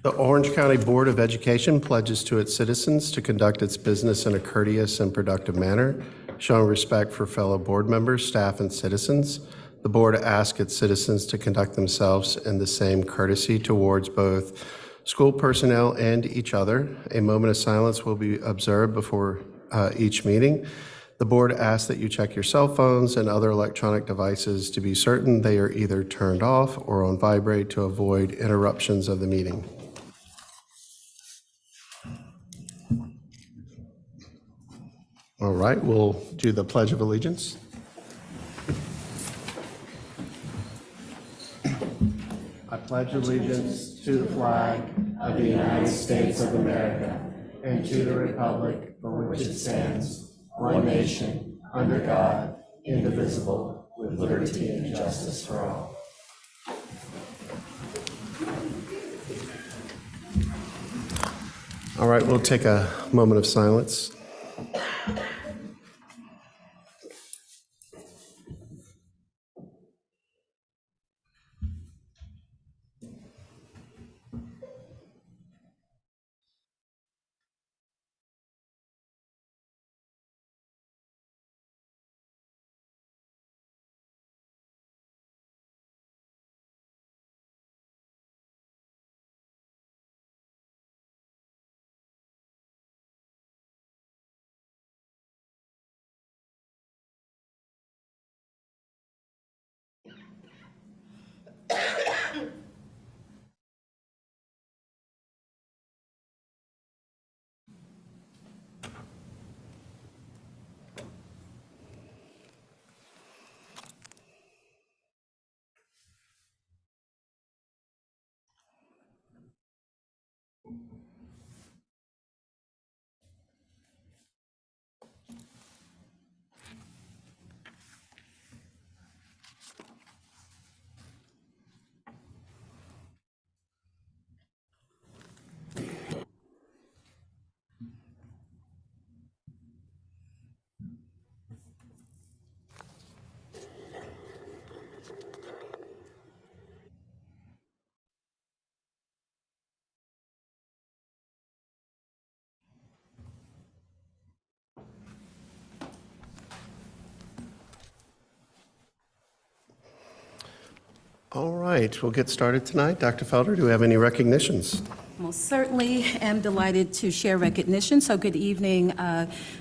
The Orange County Board of Education pledges to its citizens to conduct its business in a courteous and productive manner, showing respect for fellow board members, staff, and citizens. The board asks its citizens to conduct themselves in the same courtesy towards both school personnel and each other. A moment of silence will be observed before each meeting. The board asks that you check your cell phones and other electronic devices to be certain they are either turned off or on vibrate to avoid interruptions of the meeting. All right, we'll do the Pledge of Allegiance. I pledge allegiance to the flag of the United States of America and to the republic for which it stands, one nation, under God, indivisible, with liberty and justice for all. All right, we'll take a moment of silence. All right, we'll get started tonight. Dr. Felder, do we have any recognitions? Most certainly am delighted to share recognition. So good evening,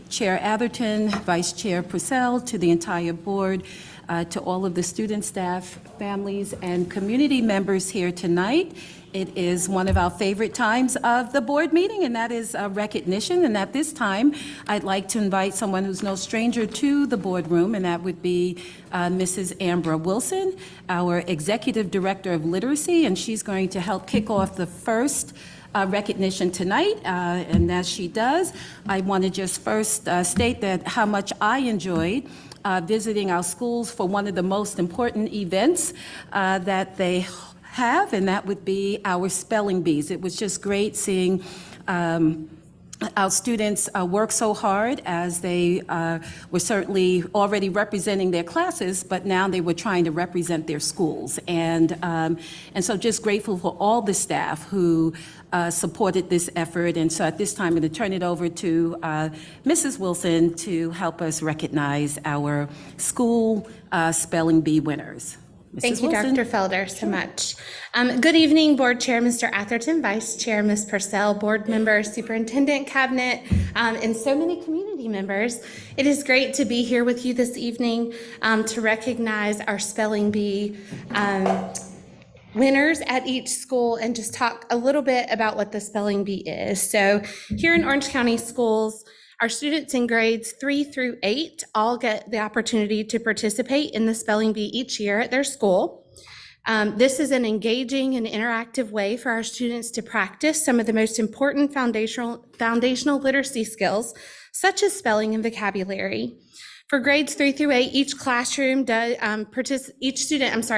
Chair Atherton, Vice Chair Purcell, to the entire board, to all of the student, staff, families, and community members here tonight. It is one of our favorite times of the board meeting, and that is recognition. And at this time, I'd like to invite someone who's no stranger to the boardroom, and that would be Mrs. Ambra Wilson, our Executive Director of Literacy, and she's going to help kick off the first recognition tonight. And as she does, I want to just first state that how much I enjoyed visiting our schools for one of the most important events that they have, and that would be our spelling bees. It was just great seeing our students work so hard, as they were certainly already representing their classes, but now they were trying to represent their schools. And so just grateful for all the staff who supported this effort. And so at this time, I'm going to turn it over to Mrs. Wilson to help us recognize our school spelling bee winners. Thank you, Wilson. Dr. Felder, so much. Good evening, Board Chair Mr. Atherton, Vice Chair Ms. Purcell, Board members, Superintendent, Cabinet, and so many community members. It is great to be here with you this evening to recognize our spelling bee winners at each school and just talk a little bit about what the spelling bee is. So here in Orange County Schools, our students in grades 3 through 8 all get the opportunity to participate in the spelling bee each year at their school. This is an engaging and interactive way for our students to practice some of the most important foundational literacy skills, such as spelling and vocabulary. For grades 3 through 8, each student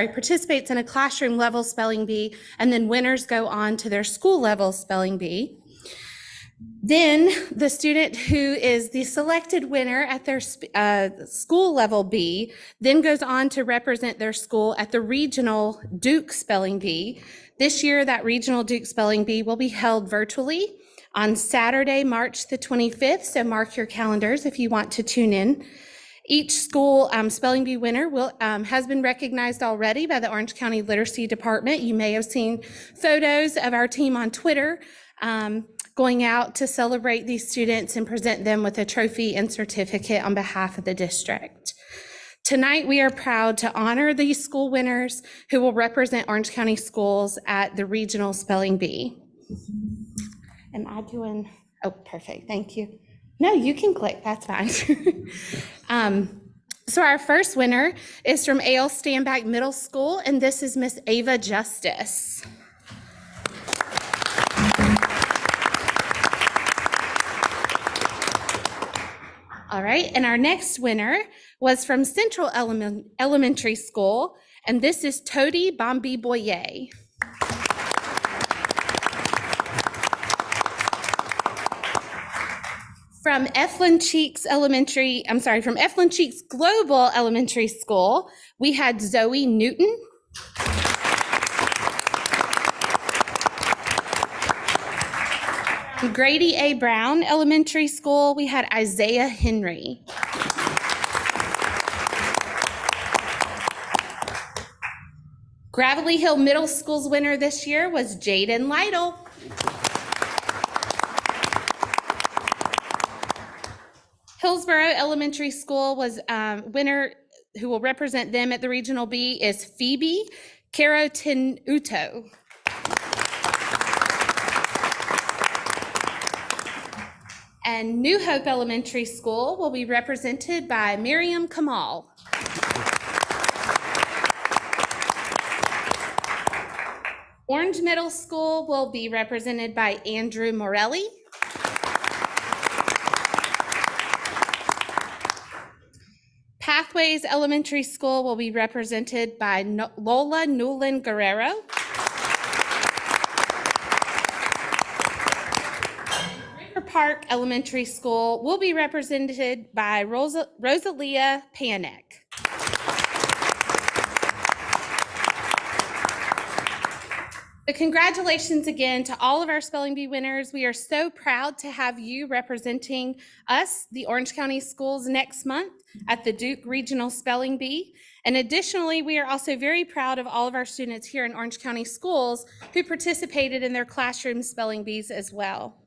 participates in a classroom level spelling bee, and then winners go on to their school level spelling bee. Then the student who is the selected winner at their school level B then goes on to represent their school at the regional Duke Spelling Bee. This year, that regional Duke Spelling Bee will be held virtually on Saturday, March the 25th. So mark your calendars if you want to tune in. Each school spelling bee winner has been recognized already by the Orange County Literacy Department. You may have seen photos of our team on Twitter going out to celebrate these students and present them with a trophy and certificate on behalf of the district. Tonight, we are proud to honor these school winners who will represent Orange County schools at the regional spelling bee. Am I doing? Oh, perfect. Thank you. No, you can click. That's fine. So our first winner is from A.L. Standback Middle School, and this is Miss Ava Justice. All right, and our next winner was from Central Elementary School, and this is Todi Bombi Boyer. From Eflin Cheeks Global Elementary School, we had Zoe Newton. From Grady A. Brown Elementary School, we had Isaiah Henry. Gravelly Hill Middle School's winner this year was Jaden Lytle. Hillsborough Elementary School was winner who will represent them at the Regional B is Phoebe Carotenuto. And New Hope Elementary School will be represented by Miriam Kamal. Orange Middle School will be represented by Andrew Morelli. Pathways Elementary School will be represented by Lola Newland Guerrero. River Park Elementary School will be represented by Rosalia Panek. So congratulations again to all of our Spelling Bee winners. We are so proud to have you representing us, the Orange County Schools, next month at the Duke Regional Spelling Bee. And additionally, we are also very proud of all of our students here in Orange County Schools who participated in their classroom spelling bees as well.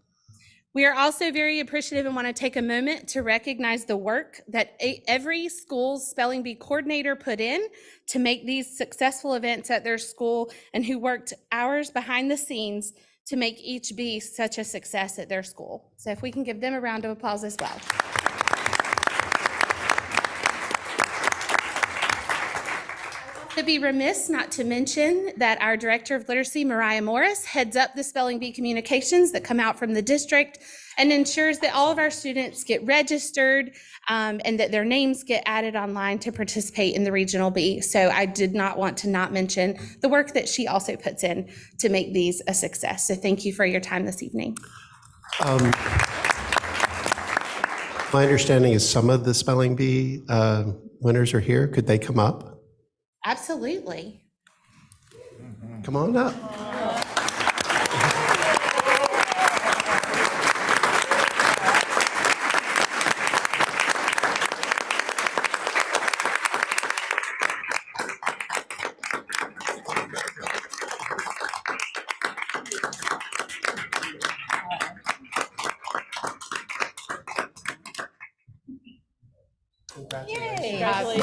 We are also very appreciative and want to take a moment to recognize the work that every school's spelling bee coordinator put in to make these successful events at their school and who worked hours behind the scenes to make each bee such a success at their school. So if we can give them a round of applause as well. I'd be remiss not to mention that our Director of Literacy, Mariah Morris, heads up the Spelling Bee communications that come out from the district and ensures that all of our students get registered and that their names get added online to participate in the Regional Bee. So I did not want to not mention the work that she also puts in to make these a success. So thank you for your time this evening. My understanding is some of the Spelling Bee winners are here. Could they come up? Absolutely. Come on up.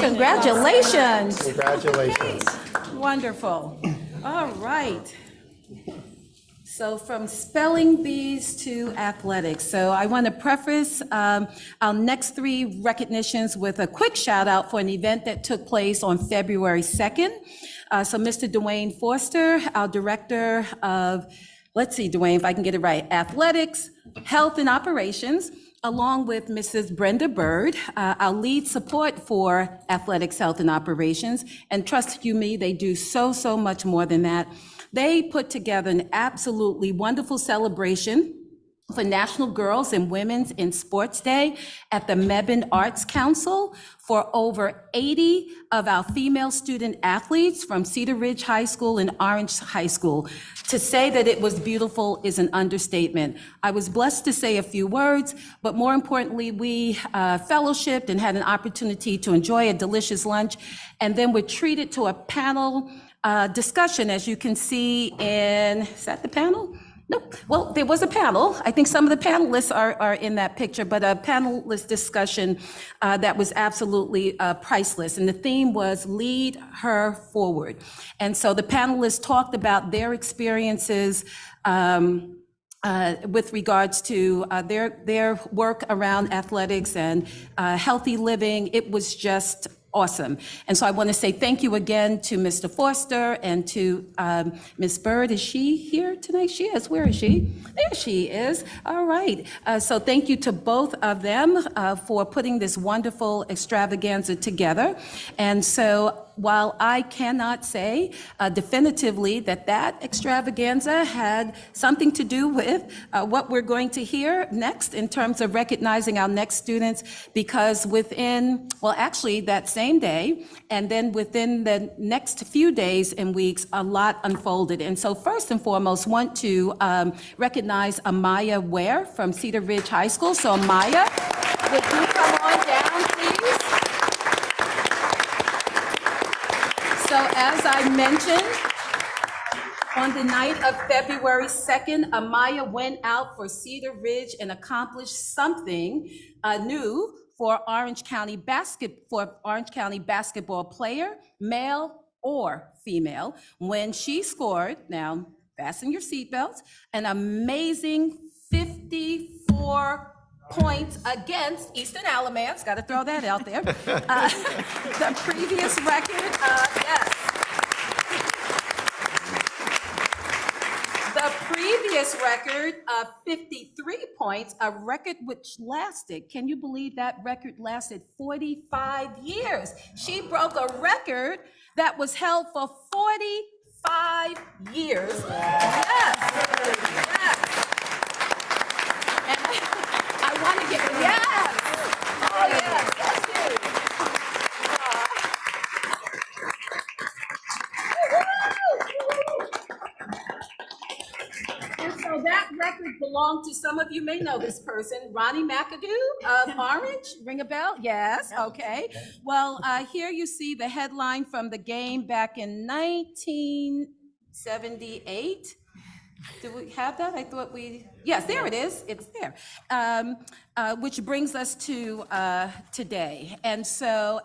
Congratulations. Congratulations. Wonderful. All right. So from spelling bees to athletics. So I want to preface our next three recognitions with a quick shout out for an event that took place on February 2nd. So Mr. Dwayne Forster, our Director of, let's see, Dwayne, if I can get it right, Athletics, Health and Operations, along with Mrs. Brenda Bird, our lead support for Athletics, Health and Operations. And trust you me, they do so much more than that. They put together an absolutely wonderful celebration for National Girls and Women's in Sports Day at the Mebane Arts Council for over 80 of our female student athletes from Cedar Ridge High School and Orange High School. To say that it was beautiful is an understatement. I was blessed to say a few words, but more importantly, we fellowshipped and had an opportunity to enjoy a delicious lunch, and then were treated to a panel discussion, as you can see in, is that the panel? Nope. Well, there was a panel. I think some of the panelists are in that picture, but a panelist discussion that was absolutely priceless. And the theme was Lead Her Forward. And so the panelists talked about their experiences with regards to their work around athletics and healthy living. It was just awesome. And so I want to say thank you again to Mr. Forster and to Ms. Bird. Is she here tonight? She is. Where is she? There she is. All right. So thank you to both of them for putting this wonderful extravaganza together. And so while I cannot say definitively that that extravaganza had something to do with what we're going to hear next in terms of recognizing our next students, because within, well, actually that same day, and then within the next few days and weeks, a lot unfolded. And so first and foremost, want to recognize Amiyah Ware from Cedar Ridge High School. So Amiyah, would you come on down, please? So as I mentioned, on the night of February 2nd, Amiyah went out for Cedar Ridge and accomplished something new for Orange County basketball player, male or female, when she scored, now fasten your seatbelts, an amazing 54 points against Eastern Alamance, got to throw that out there. The previous record, yes. The previous record of 53 points, a record which lasted, can you believe that record lasted 45 years? She broke a record that was held for 45 years. Yes, yes. And I want to get, yes, oh yes, that's huge. And so that record belonged to, some of you may know this person, Ronnie McAdoo of Orange. Ring a bell? Yes, okay. Well, here you see the headline from the game back in 1978. Do we have that? I thought yes, there it is. It's there. Which brings us to today. And so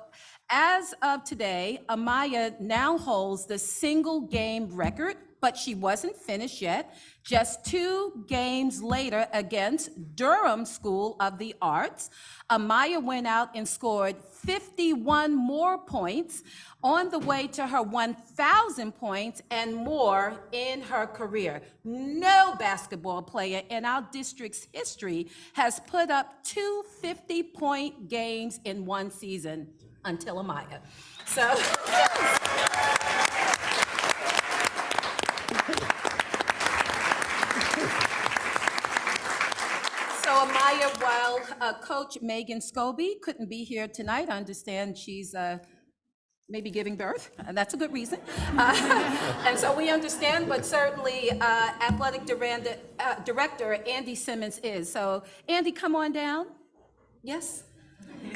as of today, Amiyah now holds the single game record, but she wasn't finished yet. Just 2 games later against Durham School of the Arts, Amiyah went out and scored 51 more points on the way to her 1,000 points and more in her career. No basketball player in our district's history has put up 2 50-point games in one season until Amiyah. So, Amiyah, while Coach Megan Scobie couldn't be here tonight, I understand she's maybe giving birth. That's a good reason. And so we understand, but certainly Athletic Director Andy Simmons is. So Andy, come on down. Yes.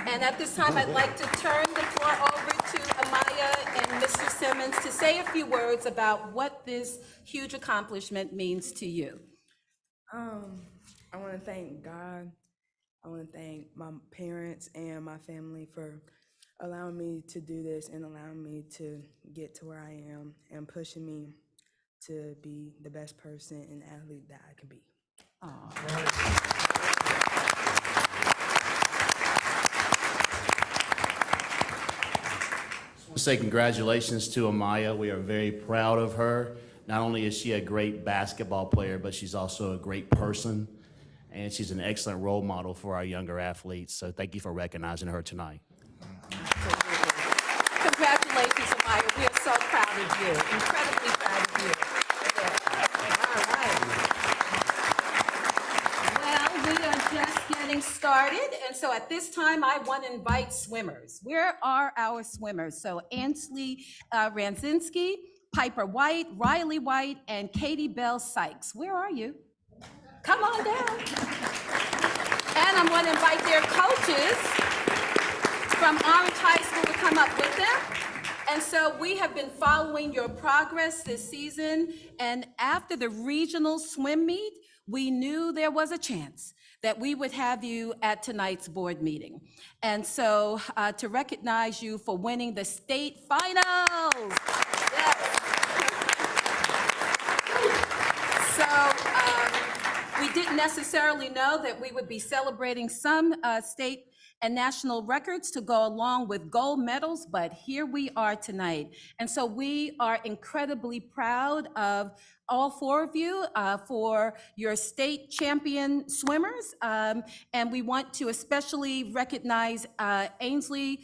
And at this time, I'd like to turn the floor over to Amiyah and Mr. Simmons to say a few words about what this huge accomplishment means to you. I want to thank God. I want to thank my parents and my family for allowing me to do this and allowing me to get to where I am and pushing me to be the best person and athlete that I can be. I want to say congratulations to Amiyah. We are very proud of her. Not only is she a great basketball player, but she's also a great person. And she's an excellent role model for our younger athletes. So thank you for recognizing her tonight. Congratulations, Amiyah. We are so proud of you, incredibly proud of you. Yeah. All right. started, and so at this time, I want to invite swimmers. Where are our swimmers? So Ansley Ranzinski, Piper White, Riley White, and Katie Belle Sikes. Where are you? Come on down. And I'm going to invite their coaches from Orange High School to come up with them. And so we have been following your progress this season, and after the regional swim meet, we knew there was a chance that we would have you at tonight's board meeting. And so to recognize you for winning the state finals. Yes. So we didn't necessarily know that we would be celebrating some state and national records to go along with gold medals, but here we are tonight. And so we are incredibly proud of all four of you for your state champion swimmers. And we want to especially recognize Ainsley,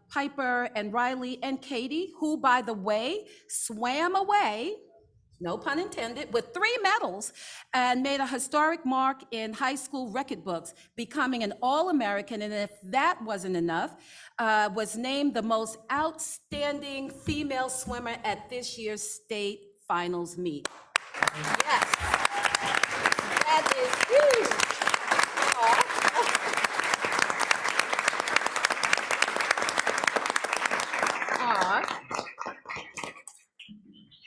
Piper, and Riley, and Katie, who, by the way, swam away, no pun intended, with 3 medals and made a historic mark in high school record books, becoming an All-American, and if that wasn't enough, was named the most outstanding female swimmer at this year's state finals meet. Yes, that is huge.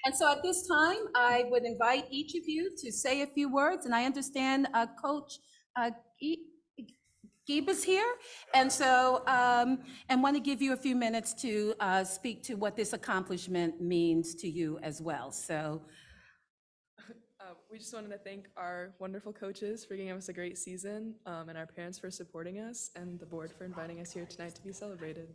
And so at this time, I would invite each of you to say a few words, and I understand Coach Geib is here, and so, and want to give you a few minutes to speak to what this accomplishment means to you as well, so. We just wanted to thank our wonderful coaches for giving us a great season, and our parents for supporting us, and the board for inviting us here tonight to be celebrated.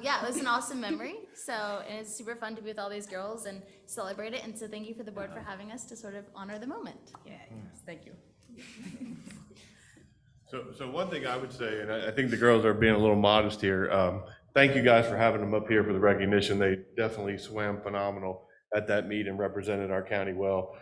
Yeah, it was an awesome memory. So and it's super fun to be with all these girls and celebrate it. And so thank you for the board for having us to sort of honor the moment. Yeah, thank you. So one thing I would say, and I think the girls are being a little modest here, thank you guys for having them up here for the recognition. They definitely swam phenomenal at that meet and represented our county well.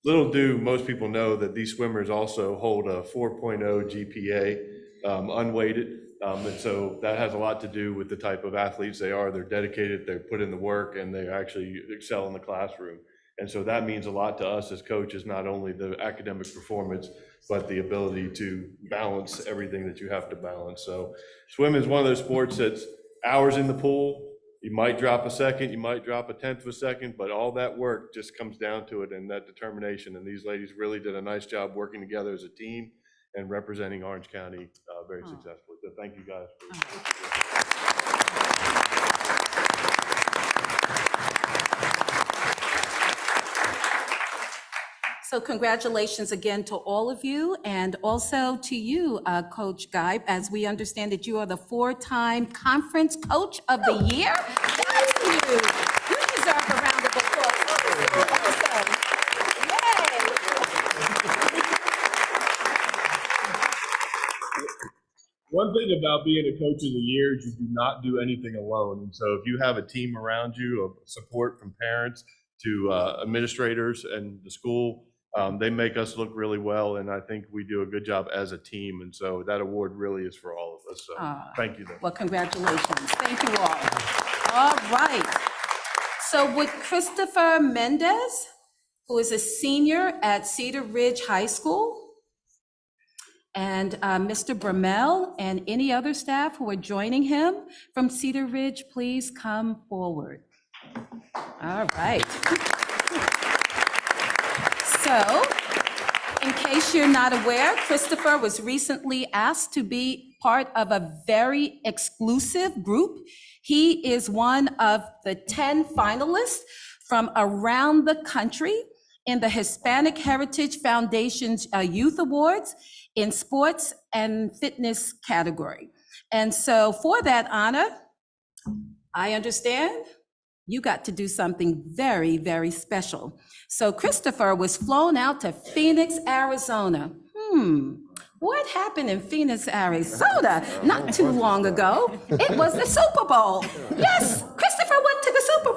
Little do most people know that these swimmers also hold a 4.0 GPA, unweighted. And so that has a lot to do with the type of athletes they are. They're dedicated, they put in the work, and they actually excel in the classroom. And so that means a lot to us as coaches, not only the academic performance, but the ability to balance everything that you have to balance. So swimming is one of those sports that's hours in the pool. You might drop a second, you might drop a tenth of a second, but all that work just comes down to it and that determination. And these ladies really did a nice job working together as a team and representing Orange County very successfully. So thank you guys. So congratulations again to all of you, and also to you, Coach Geib, as we understand that you are the 4-time Conference Coach of the Year. That's huge. You deserve a round of applause. Awesome. One thing about being a coach of the year is you do not do anything alone. And so if you have a team around you of support from parents to administrators and the school, they make us look really well. And I think we do a good job as a team. And so that award really is for all of us. So thank you. Well, congratulations. Thank you all. All right. So would Christopher Mendez, who is a senior at Cedar Ridge High School, and Mr. Bramell and any other staff who are joining him from Cedar Ridge, please come forward. All right. So, in case you're not aware, Christopher was recently asked to be part of a very exclusive group. He is one of the 10 finalists from around the country in the Hispanic Heritage Foundation's Youth Awards in sports and fitness category. And so for that honor, I understand you got to do something very, very special. So Christopher was flown out to Phoenix, Arizona. What happened in Phoenix, Arizona not too long ago? It was the Super Bowl. Yes, Christopher went to the Super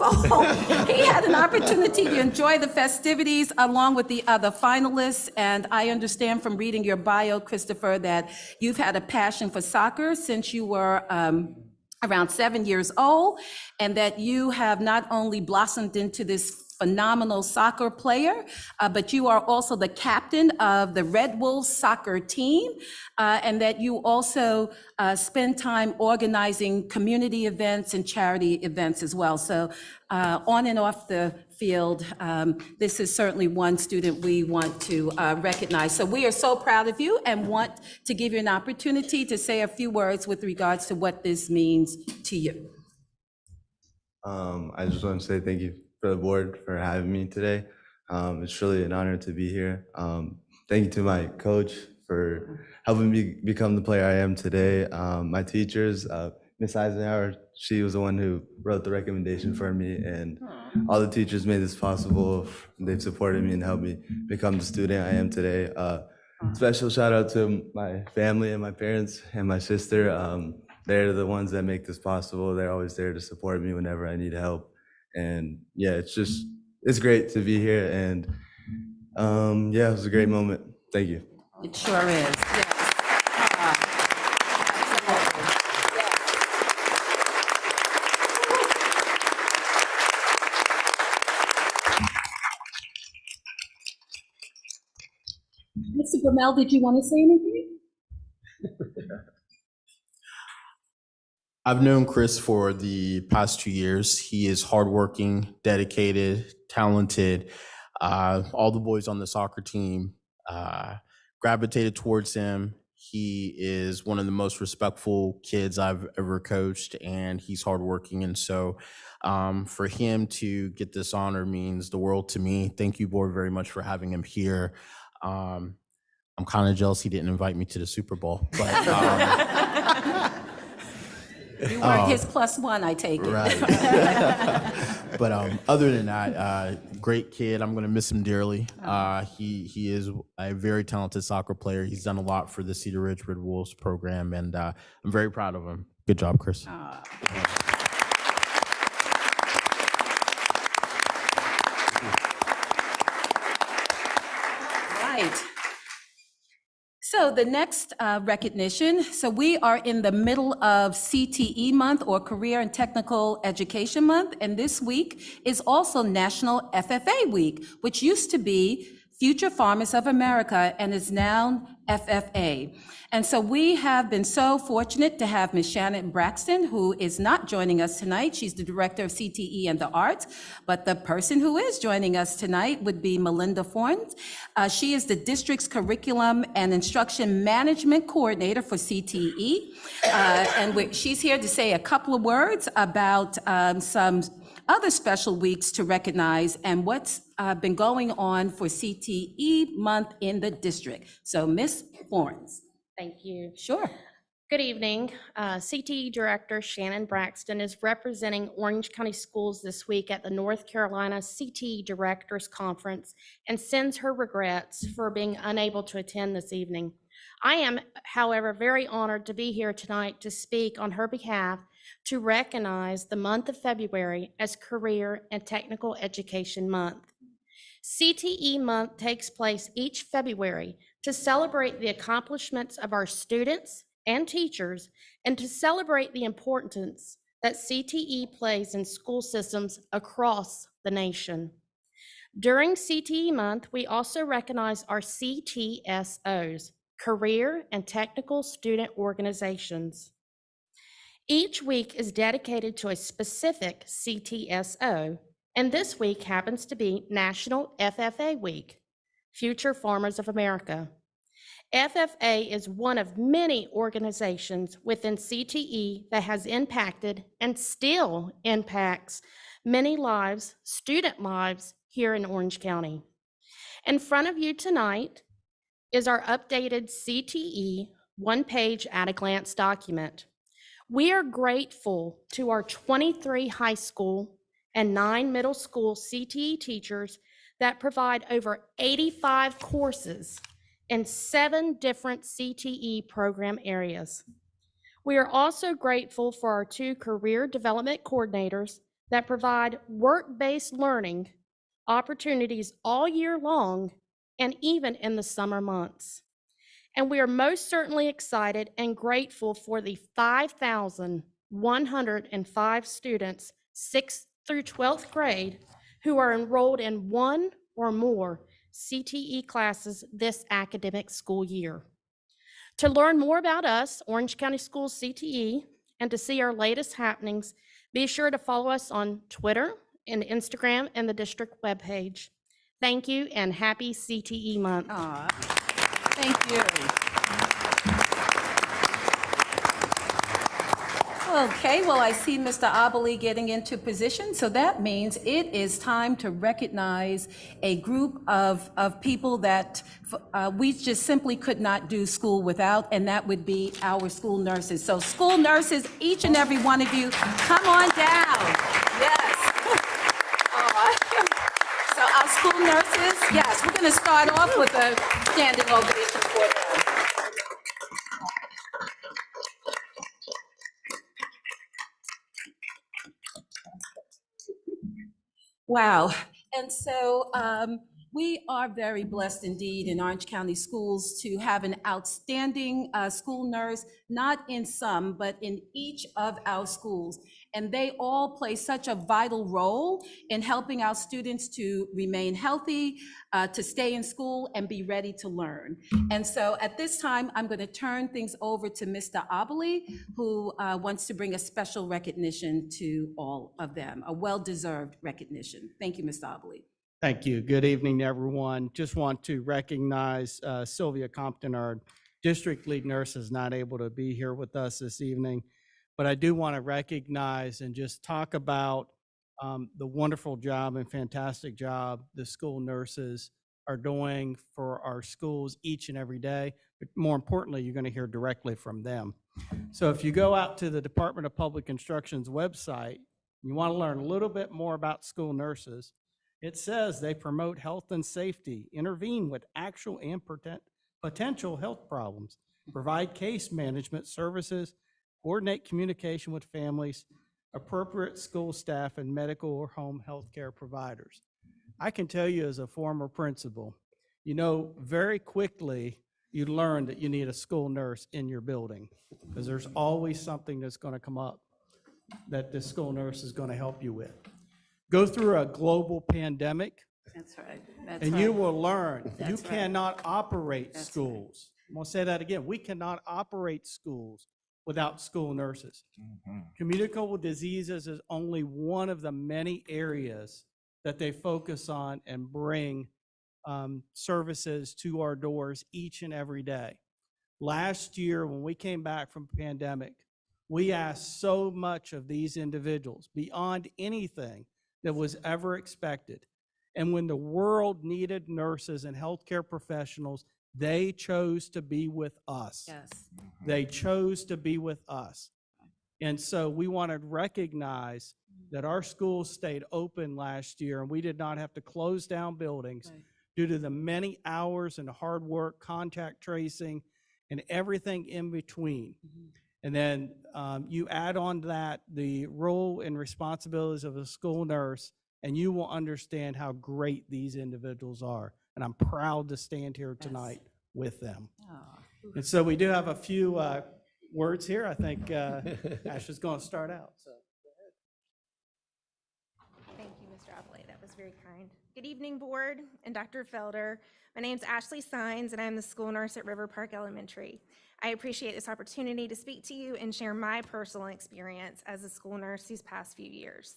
he had an opportunity to enjoy the festivities along with the other finalists. And I understand from reading your bio, Christopher, that you've had a passion for soccer since you were around 7 years old, and that you have not only blossomed into this phenomenal soccer player, but you are also the captain of the Red Wolves soccer team, and that you also spend time organizing community events and charity events as well. So on and off the field, this is certainly one student we want to recognize. So we are so proud of you and want to give you an opportunity to say a few words with regards to what this means to you. I just want to say thank you for the board for having me today. It's truly an honor to be here. Thank you to my coach for helping me become the player I am today. My teachers, Miss Eisenhower, she was the one who wrote the recommendation for me, and all the teachers made this possible. They've supported me and helped me become the student I am today. Special shout out to my family and my parents and my sister. They're the ones that make this possible. They're always there to support me whenever I need help. And yeah, it's great to be here. And yeah, it was a great moment. Thank you. It sure is, yes. Mr. Brumell, did you want to say anything? I've known Chris for the past 2 years. He is hardworking, dedicated, talented. All the boys on the soccer team gravitated towards him. He is one of the most respectful kids I've ever coached, and he's hardworking. And so for him to get this honor means the world to me. Thank you, board, very much for having him here. I'm kind of jealous he didn't invite me to the Super Bowl, but You weren't his +1, I take it. right. But other than that, great kid. I'm going to miss him dearly. He is a very talented soccer player. He's done a lot for the Cedar Ridge Red Wolves program, and I'm very proud of him. Good job, Chris. Right. So the next recognition, so we are in the middle of CTE month, or Career and Technical Education Month, and this week is also National FFA Week, which used to be Future Farmers of America and is now FFA. And so we have been so fortunate to have Ms. Shannon Braxton, who is not joining us tonight. She's the Director of CTE and the Arts, but the person who is joining us tonight would be Melinda Forns. She is the district's Curriculum and Instruction Management Coordinator for CTE. And she's here to say a couple of words about some other special weeks to recognize and what's been going on for CTE month in the district. So Ms. Forns. Thank you. Sure. Good evening. CTE Director Shannon Braxton is representing Orange County Schools this week at the North Carolina CTE Directors Conference and sends her regrets for being unable to attend this evening. I am, however, very honored to be here tonight to speak on her behalf to recognize the month of February as Career and Technical Education Month. CTE Month takes place each February to celebrate the accomplishments of our students and teachers and to celebrate the importance that CTE plays in school systems across the nation. During CTE Month, we also recognize our CTSOs, Career and Technical Student Organizations. Each week is dedicated to a specific CTSO, and this week happens to be National FFA Week, Future Farmers of America. FFA is one of many organizations within CTE that has impacted and still impacts many lives, student lives, here in Orange County. In front of you tonight is our updated CTE one-page at-a-glance document. We are grateful to our 23 high school and 9 middle school CTE teachers that provide over 85 courses in 7 different CTE program areas. We are also grateful for our 2 career development coordinators that provide work-based learning opportunities all year long and even in the summer months. And we are most certainly excited and grateful for the 5,105 students, 6th through 12th grade, who are enrolled in one or more CTE classes this academic school year. To learn more about us, Orange County Schools CTE, and to see our latest happenings, be sure to follow us on Twitter and Instagram and the district webpage. Thank you and happy CTE month. Aw, thank you. Okay, well, I see Mr. Abilene getting into position, so that means it is time to recognize a group of people that we just simply could not do school without, and that would be our school nurses. So school nurses, each and every one of you, come on down. Yes. So our school nurses, yes, we're going to start off with a standing ovation for them. Wow. And so we are very blessed indeed in Orange County Schools to have an outstanding school nurse, not in some, but in each of our schools. And they all play such a vital role in helping our students to remain healthy, to stay in school and be ready to learn. And so at this time, I'm going to turn things over to Mr. Abilene, who wants to bring a special recognition to all of them, a well-deserved recognition. Thank you, Mr. Abilene. Thank you. Good evening, everyone. Just want to recognize Sylvia Compton, our district lead nurse, is not able to be here with us this evening, but I do want to recognize and just talk about the wonderful job and fantastic job the school nurses are doing for our schools each and every day. But more importantly, you're going to hear directly from them. So if you go out to the Department of Public Instruction's website, you want to learn a little bit more about school nurses. It says they promote health and safety, intervene with actual and potential health problems, provide case management services, coordinate communication with families, appropriate school staff, and medical or home health care providers. I can tell you as a former principal, you know, very quickly you learn that you need a school nurse in your building because there's always something that's going to come up that this school nurse is going to help you with. Go through a global pandemic. That's right. And you will learn you right. cannot operate That's schools. I'm going to say that again. We cannot operate schools without school nurses. Communicable diseases is only one of the many areas that they focus on and bring services to our doors each and every day. Last year, when we came back from the pandemic, we asked so much of these individuals beyond anything that was ever expected. And when the world needed nurses and healthcare professionals, they chose to be with us. Yes. They chose to be with us. And so we want to recognize that our schools stayed open last year and we did not have to close down buildings due to the many hours and hard work, contact tracing, and everything in between. And then you add on to that the role and responsibilities of a school nurse, and you will understand how great these individuals are. And I'm proud to stand here tonight with them. And so we do have a few words here. I think Ash is going to start out. So. Thank you, Mr. Abilene. That was very kind. Good evening, board and Dr. Felder. My name's Ashley Sines, and I'm the school nurse at River Park Elementary. I appreciate this opportunity to speak to you and share my personal experience as a school nurse these past few years.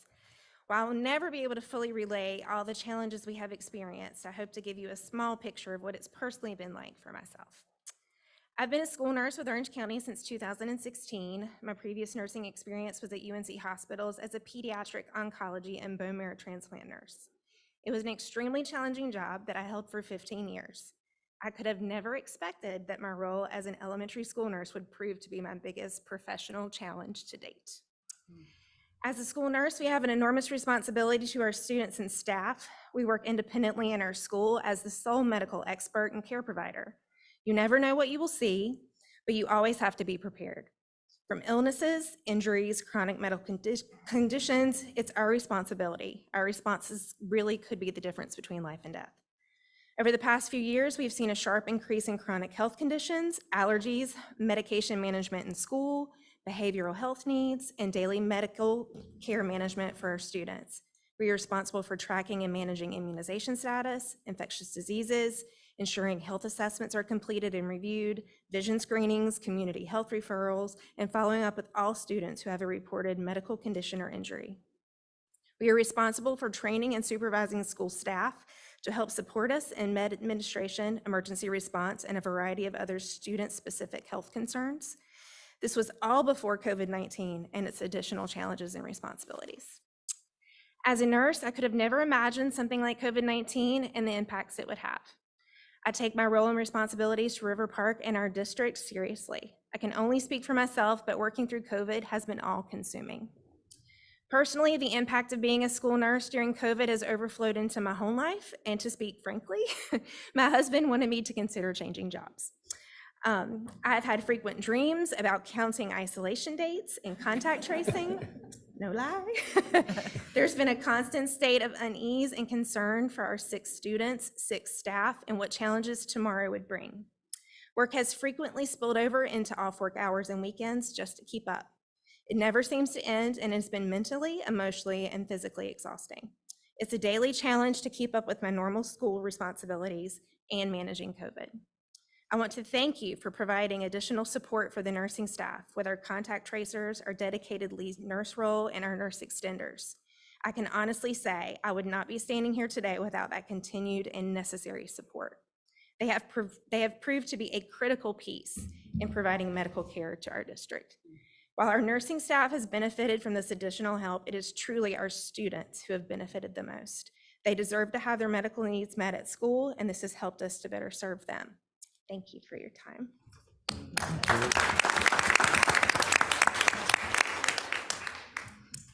While I'll never be able to fully relay all the challenges we have experienced, I hope to give you a small picture of what it's personally been like for myself. I've been a school nurse with Orange County since 2016. My previous nursing experience was at UNC Hospitals as a pediatric oncology and bone marrow transplant nurse. It was an extremely challenging job that I held for 15 years. I could have never expected that my role as an elementary school nurse would prove to be my biggest professional challenge to date. As a school nurse, we have an enormous responsibility to our students and staff. We work independently in our school as the sole medical expert and care provider. You never know what you will see, but you always have to be prepared. From illnesses, injuries, chronic medical conditions, it's our responsibility. Our responses really could be the difference between life and death. Over the past few years, we've seen a sharp increase in chronic health conditions, allergies, medication management in school, behavioral health needs, and daily medical care management for our students. We are responsible for tracking and managing immunization status, infectious diseases, ensuring health assessments are completed and reviewed, vision screenings, community health referrals, and following up with all students who have a reported medical condition or injury. We are responsible for training and supervising school staff to help support us in med administration, emergency response, and a variety of other student-specific health concerns. This was all before COVID-19 and its additional challenges and responsibilities. As a nurse, I could have never imagined something like COVID-19 and the impacts it would have. I take my role and responsibilities to River Park and our district seriously. I can only speak for myself, but working through COVID has been all-consuming. Personally, the impact of being a school nurse during COVID has overflowed into my home life, and to speak frankly, my husband wanted me to consider changing jobs. I've had frequent dreams about counting isolation dates and contact tracing. No lie. There's been a constant state of unease and concern for our sick students, sick staff, and what challenges tomorrow would bring. Work has frequently spilled over into off-work hours and weekends just to keep up. It never seems to end and has been mentally, emotionally, and physically exhausting. It's a daily challenge to keep up with my normal school responsibilities and managing COVID. I want to thank you for providing additional support for the nursing staff with our contact tracers, our dedicated lead nurse role, and our nurse extenders. I can honestly say I would not be standing here today without that continued and necessary support. They have proved to be a critical piece in providing medical care to our district. While our nursing staff has benefited from this additional help, it is truly our students who have benefited the most. They deserve to have their medical needs met at school, and this has helped us to better serve them. Thank you for your time.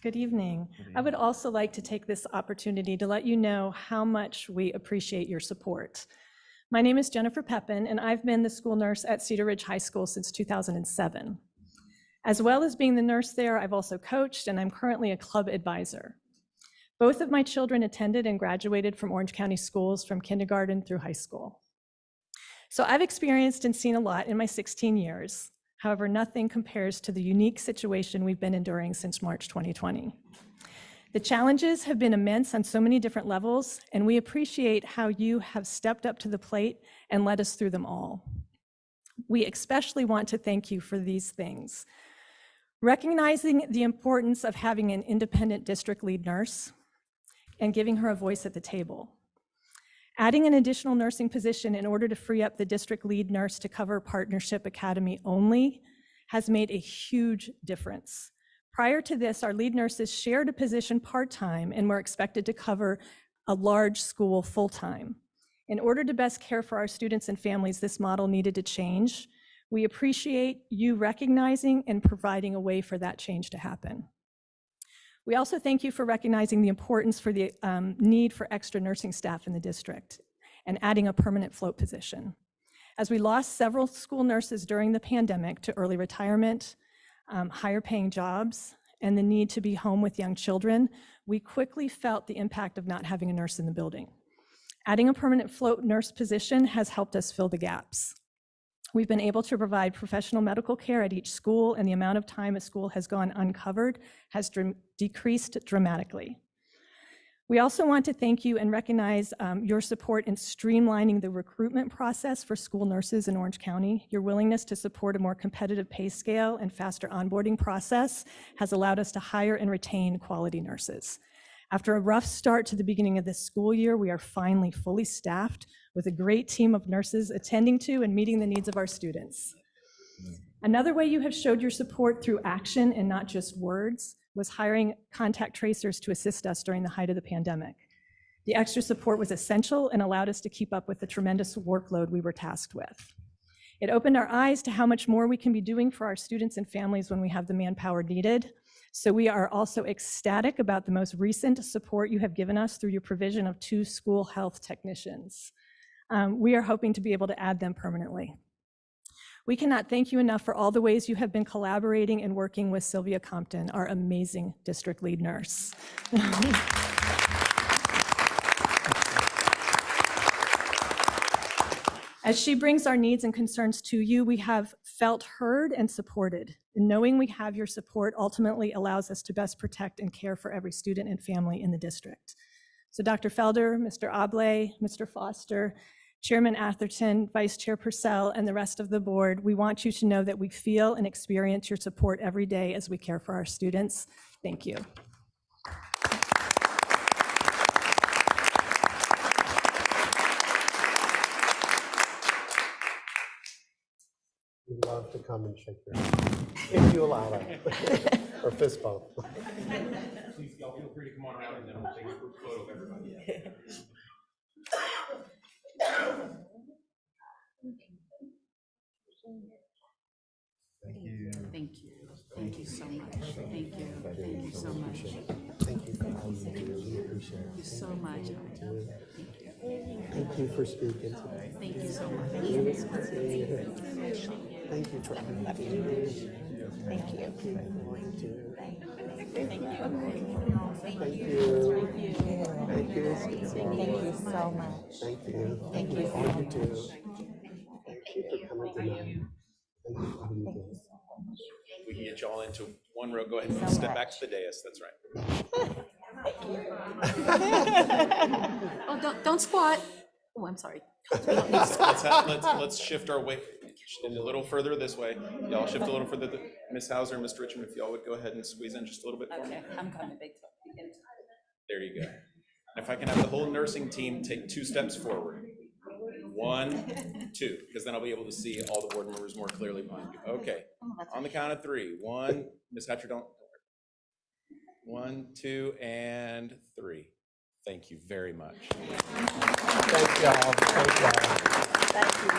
Good evening. I would also like to take this opportunity to let you know how much we appreciate your support. My name is Jennifer Pepin, and I've been the school nurse at Cedar Ridge High School since 2007. As well as being the nurse there, I've also coached, and I'm currently a club advisor. Both of my children attended and graduated from Orange County schools from kindergarten through high school. So I've experienced and seen a lot in my 16 years. However, nothing compares to the unique situation we've been enduring since March 2020. The challenges have been immense on so many different levels, and we appreciate how you have stepped up to the plate and led us through them all. We especially want to thank you for these things. Recognizing the importance of having an independent district lead nurse and giving her a voice at the table. Adding an additional nursing position in order to free up the district lead nurse to cover Partnership Academy only has made a huge difference. Prior to this, our lead nurses shared a position part-time and were expected to cover a large school full-time. In order to best care for our students and families, this model needed to change. We appreciate you recognizing and providing a way for that change to happen. We also thank you for recognizing the importance for the need for extra nursing staff in the district and adding a permanent float position. As we lost several school nurses during the pandemic to early retirement, higher paying jobs, and the need to be home with young children, we quickly felt the impact of not having a nurse in the building. Adding a permanent float nurse position has helped us fill the gaps. We've been able to provide professional medical care at each school, and the amount of time a school has gone uncovered has decreased dramatically. We also want to thank you and recognize your support in streamlining the recruitment process for school nurses in Orange County. Your willingness to support a more competitive pay scale and faster onboarding process has allowed us to hire and retain quality nurses. After a rough start to the beginning of this school year, we are finally fully staffed with a great team of nurses attending to and meeting the needs of our students. Another way you have showed your support through action and not just words was hiring contact tracers to assist us during the height of the pandemic. The extra support was essential and allowed us to keep up with the tremendous workload we were tasked with. It opened our eyes to how much more we can be doing for our students and families when we have the manpower needed. So we are also ecstatic about the most recent support you have given us through your provision of 2 school health technicians. We are hoping to be able to add them permanently. We cannot thank you enough for all the ways you have been collaborating and working with Sylvia Compton, our amazing district lead nurse. As she brings our needs and concerns to you, we have felt heard and supported. And knowing we have your support ultimately allows us to best protect and care for every student and family in the district. So Dr. Felder, Mr. Obley, Mr. Foster, Chairman Atherton, Vice Chair Purcell, and the rest of the board, we want you to know that we feel and experience your support every day as we care for our students. Thank you. We'd love to come and shake your hand, if you allow that, or fist bump. Please, y'all feel free to come on around and then we'll take a group photo of everybody. Thank you. Thank you. Thank you so much. Thank you. Thank you so much. Thank you for all you do. We appreciate it. Thank you so much. Thank you for speaking today. Thank you so much. Thank you for everything. Thank you. Thank you. Thank you. Thank you. Thank you. Thank you so much. Thank you. Thank you. For all you do. Thank you for coming tonight. Thank you for all you do. We can get you all into one row. Go ahead and step back to the dais. That's right. Oh, don't squat. Oh, I'm sorry. Let's shift our weight a little further this way. Y'all shift a little further. Ms. Hauser, Mr. Richmond, if y'all would go ahead and squeeze in just a little bit for me. Okay, I'm coming. There you go. And if I can have the whole nursing team take 2 steps forward. 1, 2, because then I'll be able to see all the board members more clearly behind you. Okay, on the count of 3. 1, Ms. Hatcher, don't worry. 1, 2, and 3. Thank you very much. Thank y'all. Thank y'all. Thank you.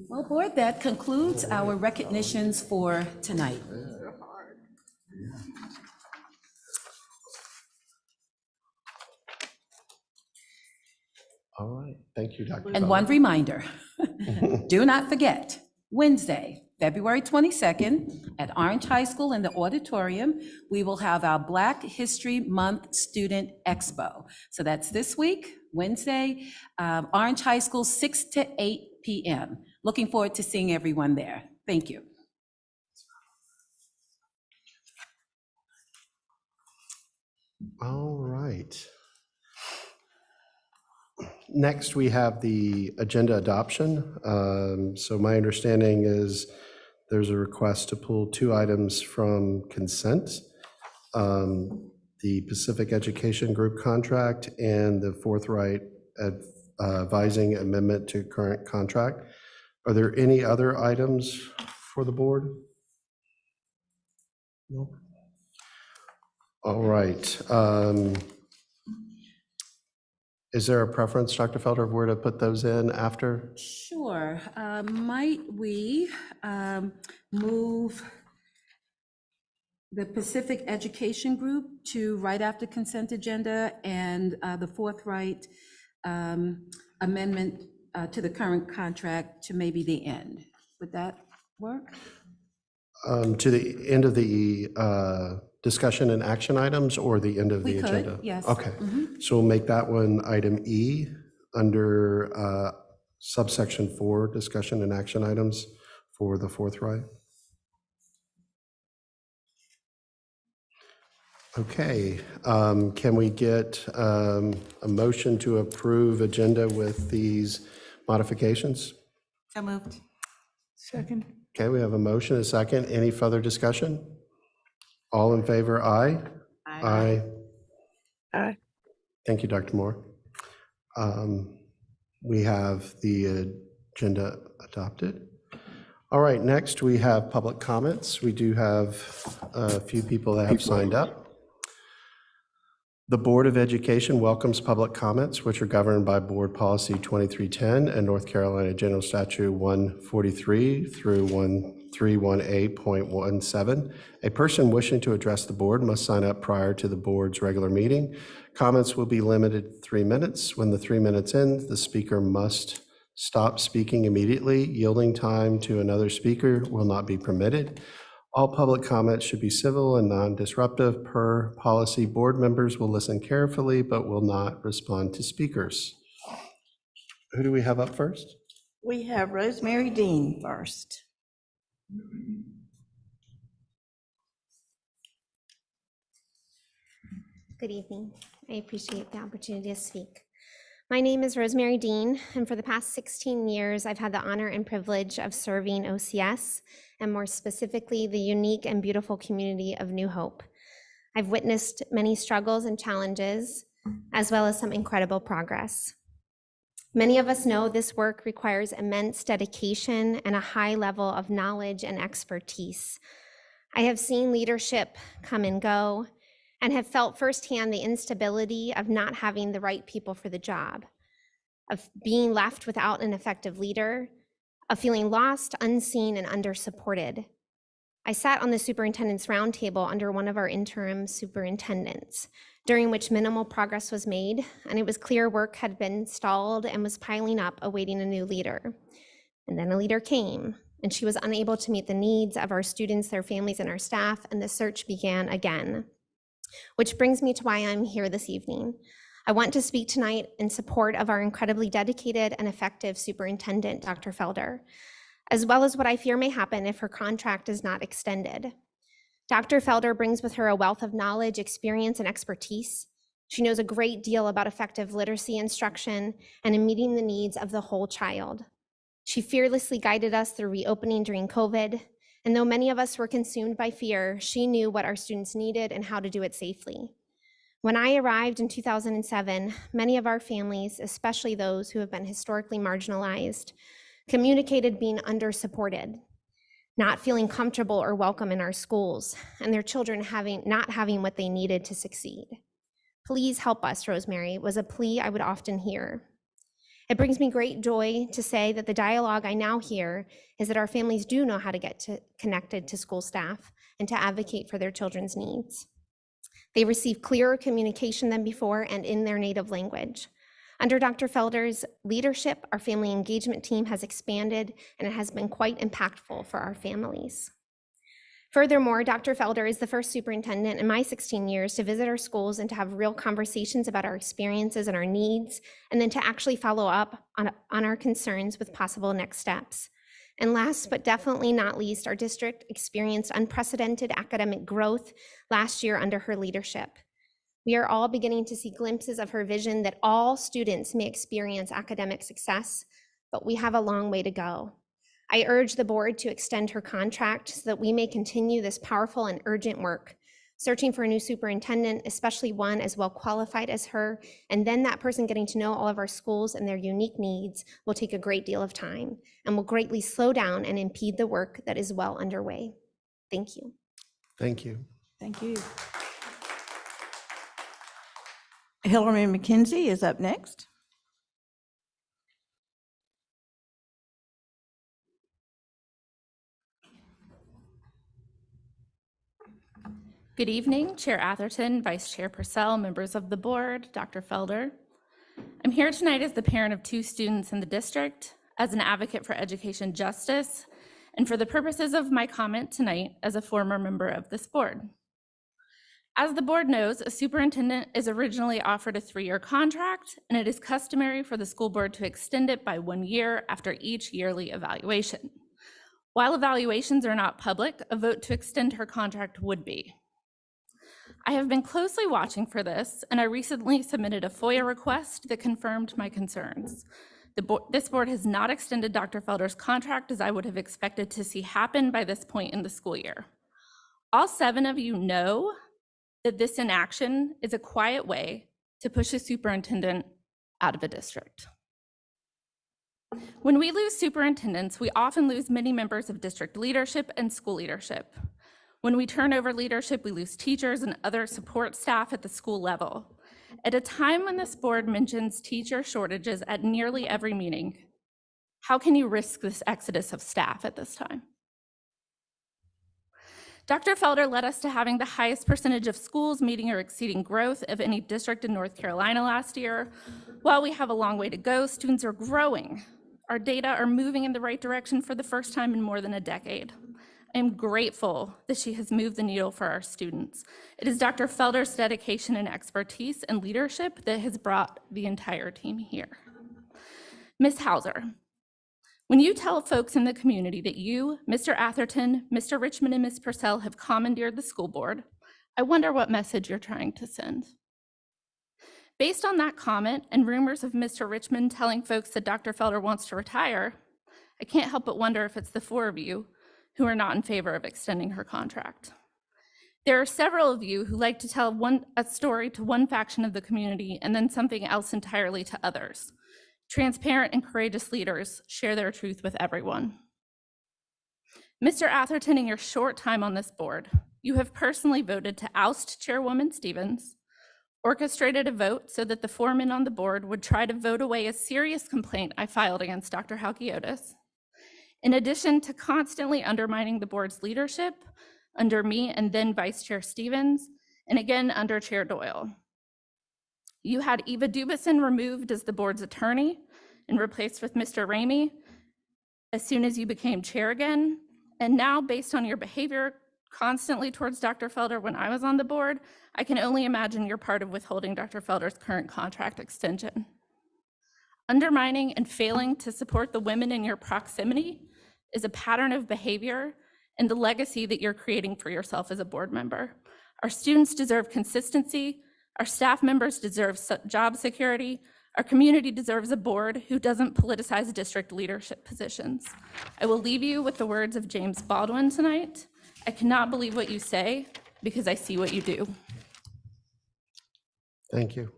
Well, board, that concludes our recognitions for tonight. All right. Thank you, Dr. And one reminder, do not forget, Wednesday, February 22nd, at Orange High School in the auditorium, we will have our Black History Month Student Expo. So that's this week, Wednesday, Orange High School, 6 to 8 p.m. Looking forward to seeing everyone there. Thank you. All right. Next, we have the agenda adoption. So my understanding is there's a request to pull 2 items from consent. The Pacific Education Group contract and the Forthright advising amendment to current contract. Are there any other items for the board? No. All right. Is there a preference, Dr. Felder, of where to put those in after? Sure. Might we move the Pacific Education Group to right after consent agenda and the Forthright amendment to the current contract to maybe the end? Would that work? To the end of the discussion and action items, or the end of the agenda? Yes. Okay, so we'll make that one item E under subsection 4, discussion and action items for the Forthright. Okay, can we get a motion to approve agenda with these modifications? So moved. Second. Okay, we have a motion, a second. Any further discussion? All in favor, aye? Aye. Aye. Thank you, Dr. Moore. We have the agenda adopted. All right, next we have public comments. We do have a few people that have signed up. The Board of Education welcomes public comments, which are governed by Board Policy 2310 and North Carolina General Statute 143 through 1 318.17. A person wishing to address the board must sign up prior to the board's regular meeting. Comments will be limited to 3 minutes. When the 3 minutes end, the speaker must stop speaking immediately. Yielding time to another speaker will not be permitted. All public comments should be civil and non-disruptive. Per policy, board members will listen carefully but will not respond to speakers. Who do we have up first? We have Rosemary Dean first. Good evening. I appreciate the opportunity to speak. My name is Rosemary Dean, and for the past 16 years, I've had the honor and privilege of serving OCS, and more specifically, the unique and beautiful community of New Hope. I've witnessed many struggles and challenges, as well as some incredible progress. Many of us know this work requires immense dedication and a high level of knowledge and expertise. I have seen leadership come and go, and have felt firsthand the instability of not having the right people for the job, of being left without an effective leader, of feeling lost, unseen, and under-supported. I sat on the superintendent's roundtable under one of our interim superintendents, during which minimal progress was made, and it was clear work had been stalled and was piling up, awaiting a new leader. And then a leader came, and she was unable to meet the needs of our students, their families, and our staff, and the search began again. Which brings me to why I'm here this evening. I want to speak tonight in support of our incredibly dedicated and effective superintendent, Dr. Felder, as well as what I fear may happen if her contract is not extended. Dr. Felder brings with her a wealth of knowledge, experience, and expertise. She knows a great deal about effective literacy instruction and in meeting the needs of the whole child. She fearlessly guided us through reopening during COVID. And though many of us were consumed by fear, she knew what our students needed and how to do it safely. When I arrived in 2007, many of our families, especially those who have been historically marginalized, communicated being under-supported, not feeling comfortable or welcome in our schools, and their children not having what they needed to succeed. Please help us, Rosemary, was a plea I would often hear. It brings me great joy to say that the dialogue I now hear is that our families do know how to get connected to school staff and to advocate for their children's needs. They receive clearer communication than before and in their native language. Under Dr. Felder's leadership, our family engagement team has expanded, and it has been quite impactful for our families. Furthermore, Dr. Felder is the first superintendent in my 16 years to visit our schools and to have real conversations about our experiences and our needs, and then to actually follow up on our concerns with possible next steps. And last but definitely not least, our district experienced unprecedented academic growth last year under her leadership. We are all beginning to see glimpses of her vision that all students may experience academic success, but we have a long way to go. I urge the board to extend her contract so that we may continue this powerful and urgent work, searching for a new superintendent, especially one as well qualified as her, and then that person getting to know all of our schools and their unique needs will take a great deal of time and will greatly slow down and impede the work that is well underway. Thank you. Thank you. Thank you. Hillary McKenzie is up next. Good evening, Chair Atherton, Vice Chair Purcell, members of the board, Dr. Felder. I'm here tonight as the parent of 2 students in the district, as an advocate for education justice, and for the purposes of my comment tonight as a former member of this board. As the board knows, a superintendent is originally offered a 3-year contract, and it is customary for the school board to extend it by 1 year after each yearly evaluation. While evaluations are not public, a vote to extend her contract would be. I have been closely watching for this, and I recently submitted a FOIA request that confirmed my concerns. This board has not extended Dr. Felder's contract as I would have expected to see happen by this point in the school year. All 7 of you know that this inaction is a quiet way to push a superintendent out of a district. When we lose superintendents, we often lose many members of district leadership and school leadership. When we turn over leadership, we lose teachers and other support staff at the school level. At a time when this board mentions teacher shortages at nearly every meeting, how can you risk this exodus of staff at this time? Dr. Felder led us to having the highest percentage of schools meeting or exceeding growth of any district in North Carolina last year. While we have a long way to go, students are growing. Our data are moving in the right direction for the first time in more than a decade. I am grateful that she has moved the needle for our students. It is Dr. Felder's dedication and expertise and leadership that has brought the entire team here. Ms. Hauser, when you tell folks in the community that you, Mr. Atherton, Mr. Richmond, and Ms. Purcell have commandeered the school board, I wonder what message you're trying to send. Based on that comment and rumors of Mr. Richmond telling folks that Dr. Felder wants to retire, I can't help but wonder if it's the four of you who are not in favor of extending her contract. There are several of you who like to tell a story to one faction of the community and then something else entirely to others. Transparent and courageous leaders share their truth with everyone. Mr. Atherton, in your short time on this board, you have personally voted to oust Chairwoman Stevens, orchestrated a vote so that the foreman on the board would try to vote away a serious complaint I filed against Dr. Halkiotis, in addition to constantly undermining the board's leadership under me and then Vice Chair Stevens, and again under Chair Doyle. You had Eva Dubison removed as the board's attorney and replaced with Mr. Ramey as soon as you became chair again. And now, based on your behavior constantly towards Dr. Felder when I was on the board, I can only imagine you're part of withholding Dr. Felder's current contract extension. Undermining and failing to support the women in your proximity is a pattern of behavior and the legacy that you're creating for yourself as a board member. Our students deserve consistency, our staff members deserve job security, our community deserves a board who doesn't politicize district leadership positions. I will leave you with the words of James Baldwin tonight. I cannot believe what you say because I see what you do. Thank you.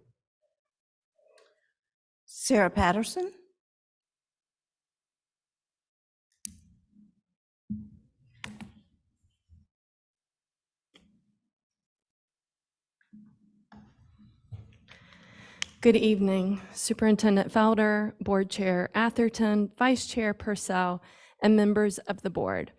Sarah Patterson. Good evening, Superintendent Felder, Board Chair Atherton, Vice Chair Purcell, and members of the board.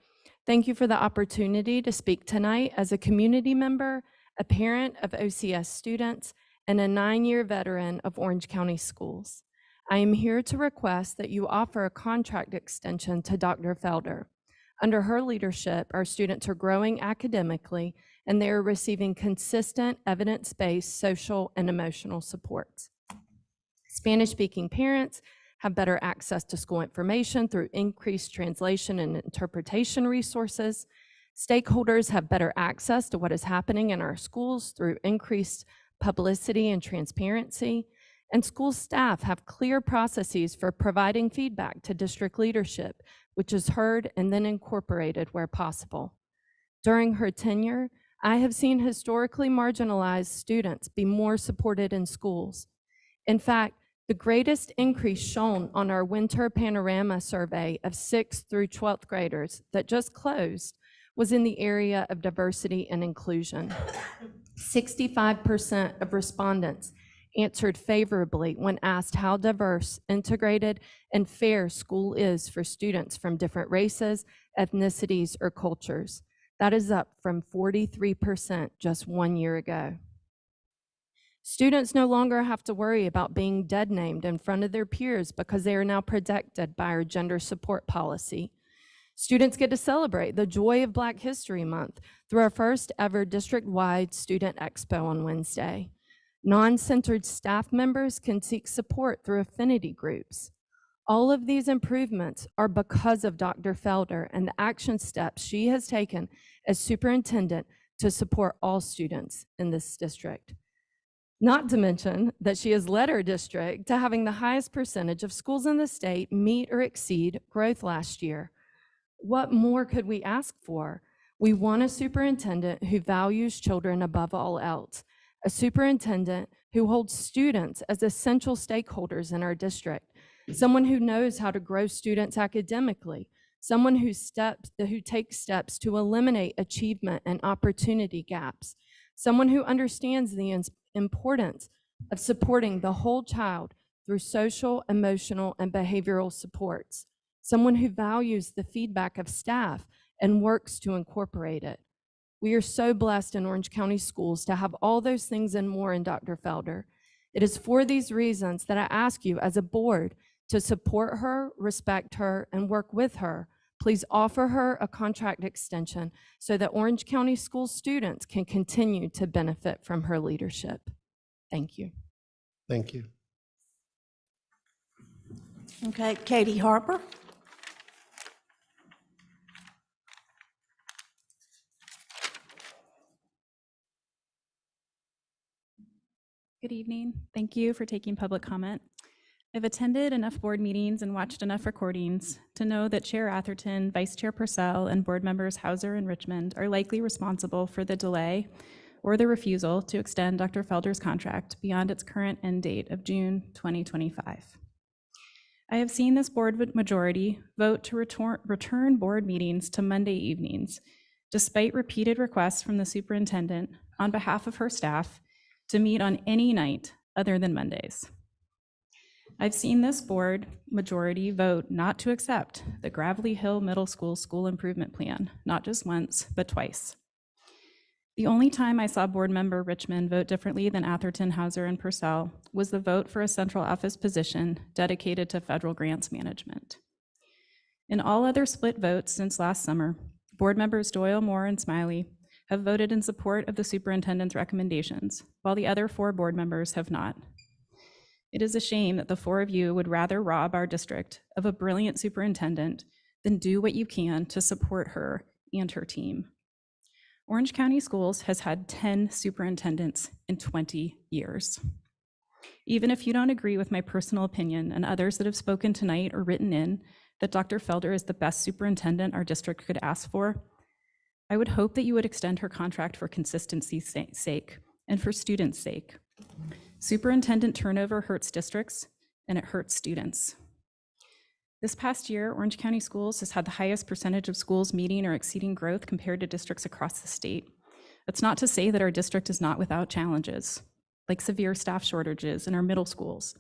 Thank you for the opportunity to speak tonight as a community member, a parent of OCS students, and a 9-year veteran of Orange County Schools. I am here to request that you offer a contract extension to Dr. Felder. Under her leadership, our students are growing academically, and they are receiving consistent, evidence-based social and emotional supports. Spanish-speaking parents have better access to school information through increased translation and interpretation resources. Stakeholders have better access to what is happening in our schools through increased publicity and transparency. And school staff have clear processes for providing feedback to district leadership, which is heard and then incorporated where possible. During her tenure, I have seen historically marginalized students be more supported in schools. In fact, the greatest increase shown on our winter panorama survey of 6th through 12th graders that just closed was in the area of diversity and inclusion. 65% of respondents answered favorably when asked how diverse, integrated, and fair school is for students from different races, ethnicities, or cultures. That is up from 43% just 1 year ago. Students no longer have to worry about being dead named in front of their peers because they are now protected by our gender support policy. Students get to celebrate the joy of Black History Month through our first ever district-wide student expo on Wednesday. Non-centered staff members can seek support through affinity groups. All of these improvements are because of Dr. Felder and the action steps she has taken as superintendent to support all students in this district. Not to mention that she has led her district to having the highest percentage of schools in the state meet or exceed growth last year. What more could we ask for? We want a superintendent who values children above all else, a superintendent who holds students as essential stakeholders in our district, someone who knows how to grow students academically, someone who takes steps to eliminate achievement and opportunity gaps, someone who understands the importance of supporting the whole child through social, emotional, and behavioral supports, someone who values the feedback of staff and works to incorporate it. We are so blessed in Orange County Schools to have all those things and more in Dr. Felder. It is for these reasons that I ask you as a board to support her, respect her, and work with her. Please offer her a contract extension so that Orange County School students can continue to benefit from her leadership. Thank you. Thank you. Okay, Katie Harper. Good evening. Thank you for taking public comment. I've attended enough board meetings and watched enough recordings to know that Chair Atherton, Vice Chair Purcell, and board members Hauser and Richmond are likely responsible for the delay or the refusal to extend Dr. Felder's contract beyond its current end date of June 2025. I have seen this board majority vote to return board meetings to Monday evenings, despite repeated requests from the superintendent on behalf of her staff to meet on any night other than Mondays. I've seen this board majority vote not to accept the Gravelly Hill Middle School School Improvement Plan, not just once, but twice. The only time I saw board member Richmond vote differently than Atherton, Hauser, and Purcell was the vote for a central office position dedicated to federal grants management. In all other split votes since last summer, board members Doyle, Moore, and Smiley have voted in support of the superintendent's recommendations, while the other 4 board members have not. It is a shame that the 4 of you would rather rob our district of a brilliant superintendent than do what you can to support her and her team. Orange County Schools has had 10 superintendents in 20 years. Even if you don't agree with my personal opinion and others that have spoken tonight or written in that Dr. Felder is the best superintendent our district could ask for, I would hope that you would extend her contract for consistency's sake and for students' sake. Superintendent turnover hurts districts and it hurts students. This past year, Orange County Schools has had the highest percentage of schools meeting or exceeding growth compared to districts across the state. That's not to say that our district is not without challenges, like severe staff shortages in our middle schools.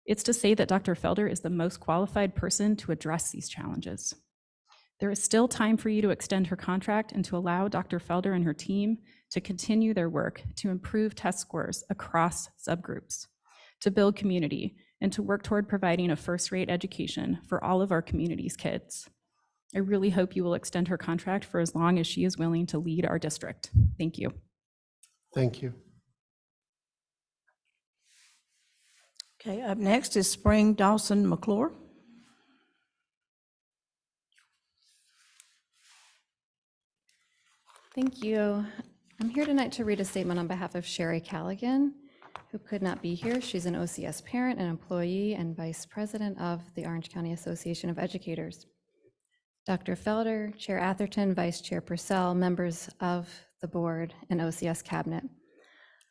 It's to say that Dr. Felder is the most qualified person to address these challenges. There is still time for you to extend her contract and to allow Dr. Felder and her team to continue their work to improve test scores across subgroups, to build community, and to work toward providing a first-rate education for all of our community's kids. I really hope you will extend her contract for as long as she is willing to lead our district. Thank you. Thank you. Okay, up next is Spring Dawson McClure. Thank you. I'm here tonight to read a statement on behalf of Sherry Callaghan, who could not be here. She's an OCS parent and employee and vice president of the Orange County Association of Educators. Dr. Felder, Chair Atherton, Vice Chair Purcell, members of the board and OCS cabinet.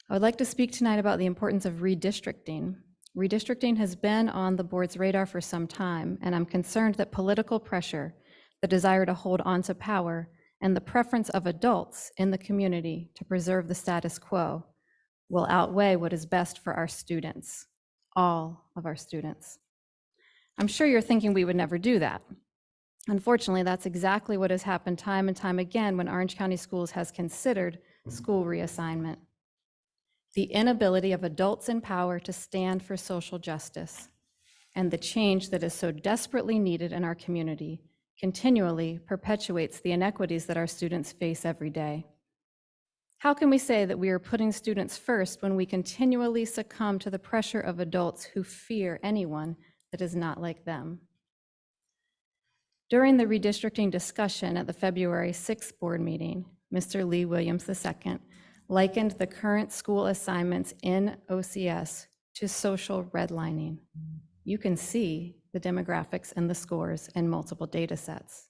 I would like to speak tonight about the importance of redistricting. Redistricting has been on the board's radar for some time, and I'm concerned that political pressure, the desire to hold on to power, and the preference of adults in the community to preserve the status quo will outweigh what is best for our students, all of our students. I'm sure you're thinking we would never do that. Unfortunately, that's exactly what has happened time and time again when Orange County Schools has considered school reassignment. The inability of adults in power to stand for social justice and the change that is so desperately needed in our community continually perpetuates the inequities that our students face every day. How can we say that we are putting students first when we continually succumb to the pressure of adults who fear anyone that is not like them? During the redistricting discussion at the February 6th board meeting, Mr. Lee Williams II likened the current school assignments in OCS to social redlining. You can see the demographics and the scores in multiple data sets.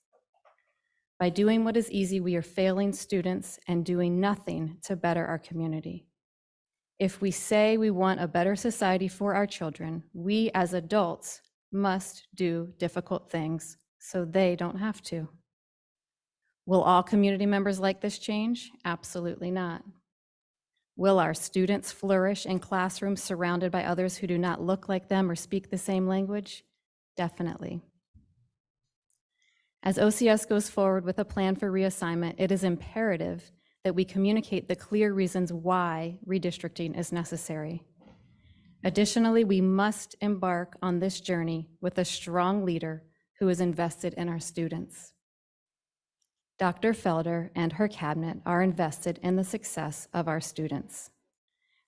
By doing what is easy, we are failing students and doing nothing to better our community. If we say we want a better society for our children, we as adults must do difficult things so they don't have to. Will all community members like this change? Absolutely not. Will our students flourish in classrooms surrounded by others who do not look like them or speak the same language? Definitely. As OCS goes forward with a plan for reassignment, it is imperative that we communicate the clear reasons why redistricting is necessary. Additionally, we must embark on this journey with a strong leader who is invested in our students. Dr. Felder and her cabinet are invested in the success of our students.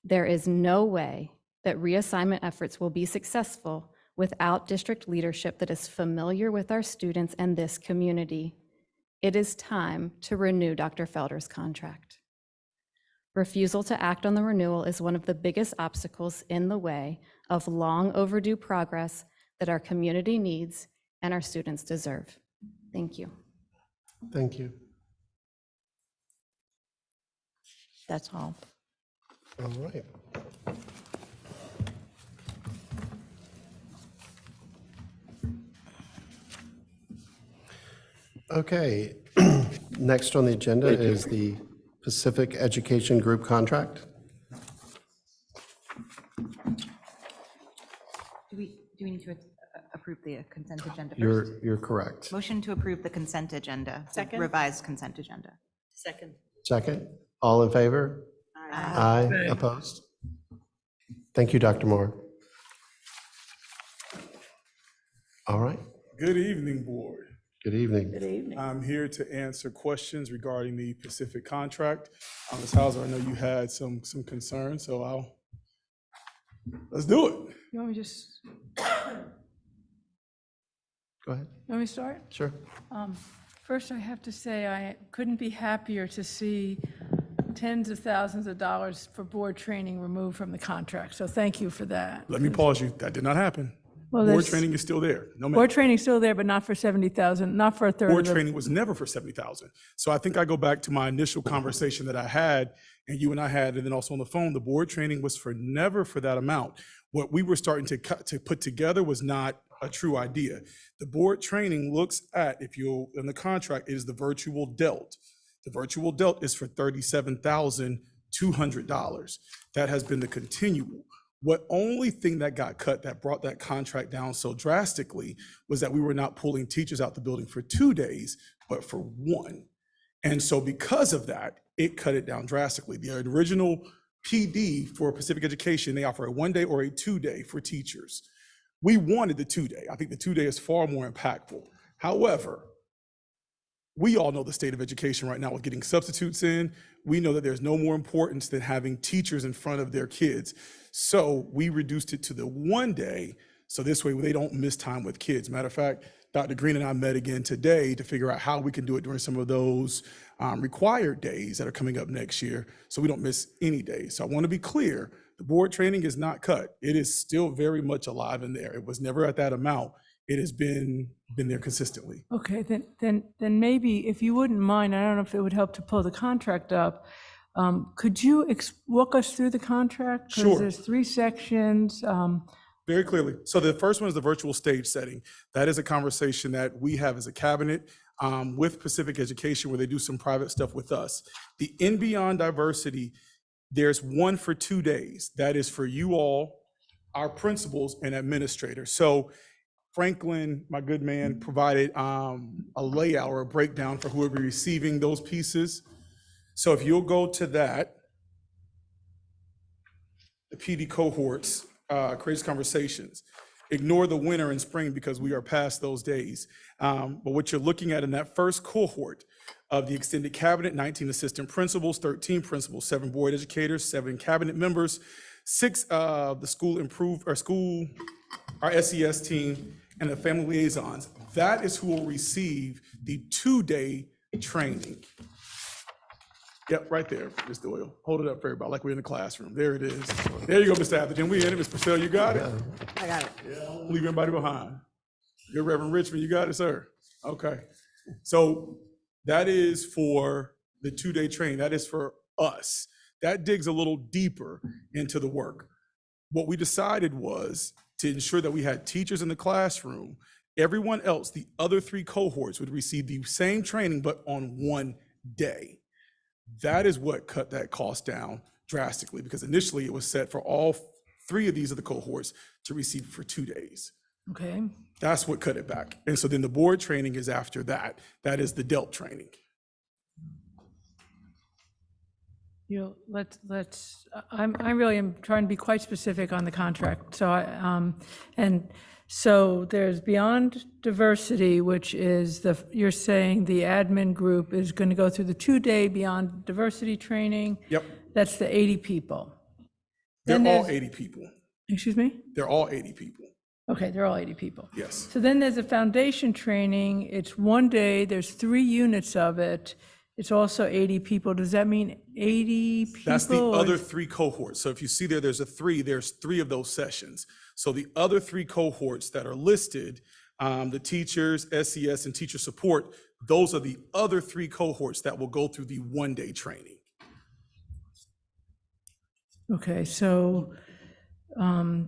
There is no way that reassignment efforts will be successful without district leadership that is familiar with our students and this community. It is time to renew Dr. Felder's contract. Refusal to act on the renewal is one of the biggest obstacles in the way of long overdue progress that our community needs and our students deserve. Thank you. Thank you. That's all. All right. Okay, next on the agenda is the Pacific Education Group contract. Do we need to approve the consent agenda first? You're correct. Motion to approve the consent agenda, the Second. revised consent agenda. Second. Second, all in favor? Aye. Opposed? Thank you, Dr. Moore. All right, Good evening, Board. good evening. Good evening. I'm here to answer questions regarding the Pacific contract. Ms. Hauser, I know you had some concerns, so let's do it. You want me to just, Go ahead. you want me to start? Sure. First, I have to say I couldn't be happier to see tens of thousands of dollars for board training removed from the contract, so thank you for that. Let me pause you. That did not happen. Well, Board there's- training is still there. No Board matter. training's still there, but not for 70,000, not for a third of Board the. training was never for 70,000. So I think I go back to my initial conversation that I had, and you and I had, and then also on the phone, the board training was never for that amount. What we were starting to put together was not a true idea. The board training looks at, if you're in the contract, is the virtual DELT. The virtual DELT is for $37,200. That has been the continual. What only thing that got cut that brought that contract down so drastically was that we were not pulling teachers out the building for 2 days, but for 1. And so because of that, it cut it down drastically. The original PD for Pacific Education, they offer a 1-day or a 2-day for teachers. We wanted the 2-day. I think the 2-day is far more impactful. However, we all know the state of education right now with getting substitutes in. We know that there's no more importance than having teachers in front of their kids. So we reduced it to the 1 day, so this way they don't miss time with kids. Matter of fact, Dr. Green and I met again today to figure out how we can do it during some of those required days that are coming up next year, so we don't miss any days. So I want to be clear, the board training is not cut. It is still very much alive in there. It was never at that amount. It has been there consistently. Okay, then maybe if you wouldn't mind, I don't know if it would help to pull the contract up. Could you walk us through the contract? 'Cause Sure. there's 3 sections. Very clearly. So the first one is the virtual stage setting. That is a conversation that we have as a cabinet with Pacific Education where they do some private stuff with us. The In Beyond Diversity, there's one for 2 days. That is for you all, our principals and administrators. So Franklin, my good man, provided a layout or a breakdown for who will be receiving those pieces. So if you'll go to that, the PD cohorts, Courageous Conversations. Ignore the winter and spring because we are past those days. But what you're looking at in that first cohort of the extended cabinet, 19 assistant principals, 13 principals, 7 board educators, 7 cabinet members, 6 of the our SES team, and the family liaisons. That is who will receive the 2-day training. Yep, right there, Ms. Doyle. Hold it up for everybody, like we're in the classroom. There it is. There you go, Mr. Atherton. We in it. Ms. Purcell, you got it? I got it. Yeah, I won't leave anybody behind. You're Reverend Richmond, you got it, sir? Okay. So that is for the 2-day training. That is for us. That digs a little deeper into the work. What we decided was to ensure that we had teachers in the classroom. Everyone else, the other 3 cohorts, would receive the same training, but on 1 day. That is what cut that cost down drastically, because initially it was set for all 3 of these other cohorts to receive for 2 days. Okay. That's what cut it back. And so then the board training is after that. That is the DELT training. I really am trying to be quite specific on the contract. So so there's Beyond Diversity, which is you're saying the admin group is going to go through the 2-day Beyond Diversity training. Yep. That's the 80 people. They're Then all there's- 80 people. Excuse me? They're all 80 people. Okay, they're all 80 people. Yes. So then there's a foundation training. It's 1 day, there's 3 units of it. It's also 80 people. Does that mean 80 people? That's the or- other 3 cohorts. So if you see there's 3 of those sessions. So the other 3 cohorts that are listed, the teachers, SES, and teacher support, those are the other 3 cohorts that will go through the 1-day training. Okay, so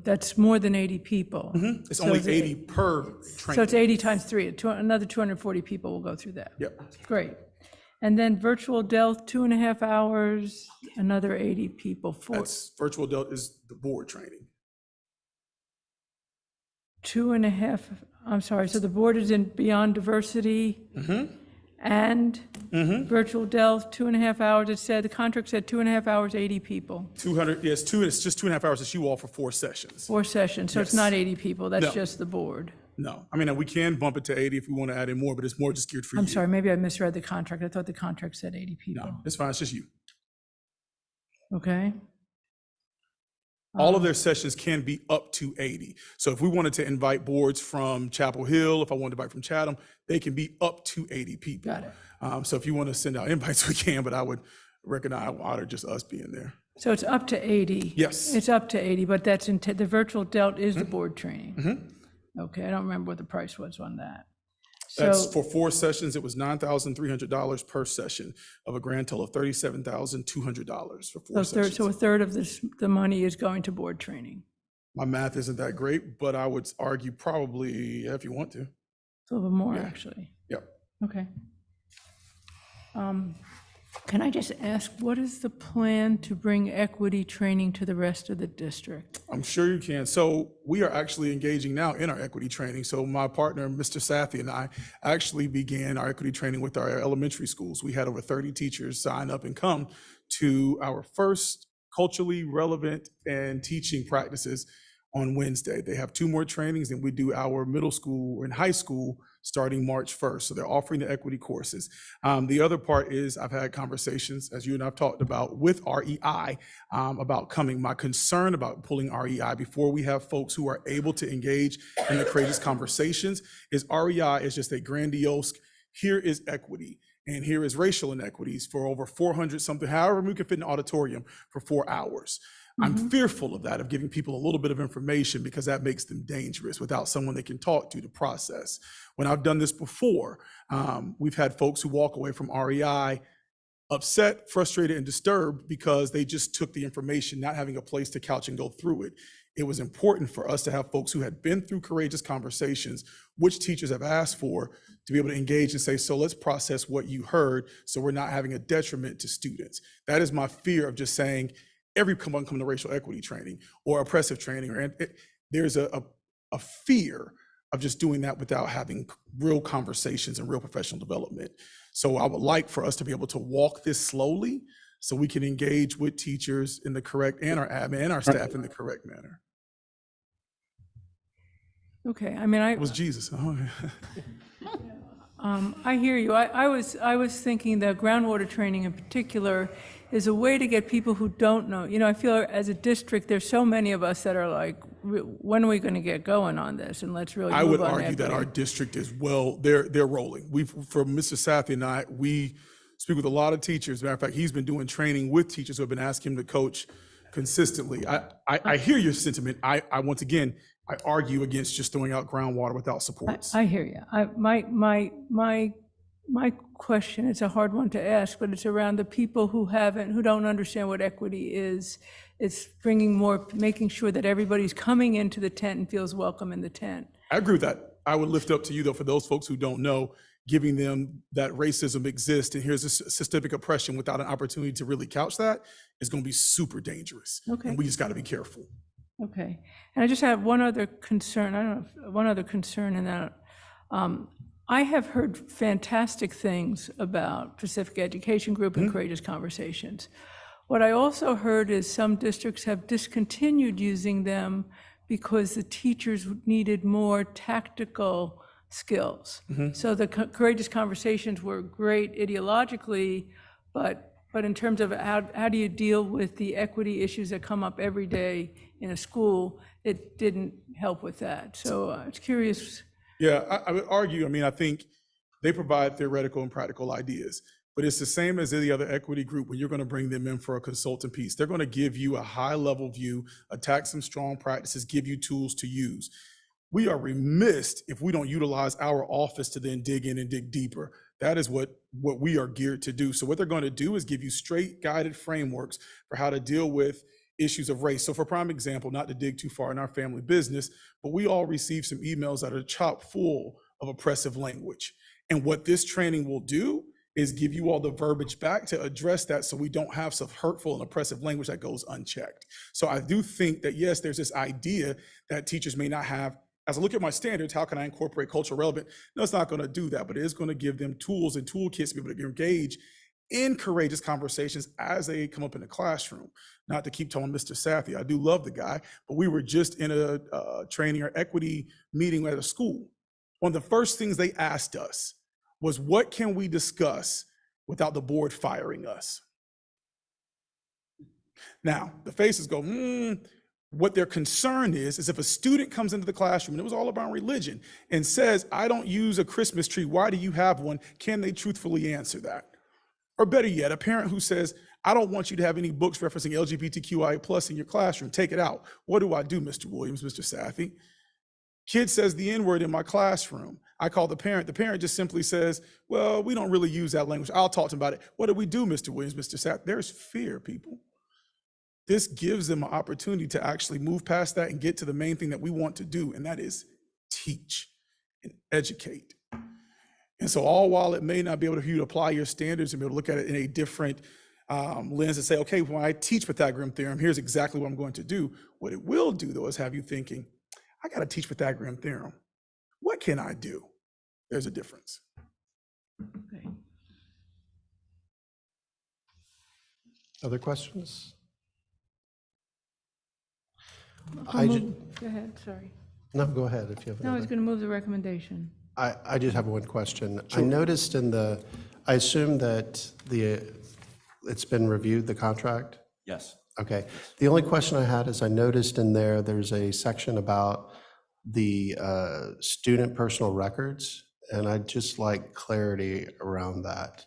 that's more than 80 people. It's So only it's 80 per training. So it's 80 times 3, another 240 people will go through that. Yep. Great. And then virtual Dell, 2.5 hours, another 80 people. That's virtual adult is the board training. 2.5, I'm sorry, so the board is in Beyond Diversity and virtual Dell, 2.5 hours. It said, the contract said 2.5 hours, 80 people. 200, yes, it's just 2.5 hours that you all for 4 sessions. 4 sessions, so it's Yes. not 80 people, that's No. just the board. No, I mean, we can bump it to 80 if we want to add in more, but it's more just geared for you. I'm sorry, maybe I misread the contract. I thought the contract said 80 people. No, it's fine, it's just you. Okay. All of their sessions can be up to 80. So if we wanted to invite boards from Chapel Hill, if I wanted to invite from Chatham, they can be up to 80 people. Got it. So if you want to send out invites, we can, but I would recognize honor just us being there. So it's up to 80? Yes. It's up to 80, but that's, the virtual Delt is the board training? Okay, I don't remember what the price was on that. That's So, for 4 sessions. It was $9,300 per session of a grand total of $37,200 for 4 sessions. so a third of the money is going to board training. My math isn't that great, but I would argue probably, if you want to. It's a little more, Yeah. actually. Yep. Okay. Can I just ask, what is the plan to bring equity training to the rest of the district? I'm sure you can. So we are actually engaging now in our equity training. So my partner, Mr. Sathi, and I actually began our equity training with our elementary schools. We had over 30 teachers sign up and come to our first culturally relevant and teaching practices on Wednesday. They have 2 more trainings, and we do our middle school and high school starting March 1st. So they're offering the equity courses. The other part is I've had conversations, as you and I've talked about, with REI about coming. My concern about pulling REI before we have folks who are able to engage in the courageous conversations is REI is just a grandiose, here is equity. And here is racial inequities for over 400 something, however we can fit in an auditorium for 4 hours. I'm fearful of that, of giving people a little bit of information because that makes them dangerous without someone they can talk to process. When I've done this before, we've had folks who walk away from REI upset, frustrated, and disturbed because they just took the information, not having a place to couch and go through it. It was important for us to have folks who had been through courageous conversations, which teachers have asked for, to be able to engage and say, so let's process what you heard so we're not having a detriment to students. That is my fear of just saying, everyone come to racial equity training or oppressive training, or there's a fear of just doing that without having real conversations and real professional development. So I would like for us to be able to walk this slowly so we can engage with teachers in the correct, and our admin and our staff in the correct manner. Okay, I mean, It was Jesus. Oh, I hear you. I was thinking that groundwater training in particular is a way to get people who don't know. You know, I feel as a district, there's so many of us that are like, when are we going to get going on this? And let's really I move would on argue that equity. our district is they're rolling. For Mr. Sathi and I, we speak with a lot of teachers. Matter of fact, he's been doing training with teachers who have been asking him to coach consistently. I hear your sentiment. I once again, I argue against just throwing out groundwater without supports. I hear you. My question, it's a hard one to ask, but it's around the people who don't understand what equity is. It's making sure that everybody's coming into the tent and feels welcome in the tent. I agree with that. I would lift up to you, though, for those folks who don't know, giving them that racism exists and here's a systemic oppression without an opportunity to really couch that is going to be super dangerous. Okay. And we just got to be careful. Okay. And I just have one other concern. I don't know, one other concern in that. I have heard fantastic things about Pacific Education Group and Courageous Conversations. What I also heard is some districts have discontinued using them because the teachers needed more tactical skills. So the courageous conversations were great ideologically, but in terms of how do you deal with the equity issues that come up every day in a school, it didn't help with that. So I was curious. Yeah, I would argue, I mean, I think they provide theoretical and practical ideas, but it's the same as any other equity group when you're going to bring them in for a consultant piece. They're going to give you a high level view, attack some strong practices, give you tools to use. We are remiss if we don't utilize our office to then dig in and dig deeper. That is what we are geared to do. So what they're going to do is give you straight guided frameworks for how to deal with issues of race. So for prime example, not to dig too far in our family business, but we all receive some emails that are chock full of oppressive language. And what this training will do is give you all the verbiage back to address that so we don't have some hurtful and oppressive language that goes unchecked. So I do think that, yes, there's this idea that teachers may not have. As I look at my standards, how can I incorporate cultural relevant? No, it's not going to do that, but it is going to give them tools and toolkits to be able to engage in courageous conversations as they come up in the classroom. Not to keep telling Mr. Safi, I do love the guy, but we were just in a training or equity meeting at a school. One of the first things they asked us was, what can we discuss without the board firing us? Now, the faces go, What their concern is if a student comes into the classroom, and it was all about religion, and says, I don't use a Christmas tree, why do you have one? Can they truthfully answer that? Or better yet, a parent who says, I don't want you to have any books referencing LGBTQIA+ in your classroom, take it out. What do I do, Mr. Williams, Mr. Safi? Kid says the N-word in my classroom. I call the parent just simply says, well, we don't really use that language. I'll talk to them about it. What do we do, Mr. Williams, Mr. Safi? There's fear, people. This gives them an opportunity to actually move past that and get to the main thing that we want to do, and that is teach and educate. And so all while it may not be able for you to apply your standards and be able to look at it in a different lens and say, okay, when I teach Pythagorean theorem, here's exactly what I'm going to do. What it will do, though, is have you thinking, I got to teach Pythagorean theorem. What can I do? There's a difference. Okay. Other questions? Go ahead, sorry. No, go ahead if you have No, I was another. going to move the recommendation. I just have one question. I noticed I assume that it's been reviewed, the contract? Yes. Okay. The only question I had is I noticed in there's a section about the student personal records, and I'd just like clarity around that.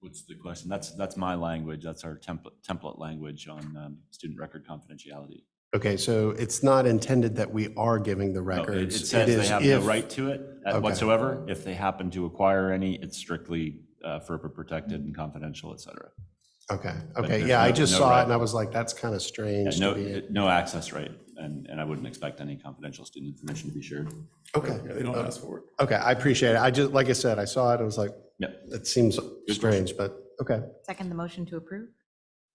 What's the question? That's my language. That's our template language on student record confidentiality. Okay, so it's not intended that we are giving the No, records. it says they have no right to it Okay. whatsoever. If they happen to acquire any, it's strictly FERPA protected and confidential, et cetera. Okay, But okay, there's yeah, I no- just no saw right. it and I was like, that's kind of strange to be. No access right, and I wouldn't expect any confidential student information to be shared. Okay. Yeah, they don't ask for it. Okay, I appreciate it. I just, like I said, I saw it, I was like, it seems strange, but, okay. Second the motion to approve?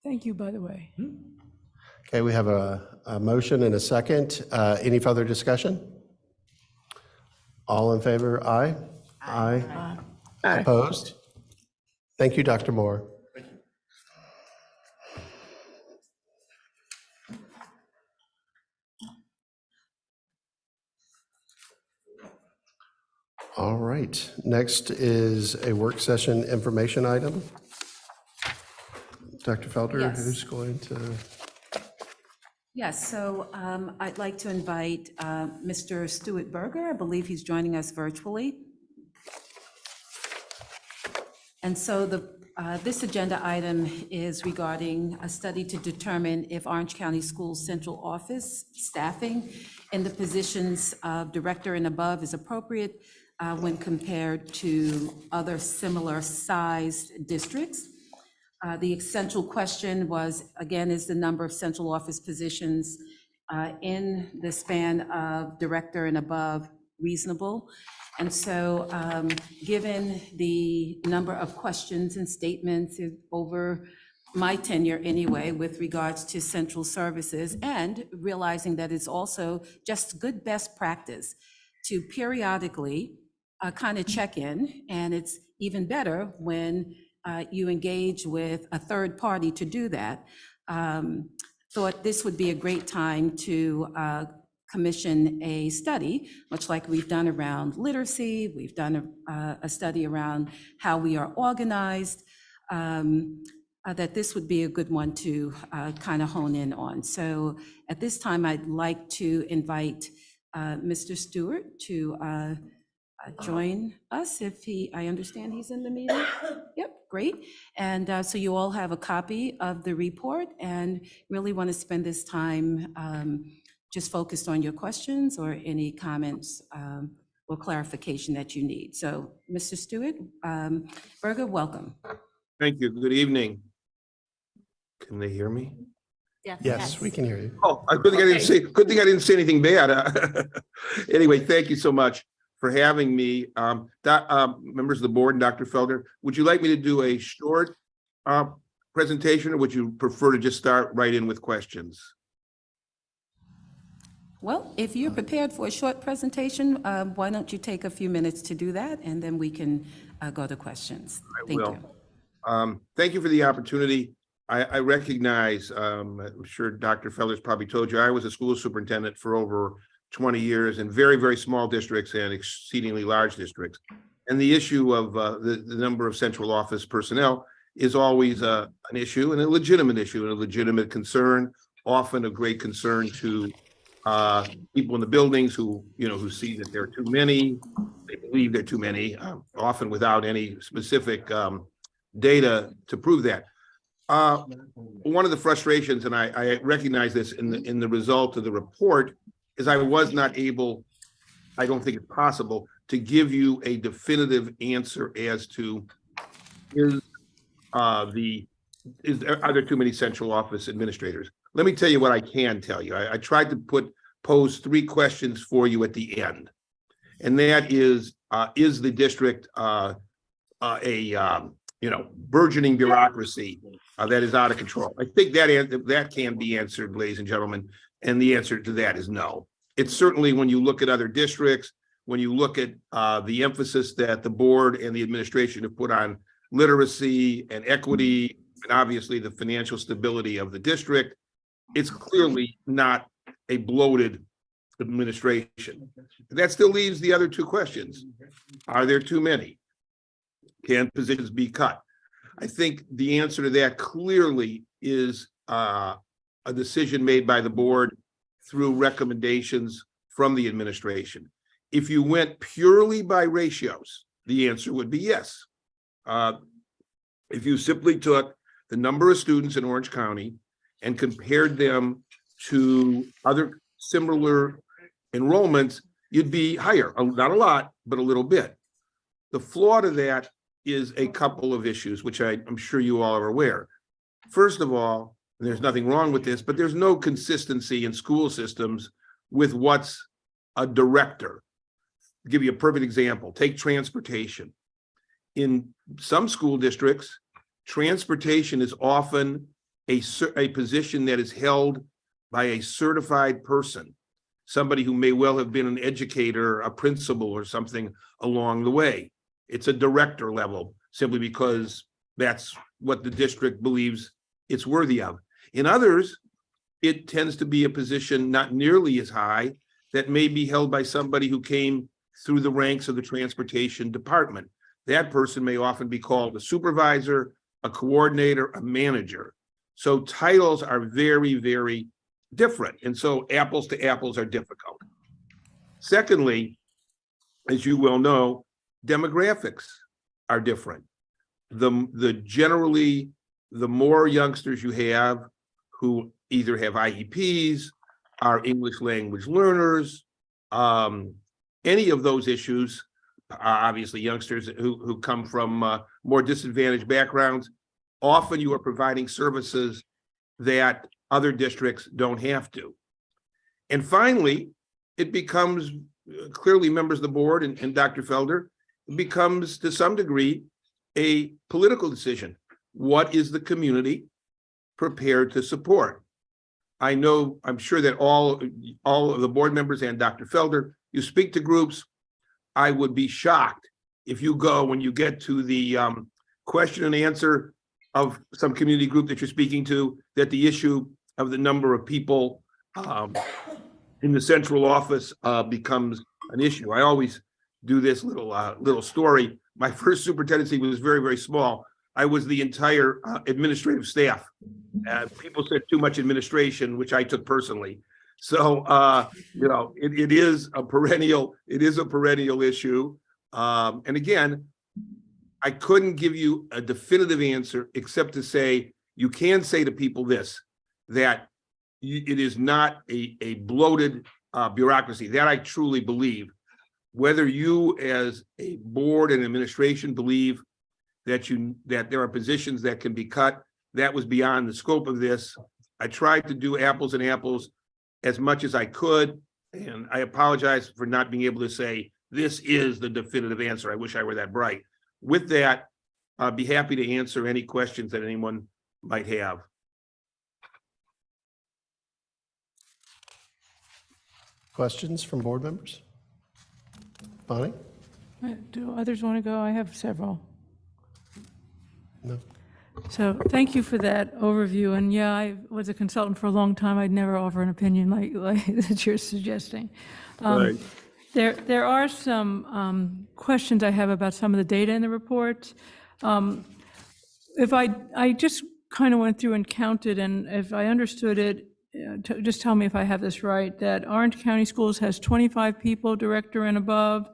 Thank you, by the way. Okay, we have a motion and a second. Any further discussion? All in favor, aye? Aye. Opposed? Thank you, Dr. Moore. All right, next is a work session information item. Dr. Felder, Yes. who's going to? Yes, so I'd like to invite Mr. Stuart Berger. I believe he's joining us virtually. And so this agenda item is regarding a study to determine if Orange County Schools Central Office staffing in the positions of director and above is appropriate when compared to other similar sized districts. The essential question was, again, is the number of central office positions in the span of director and above reasonable? And so given the number of questions and statements over my tenure anyway, with regards to central services, and realizing that it's also just good best practice to periodically kind of check in, and it's even better when you engage with a third party to do that, thought this would be a great time to commission a study, much like we've done around literacy, we've done a study around how we are organized, that this would be a good one to kind of hone in on. So at this time, I'd like to invite Mr. Stewart to join us if I understand he's in the meeting. Yep, great. And so you all have a copy of the report and really want to spend this time just focused on your questions or any comments or clarification that you need. So Mr. Stewart, Berger, welcome. Thank you. Good evening. Can they hear me? Yes, we can hear you. Oh, good thing I didn't say anything bad. Anyway, thank you so much for having me. Members of the board and Dr. Felder, would you like me to do a short presentation, or would you prefer to just start right in with questions? Well, if you're prepared for a short presentation, why don't you take a few minutes to do that, and then we can go to questions. Thank you. Thank you for the opportunity. I recognize, I'm sure Dr. Felder's probably told you, I was a school superintendent for over 20 years in very, very small districts and exceedingly large districts. And the issue of the number of central office personnel is always an issue, and a legitimate issue, and a legitimate concern, often a great concern to people in the buildings who see that there are too many, they believe there are too many, often without any specific data to prove that. One of the frustrations, and I recognize this in the result of the report, is I was not able, I don't think it's possible, to give you a definitive answer as to are there too many central office administrators? Let me tell you what I can tell you. I tried to pose 3 questions for you at the end, and that is the district a burgeoning bureaucracy that is out of control? I think that can be answered, ladies and gentlemen, and the answer to that is no. It's certainly, when you look at other districts, when you look at the emphasis that the board and the administration have put on literacy and equity, and obviously the financial stability of the district, it's clearly not a bloated administration. That still leaves the other 2 questions. Are there too many? Can positions be cut? I think the answer to that clearly is a decision made by the board through recommendations from the administration. If you went purely by ratios, the answer would be yes. If you simply took the number of students in Orange County and compared them to other similar enrollments, you'd be higher. Not a lot, but a little bit. The flaw to that is a couple of issues, which I'm sure you all are aware. First of all, and there's nothing wrong with this, but there's no consistency in school systems with what's a director. I'll give you a perfect example. Take transportation. In some school districts, transportation is often a position that is held by a certified person, somebody who may well have been an educator, a principal, or something along the way. It's a director level, simply because that's what the district believes it's worthy of. In others, it tends to be a position not nearly as high that may be held by somebody who came through the ranks of the transportation department. That person may often be called a supervisor, a coordinator, a manager. So titles are very, very different. And so apples to apples are difficult. Secondly, as you well know, demographics are different. Generally, the more youngsters you have who either have IEPs, are English language learners, any of those issues, obviously youngsters who come from more disadvantaged backgrounds, often you are providing services that other districts don't have to. And finally, it becomes clearly, members of the board and Dr. Felder, it becomes to some degree a political decision. What is the community prepared to support? I'm sure that all of the board members and Dr. Felder, you speak to groups. I would be shocked if you go, when you get to the question and answer of some community group that you're speaking to, that the issue of the number of people in the central office becomes an issue. I always do this little story. My first superintendency was very, very small. I was the entire administrative staff. People said too much administration, which I took personally. So, you know, it is a perennial issue. And again, I couldn't give you a definitive answer except to say, you can say to people this, that it is not a bloated bureaucracy. That I truly believe. Whether you as a board and administration believe that there are positions that can be cut, that was beyond the scope of this. I tried to do apples and apples as much as I could, and I apologize for not being able to say this is the definitive answer. I wish I were that bright. With that, I'd be happy to answer any questions that anyone might have. Questions from board members? Bonnie? Do others want to go? I have several. No. So thank you for that overview. And yeah, I was a consultant for a long time. I'd never offer an opinion like that you're suggesting. Right. There are some questions I have about some of the data in the report. If I just kind of went through and counted, and if I understood it, just tell me if I have this right, that Orange County Schools has 25 people, director and above.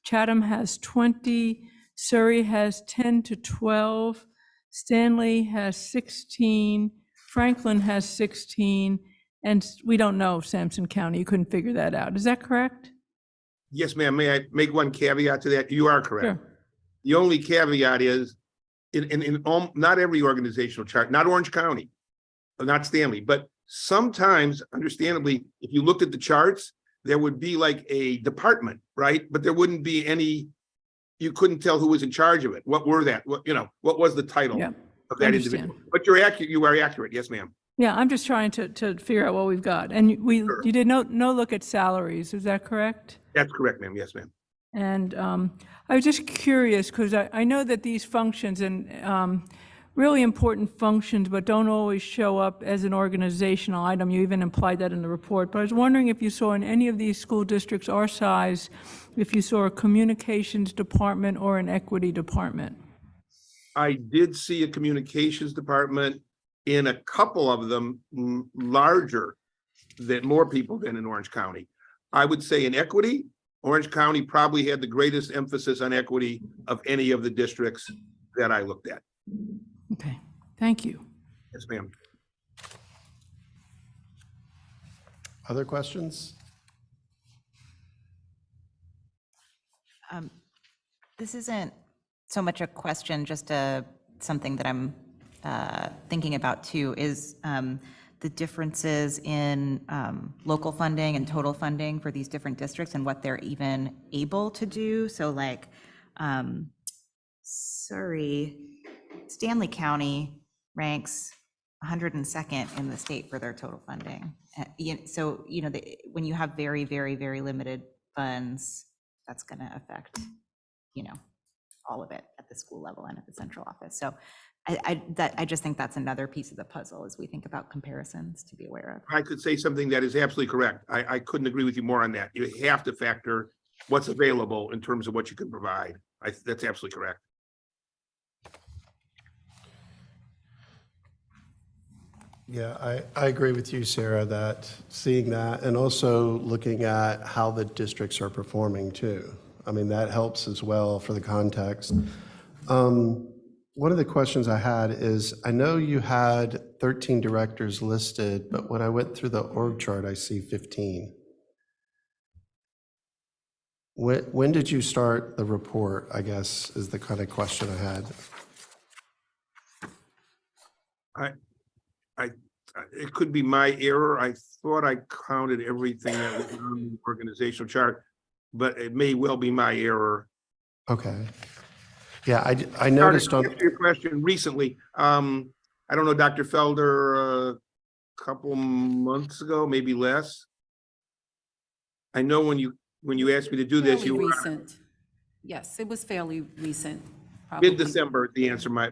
Chatham has 20. Surrey has 10 to 12. Stanley has 16. Franklin has 16. And we don't know Sampson County. You couldn't figure that out. Is that correct? Yes, ma'am. May I make one caveat to that? You are correct. Sure. The only caveat is not every organizational chart, not Orange County, not Stanley, but sometimes, understandably, if you looked at the charts, there would be like a department, right? But there wouldn't be any, you couldn't tell who was in charge of it. What were that? What was the title of that individual? But you're accurate. You are accurate. Yes, ma'am. Yeah, I'm just trying to figure out what we've got. And you did no look at salaries. Is that correct? That's correct, ma'am. Yes, ma'am. And I was just curious because I know that these functions and really important functions, but don't always show up as an organizational item. You even implied that in the report. But I was wondering if you saw in any of these school districts our size, if you saw a communications department or an equity department. I did see a communications department in a couple of them larger than more people than in Orange County. I would say in equity, Orange County probably had the greatest emphasis on equity of any of the districts that I looked at. Okay, thank you. Yes, ma'am. Other questions? This isn't so much a question, just something that I'm thinking about too, is the differences in local funding and total funding for these different districts and what they're even able to do. So like Stanley County ranks 102nd in the state for their total funding. So, when you have very, very, very limited funds, that's going to affect, all of it at the school level and at the central office. So I just think that's another piece of the puzzle as we think about comparisons to be aware of. I could say something that is absolutely correct. I couldn't agree with you more on that. You have to factor what's available in terms of what you can provide. That's absolutely correct. Yeah, I agree with you, Sarah, that seeing that and also looking at how the districts are performing too. I mean, that helps as well for the context. One of the questions I had is, I know you had 13 directors listed, but when I went through the org chart, I see 15. When did you start the report, I guess, is the kind of question I had. It could be my error. I thought I counted everything that was on the organizational chart, but it may well be my error. Okay. Yeah, I noticed on your question recently. I don't know, Dr. Felder, a couple months ago, maybe less. I know when you asked me to do this, Fairly recent. Yes, it was fairly recent. probably. Mid-December, the answer, I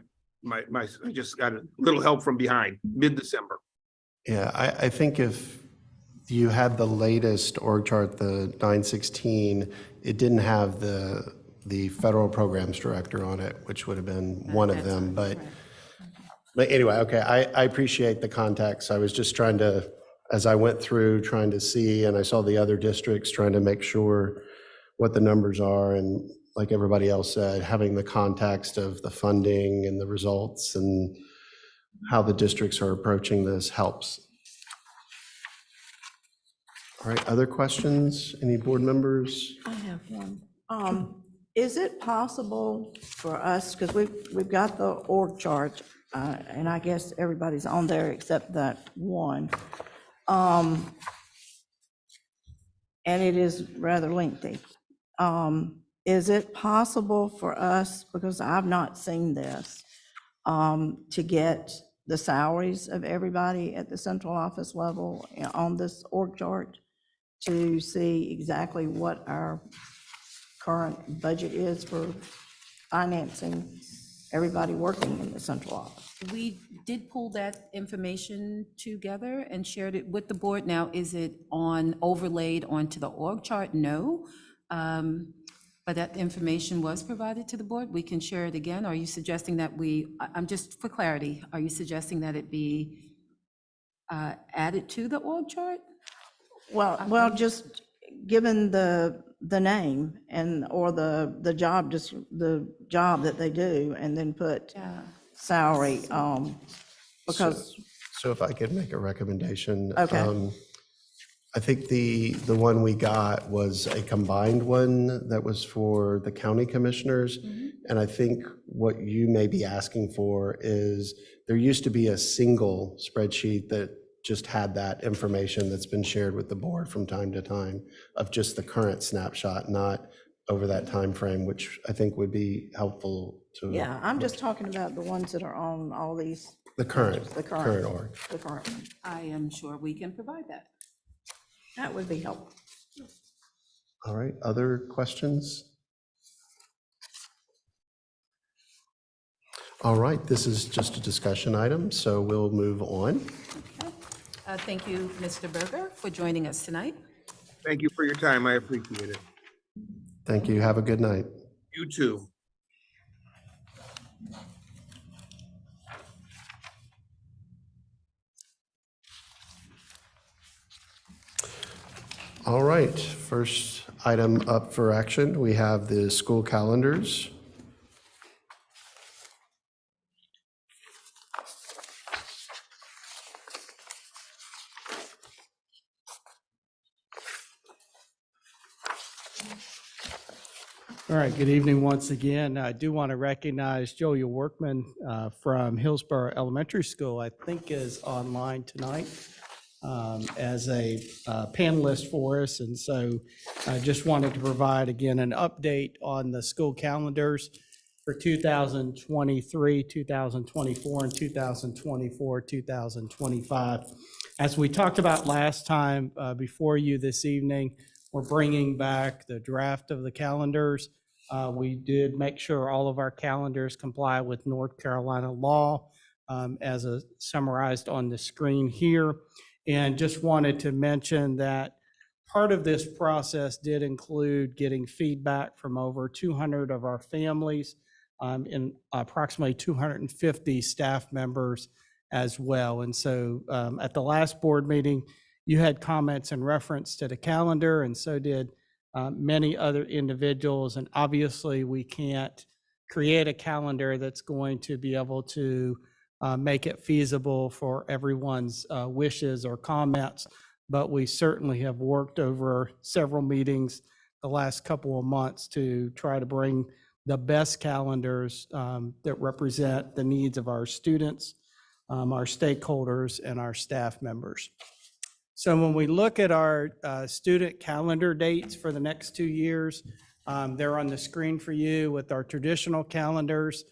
just got a little help from behind, mid-December. Yeah, I think if you had the latest org chart, the 916, it didn't have the federal programs director on it, which would have been one of them, but anyway, okay, I appreciate the context. I was just trying to, as I went through, trying to see, and I saw the other districts, trying to make sure what the numbers are, and like everybody else said, having the context of the funding and the results and how the districts are approaching this helps. All right, other questions? Any board members? I have one. Is it possible for us, because we've got the org chart, and I guess everybody's on there except that one. And it is rather lengthy. Is it possible for us, because I've not seen this, to get the salaries of everybody at the central office level on this org chart to see exactly what our current budget is for financing everybody working in the central office? We did pull that information together and shared it with the board. Now, is it overlaid onto the org chart? No. But that information was provided to the board. We can share it again. Are you suggesting that I'm just for clarity, are you suggesting that it be added to the org chart? Well, just given the name or the job, just the job that they do, and then put salary, because. So if I could make a recommendation. Okay. I think the one we got was a combined one that was for the county commissioners. And I think what you may be asking for is, there used to be a single spreadsheet that just had that information that's been shared with the board from time to time of just the current snapshot, not over that time frame, which I think would be helpful to. Yeah, I'm just talking about the ones that are on all these. The current org. The current one. I am sure we can provide that. That would be helpful. All right, other questions? All right, this is just a discussion item, so we'll move on. Thank you, Mr. Berger, for joining us tonight. Thank you for your time. I appreciate it. Thank you. Have a good night. You too. All right, first item up for action, we have the school calendars. All right, good evening once again. I do want to recognize Julia Workman from Hillsborough Elementary School, I think is online tonight as a panelist for us. And so I just wanted to provide again an update on the school calendars for 2023, 2024, and 2024, 2025. As we talked about last time before you this evening, we're bringing back the draft of the calendars. We did make sure all of our calendars comply with North Carolina law as summarized on the screen here. And just wanted to mention that part of this process did include getting feedback from over 200 of our families and approximately 250 staff members as well. And so at the last board meeting, you had comments in reference to the calendar, and so did many other individuals. And obviously, we can't create a calendar that's going to be able to make it feasible for everyone's wishes or comments. But we certainly have worked over several meetings the last couple of months to try to bring the best calendars that represent the needs of our students, our stakeholders, and our staff members. So when we look at our student calendar dates for the next 2 years, they're on the screen for you with our traditional calendars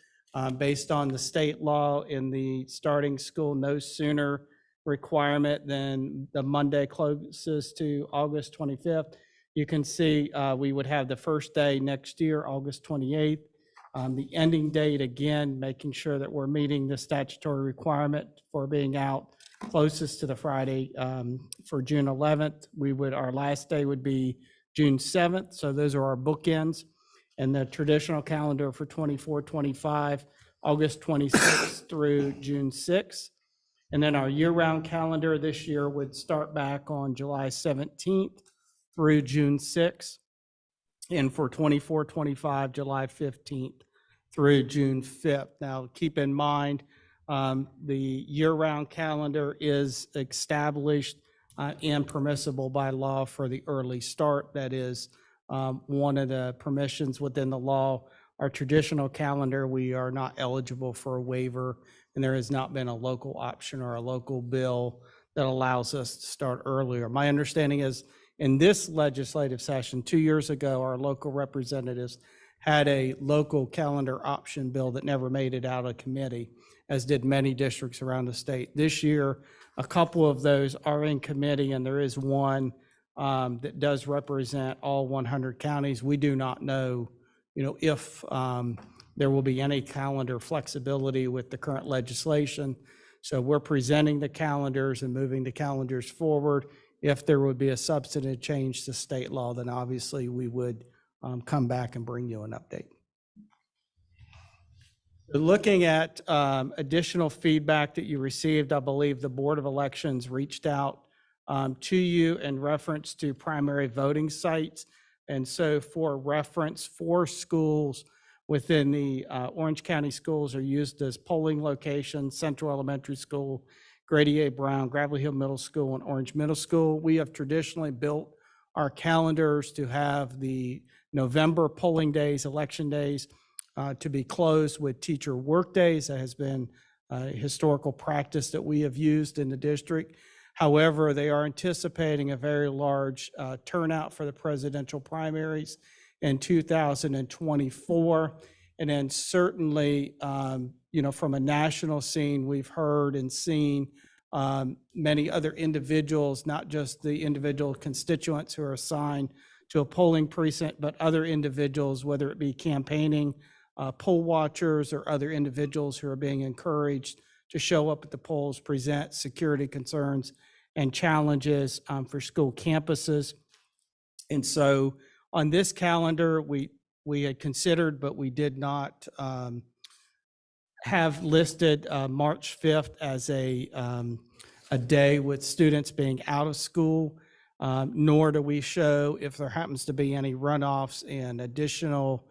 based on the state law in the starting school no sooner requirement than the Monday closest to August 25th. You can see we would have the first day next year, August 28th, The ending date, again, making sure that we're meeting the statutory requirement for being out closest to the Friday for June 11th. Our last day would be June 7th, so those are our bookends. And the traditional calendar for 24-25, August 26th through June 6th. And then our year-round calendar this year would start back on July 17th through June 6th. And for 24-25, July 15th through June 5th. Now, keep in mind, the year-round calendar is established and permissible by law for the early start. That is one of the permissions within the law. Our traditional calendar, we are not eligible for a waiver, and there has not been a local option or a local bill that allows us to start earlier. My understanding is in this legislative session, 2 years ago, our local representatives had a local calendar option bill that never made it out of committee, as did many districts around the state. This year, a couple of those are in committee, and there is one that does represent all 100 counties. We do not know, if there will be any calendar flexibility with the current legislation. So we're presenting the calendars and moving the calendars forward. If there would be a substantive change to state law, then obviously we would come back and bring you an update. Looking at additional feedback that you received, I believe the Board of Elections reached out to you in reference to primary voting sites. And so for reference, 4 schools within the Orange County schools are used as polling locations: Central Elementary School, Grady A. Brown, Gravelly Hill Middle School, and Orange Middle School. We have traditionally built our calendars to have the November polling days, election days, to be closed with teacher work days. That has been a historical practice that we have used in the district. However, they are anticipating a very large turnout for the presidential primaries in 2024. And then certainly, from a national scene, we've heard and seen many other individuals, not just the individual constituents who are assigned to a polling precinct, but other individuals, whether it be campaigning, poll watchers, or other individuals who are being encouraged to show up at the polls, present security concerns and challenges for school campuses. And so on this calendar, we had considered, but we did not have listed March 5th as a day with students being out of school, nor do we show if there happens to be any runoffs and additional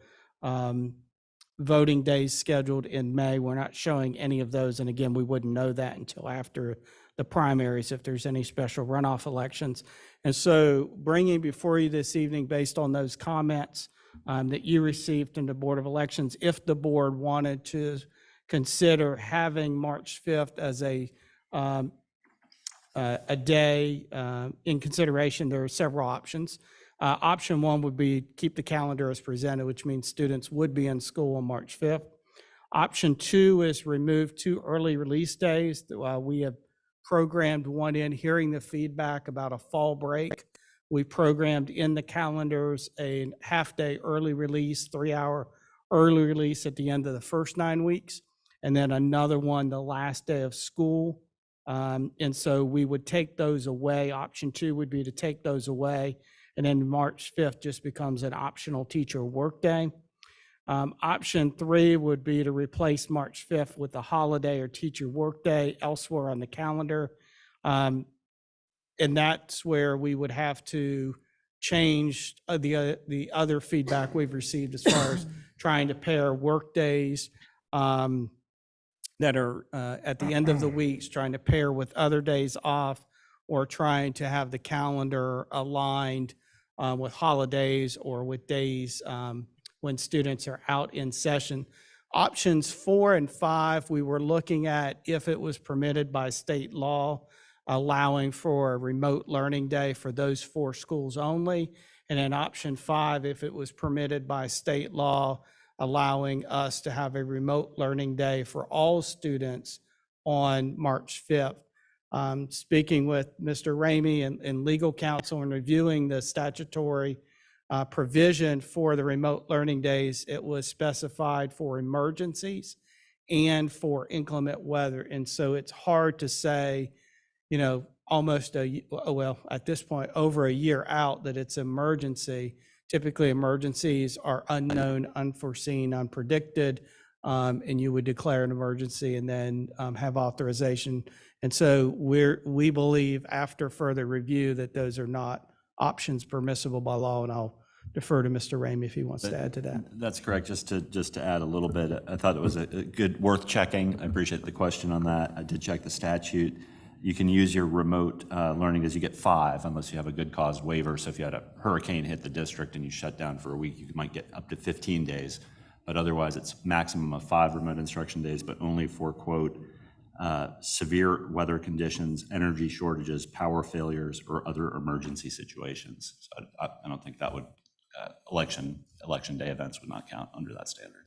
voting days scheduled in May. We're not showing any of those. And again, we wouldn't know that until after the primaries if there's any special runoff elections. And so bringing before you this evening, based on those comments that you received from the Board of Elections, if the board wanted to consider having March 5th as a day in consideration, there are several options. Option 1 would be keep the calendar as presented, which means students would be in school on March 5th. Option 2 is remove 2 early release days. We have programmed one in, hearing the feedback about a fall break. We programmed in the calendars a half-day early release, 3-hour early release at the end of the first 9 weeks, and then another one the last day of school. And so we would take those away. Option 2 would be to take those away, and then March 5th just becomes an optional teacher workday. Option 3 would be to replace March 5th with a holiday or teacher workday elsewhere on the calendar. And that's where we would have to change the other feedback we've received as far as trying to pair workdays that are at the end of the weeks, trying to pair with other days off, or trying to have the calendar aligned with holidays or with days when students are out in session. Options 4 and 5, we were looking at if it was permitted by state law, allowing for a remote learning day for those 4 schools only. And then option 5, if it was permitted by state law, allowing us to have a remote learning day for all students on March 5th. Speaking with Mr. Ramey and legal counsel and reviewing the statutory provision for the remote learning days, it was specified for emergencies and for inclement weather. And so it's hard to say, almost at this point, over a year out that it's emergency. Typically, emergencies are unknown, unforeseen, unpredicted, and you would declare an emergency and then have authorization. And so we believe after further review that those are not options permissible by law, and I'll defer to Mr. Ramey if he wants to add to that. That's correct. Just to add a little bit, I thought it was a good, worth checking. I appreciate the question on that. I did check the statute. You can use your remote learning as you get 5, unless you have a good cause waiver. So if you had a hurricane hit the district and you shut down for a week, you might get up to 15 days. But otherwise, it's maximum of 5 remote instruction days, but only for, quote, severe weather conditions, energy shortages, power failures, or other emergency situations. So I don't think that would, election day events would not count under that standard.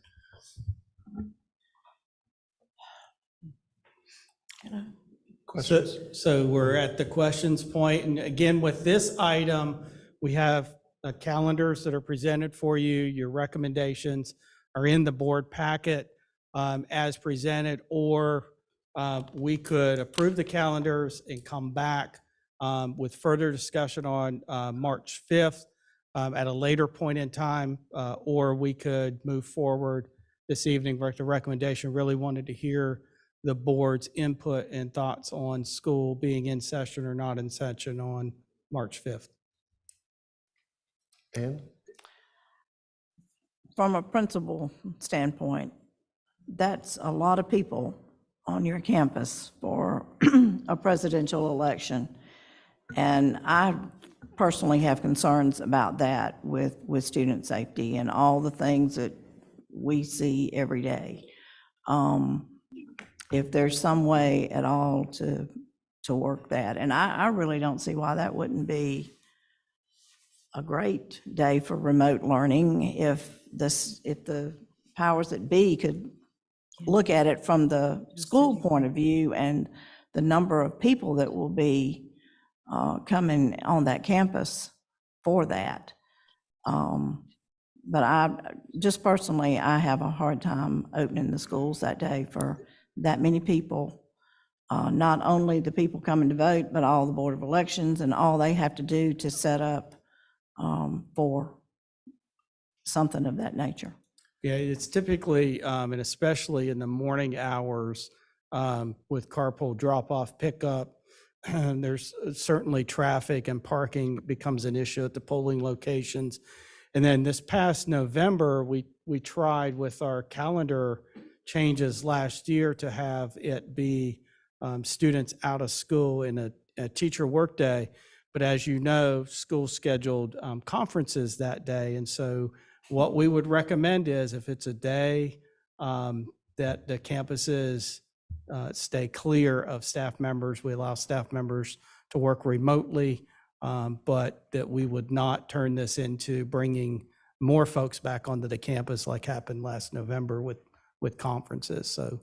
So we're at the questions point. And again, with this item, we have calendars that are presented for you. Your recommendations are in the board packet as presented, or we could approve the calendars and come back with further discussion on March 5th at a later point in time, or we could move forward this evening. But the recommendation really wanted to hear the board's input and thoughts on school being in session or not in session on March 5th. Ann? From a principal standpoint, that's a lot of people on your campus for a presidential election. And I personally have concerns about that with student safety and all the things that we see every day. If there's some way at all to work that, and I really don't see why that wouldn't be a great day for remote learning if the powers that be could look at it from the school point of view and the number of people that will be coming on that campus for that. But I just personally, I have a hard time opening the schools that day for that many people. Not only the people coming to vote, but all the Board of Elections and all they have to do to set up for something of that nature. Yeah, it's typically, and especially in the morning hours with carpool drop-off pickup, there's certainly traffic and parking becomes an issue at the polling locations. And then this past November, we tried with our calendar changes last year to have it be students out of school in a teacher workday. But as you know, school scheduled conferences that day. And so what we would recommend is if it's a day that the campuses stay clear of staff members, we allow staff members to work remotely, but that we would not turn this into bringing more folks back onto the campus like happened last November with conferences. So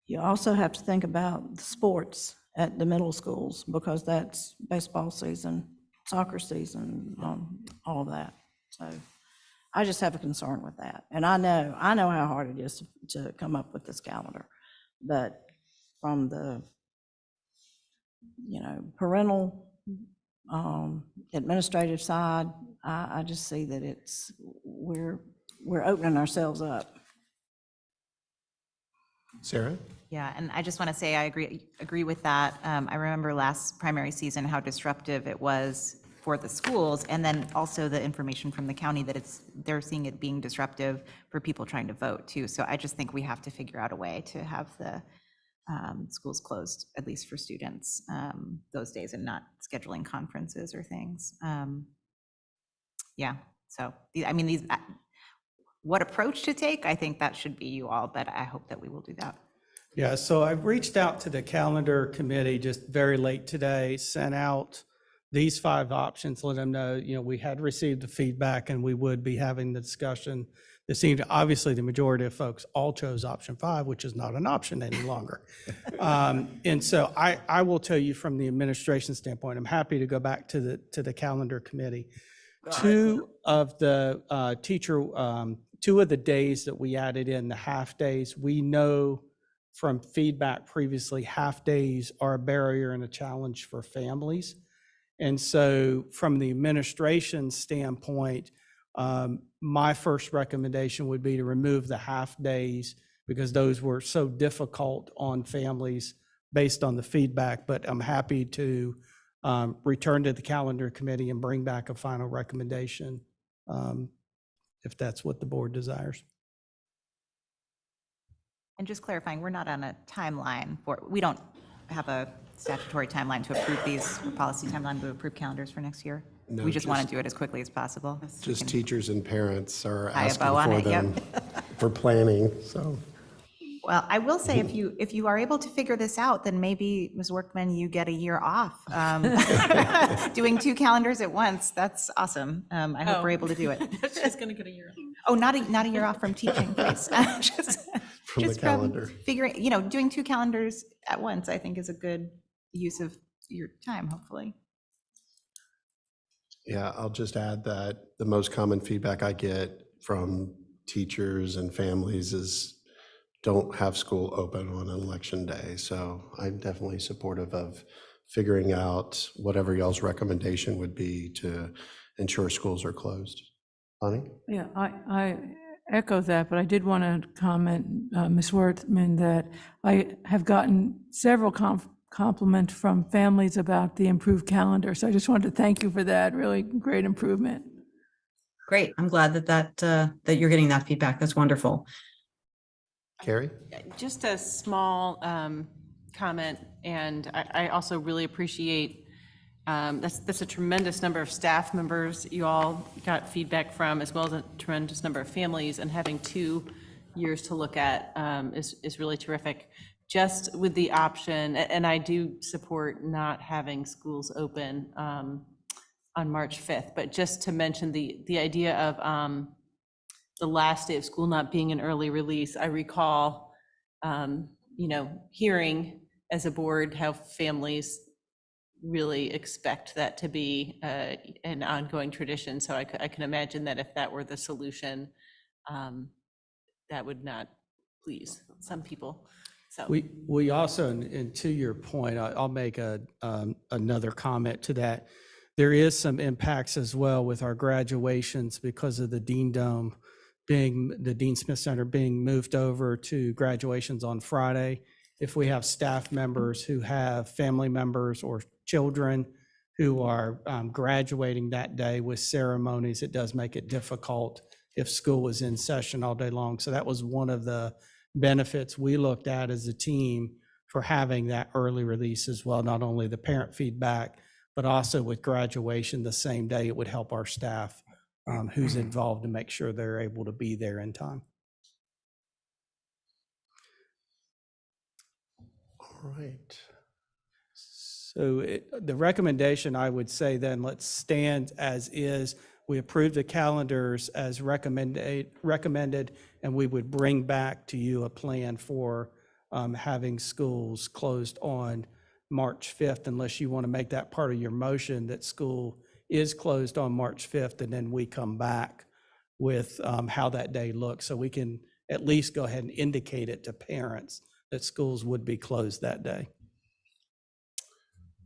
you also have to think about the sports at the middle schools because that's baseball season, soccer season, all of that. So I just have a concern with that. And I know how hard it is to come up with this calendar, but from the, parental administrative side, I just see that we're opening ourselves up. Sarah? Yeah, and I just want to say I agree with that. I remember last primary season how disruptive it was for the schools, and then also the information from the county that they're seeing it being disruptive for people trying to vote too. So I just think we have to figure out a way to have the schools closed, at least for students, those days, and not scheduling conferences or things. Yeah, so these. What approach to take, I think that should be you all, but I hope that we will do that. yeah, so I've reached out to the calendar committee just very late today, sent out these 5 options, let them know, we had received the feedback and we would be having the discussion this evening. Obviously, the majority of folks all chose option 5, which is not an option any longer. And so I will tell you from the administration standpoint, I'm happy to go back to the calendar committee. Two of the two of the days that we added in, the half days, we know from feedback previously, half days are a barrier and a challenge for families. And so from the administration standpoint, my first recommendation would be to remove the half days because those were so difficult on families based on the feedback. But I'm happy to return to the calendar committee and bring back a final recommendation if that's what the board desires. And just clarifying, we're not on a timeline we don't have a statutory timeline to approve these, or policy timeline to approve calendars for next year. No, We just want to just- do it as quickly as possible. Just teachers and parents are Tie a asking bow on for it, them yep. for planning, so. Well, I will say, if you are able to figure this out, then maybe, Ms. Workman, you get a year off. Doing 2 calendars at once, that's awesome. I hope we're able to do it. She's going to get a year. Oh, not a year off from teaching, please. From the calendar. Figuring, doing 2 calendars at once, I think is a good use of your time, hopefully. Yeah, I'll just add that the most common feedback I get from teachers and families is don't have school open on election day. So I'm definitely supportive of figuring out whatever y'all's recommendation would be to ensure schools are closed. Bonnie? Yeah, I echo that, but I did want to comment, Ms. Wortman, that I have gotten several compliments from families about the improved calendar. So I just wanted to thank you for that. Really great improvement. Great. I'm glad that you're getting that feedback. That's wonderful. Carrie? Just a small comment, and I also really appreciate, that's a tremendous number of staff members you all got feedback from, as well as a tremendous number of families, and having 2 years to look at is really terrific. Just with the option, and I do support not having schools open on March 5th, but just to mention the idea of the last day of school not being an early release. I recall, hearing as a board how families really expect that to be an ongoing tradition. So I can imagine that if that were the solution, that would not please some people. So We also, and to your point, I'll make another comment to that. There is some impacts as well with our graduations because of the Dean Dome the Dean Smith Center being moved over to graduations on Friday. If we have staff members who have family members or children who are graduating that day with ceremonies, it does make it difficult if school is in session all day long. So that was one of the benefits we looked at as a team for having that early release as well, not only the parent feedback, but also with graduation the same day, it would help our staff who's involved to make sure they're able to be there in time. All right. So the recommendation, I would say then, let's stand as is. We approve the calendars as recommended, and we would bring back to you a plan for having schools closed on March 5th, unless you want to make that part of your motion that school is closed on March 5th, and then we come back with how that day looks. So we can at least go ahead and indicate it to parents that schools would be closed that day.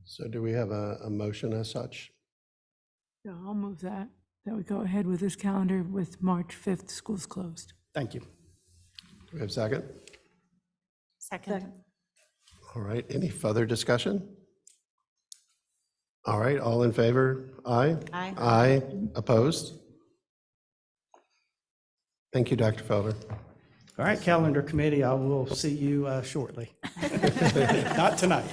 So do we have a motion as such? Yeah, I'll move that we go ahead with this calendar with March 5th, schools closed. Thank you. Do we have a second? Second. All right, any further discussion? All right, all in favor? Aye? Aye. Aye, opposed? Thank you, Dr. Felder. All right, calendar committee, I will see you shortly. Not tonight.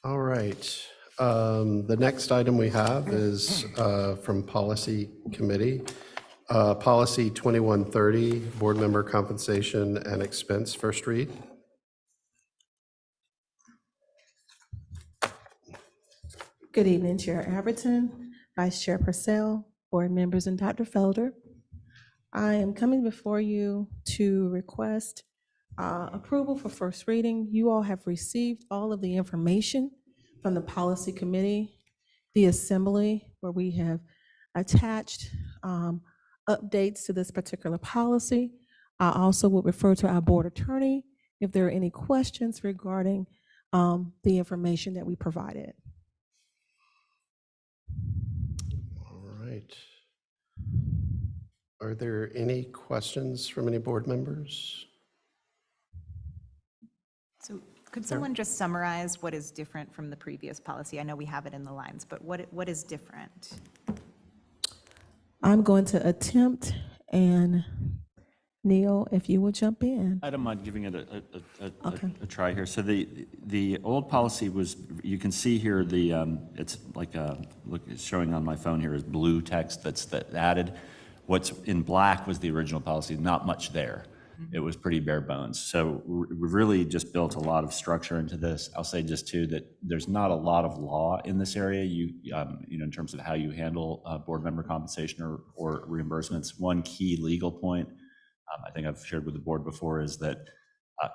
All right, the next item we have is from Policy Committee. Policy 2130, Board Member Compensation and Expense, first read. Good evening, Chair Averton, Vice Chair Purcell, board members, and Dr. Felder. I am coming before you to request approval for first reading. You all have received all of the information from the policy committee, the assembly, where we have attached updates to this particular policy. I also will refer to our board attorney if there are any questions regarding the information that we provided. All right. Are there any questions from any board members? So could someone just summarize what is different from the previous policy? I know we have it in the lines, but what is different? I'm going to attempt, and Neil, if you will jump in. I don't mind giving it a try here. So the old policy was, you can see here it's like look, it's showing on my phone here is blue text that's added. What's in black was the original policy, not much there. It was pretty bare bones. So we've really just built a lot of structure into this. I'll say just too that there's not a lot of law in this area. You know, in terms of how you handle board member compensation or reimbursements. One key legal point I think I've shared with the board before is that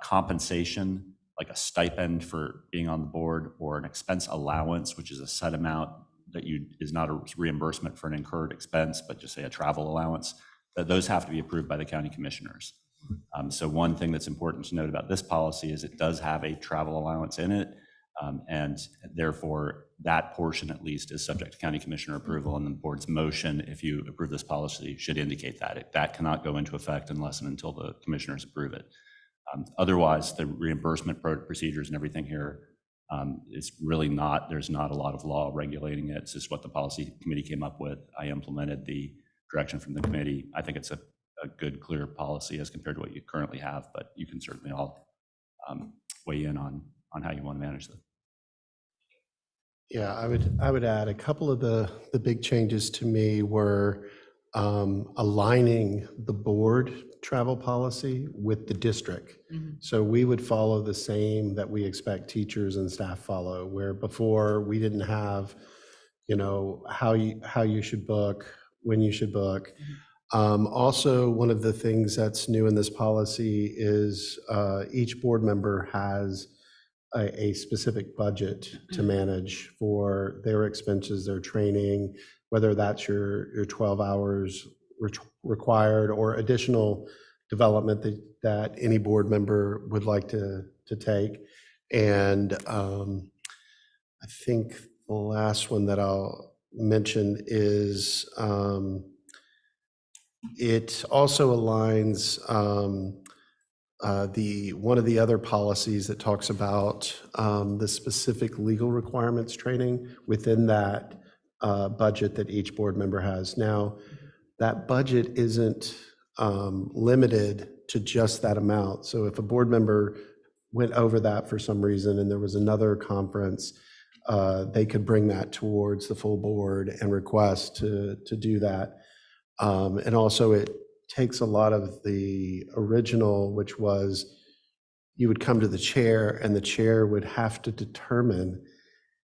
compensation, like a stipend for being on the board or an expense allowance, which is a set amount that is not a reimbursement for an incurred expense, but just say a travel allowance, that those have to be approved by the county commissioners. So one thing that's important to note about this policy is it does have a travel allowance in it, and therefore that portion at least is subject to county commissioner approval, and the board's motion, if you approve this policy, should indicate that. That cannot go into effect unless and until the commissioners approve it. Otherwise, the reimbursement procedures and everything here is really not, there's not a lot of law regulating it. It's just what the policy committee came up with. I implemented the direction from the committee. I think it's a good, clear policy as compared to what you currently have, but you can certainly all weigh in on how you want to manage that. Yeah, I would add a couple of the big changes to me were aligning the board travel policy with the district. So we would follow the same that we expect teachers and staff follow, where before we didn't have, you know, how you should book, when you should book. Also, one of the things that's new in this policy is each board member has a specific budget to manage for their expenses, their training, whether that's your 12 hours required or additional development that any board member would like to take. And I think the last one that I'll mention is it also aligns one of the other policies that talks about the specific legal requirements training within that budget that each board member has. Now, that budget isn't limited to just that amount. So if a board member went over that for some reason and there was another conference, they could bring that towards the full board and request to do that. And also it takes a lot of the original, which was you would come to the chair and the chair would have to determine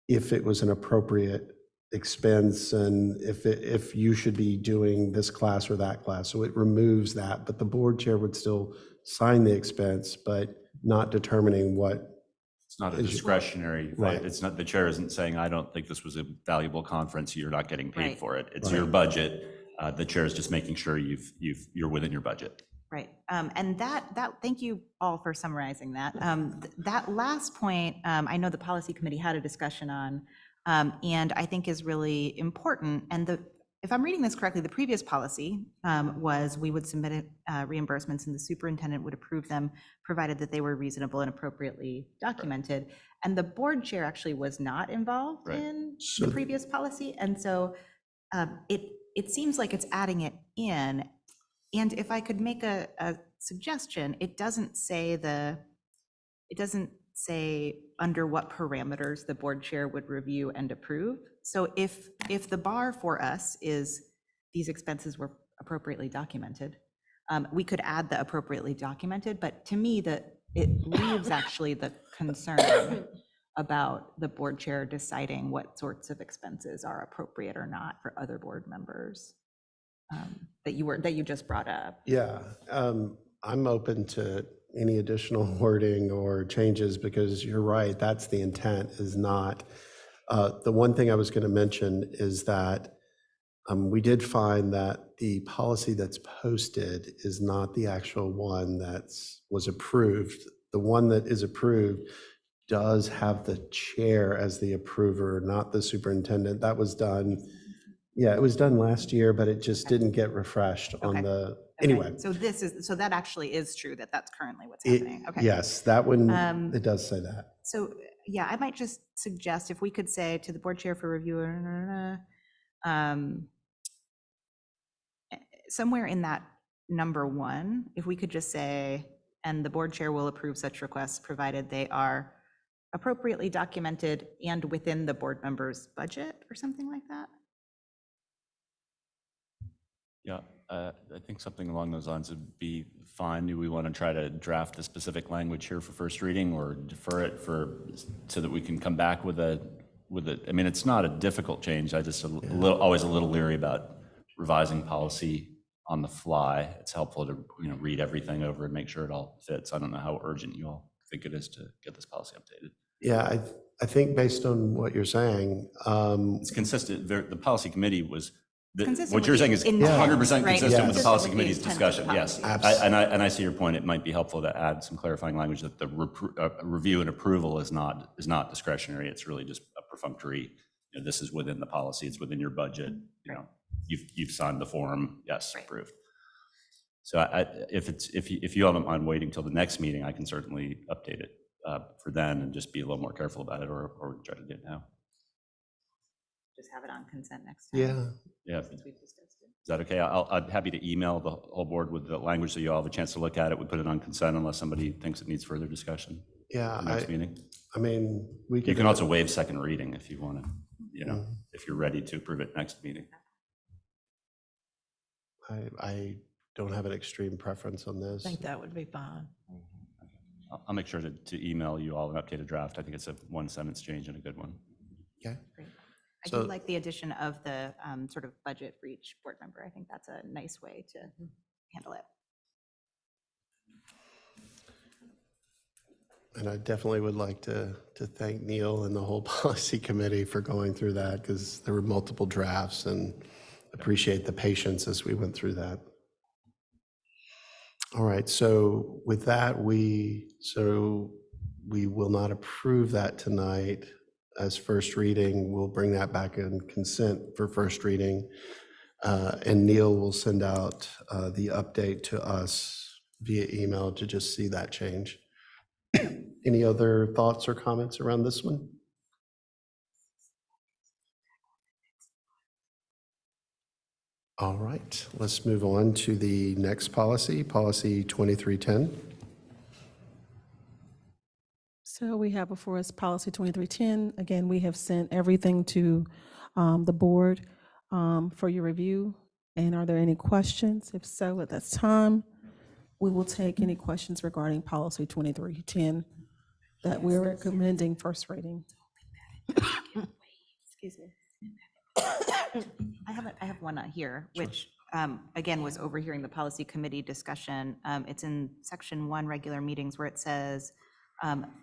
if it was an appropriate expense and if you should be doing this class or that class. So it removes that, but the board chair would still sign the expense, but not determining what. It's not a discretionary, right? It's not, the chair isn't saying, I don't think this was a valuable conference, you're not getting paid Right. for it. It's your budget. The chair is just making sure you're within your budget. Right. And thank you all for summarizing that. That last point, I know the policy committee had a discussion on, and I think is really important. And if I'm reading this correctly, the previous policy was we would submit reimbursements and the superintendent would approve them, provided that they were reasonable and appropriately documented. Right. And the board chair actually was not involved in the previous policy. And so it seems like it's adding it in. And if I could make a suggestion, it doesn't say under what parameters the board chair would review and approve. So if the bar for us is these expenses were appropriately documented, we could add the appropriately documented, but to me it leaves actually the concern about the board chair deciding what sorts of expenses are appropriate or not for other board members that you just brought up. Yeah, I'm open to any additional wording or changes, because you're right, that's the intent, is not. The one thing I was going to mention is that we did find that the policy that's posted is not the actual one was approved. The one that is approved does have the chair as the approver, not the superintendent. That was done, yeah, it was done last year, but it just didn't get refreshed on the, anyway. So so that actually is true, that that's currently what's happening. Okay. Yes, that one, Um, it does say that. So, yeah, I might just suggest if we could say to the board chair for review, somewhere in that number 1, if we could just say, and the board chair will approve such requests provided they are appropriately documented and within the board member's budget or something like that. Yeah, I think something along those lines would be fine. Do we want to try to draft the specific language here for first reading, or defer it so that we can come back with a, I mean, it's not a difficult change. I just always a little leery about revising policy on the fly. It's helpful to read everything over and make sure it all fits. I don't know how urgent you all think it is to get this policy updated. Yeah, I think based on what you're saying, it's consistent. The policy committee was. Consistent What you're with saying the is intent, 100% right? consistent with the Consistent policy with the committee's intent of the discussion, yes. policy. And I see your point. It might be helpful to add some clarifying language that the review and approval is not discretionary. It's really just a perfunctory, this is within the policy, it's within your budget, you've signed the form, yes, approved. So if you all don't mind waiting till the next meeting, I can certainly update it for then and just be a little more careful about it, or try to do it now. Just have it on consent next time. Yeah. Since we've discussed it. Is that okay? I'm happy to email the whole board with the language so you all have a chance to look at it. We put it on consent unless somebody thinks it needs further discussion. Yeah, Next meeting. I mean, we You can also waive second reading if you want to, if you're ready to approve it next meeting. I don't have an extreme preference on this. I think that would be fine. I'll make sure to email you all an updated draft. I think it's a 1-sentence change and a good one. Okay. I do like the addition of the sort of budget for each board member. I think that's a nice way to handle it. And I definitely would like to thank Neil and the whole policy committee for going through that, because there were multiple drafts, and appreciate the patience as we went through that. All right, so with that, we will not approve that tonight as first reading. We'll bring that back in consent for first reading. And Neil will send out the update to us via email to just see that change. Any other thoughts or comments around this one? All right, let's move on to the next policy, policy 2310. So we have before us policy 2310. Again, we have sent everything to the board for your review. And are there any questions? If so, at this time, we will take any questions regarding policy 2310 that we're recommending first reading. Excuse me. I have one here, which again was overhearing the policy committee discussion. It's in section 1, regular meetings, where it says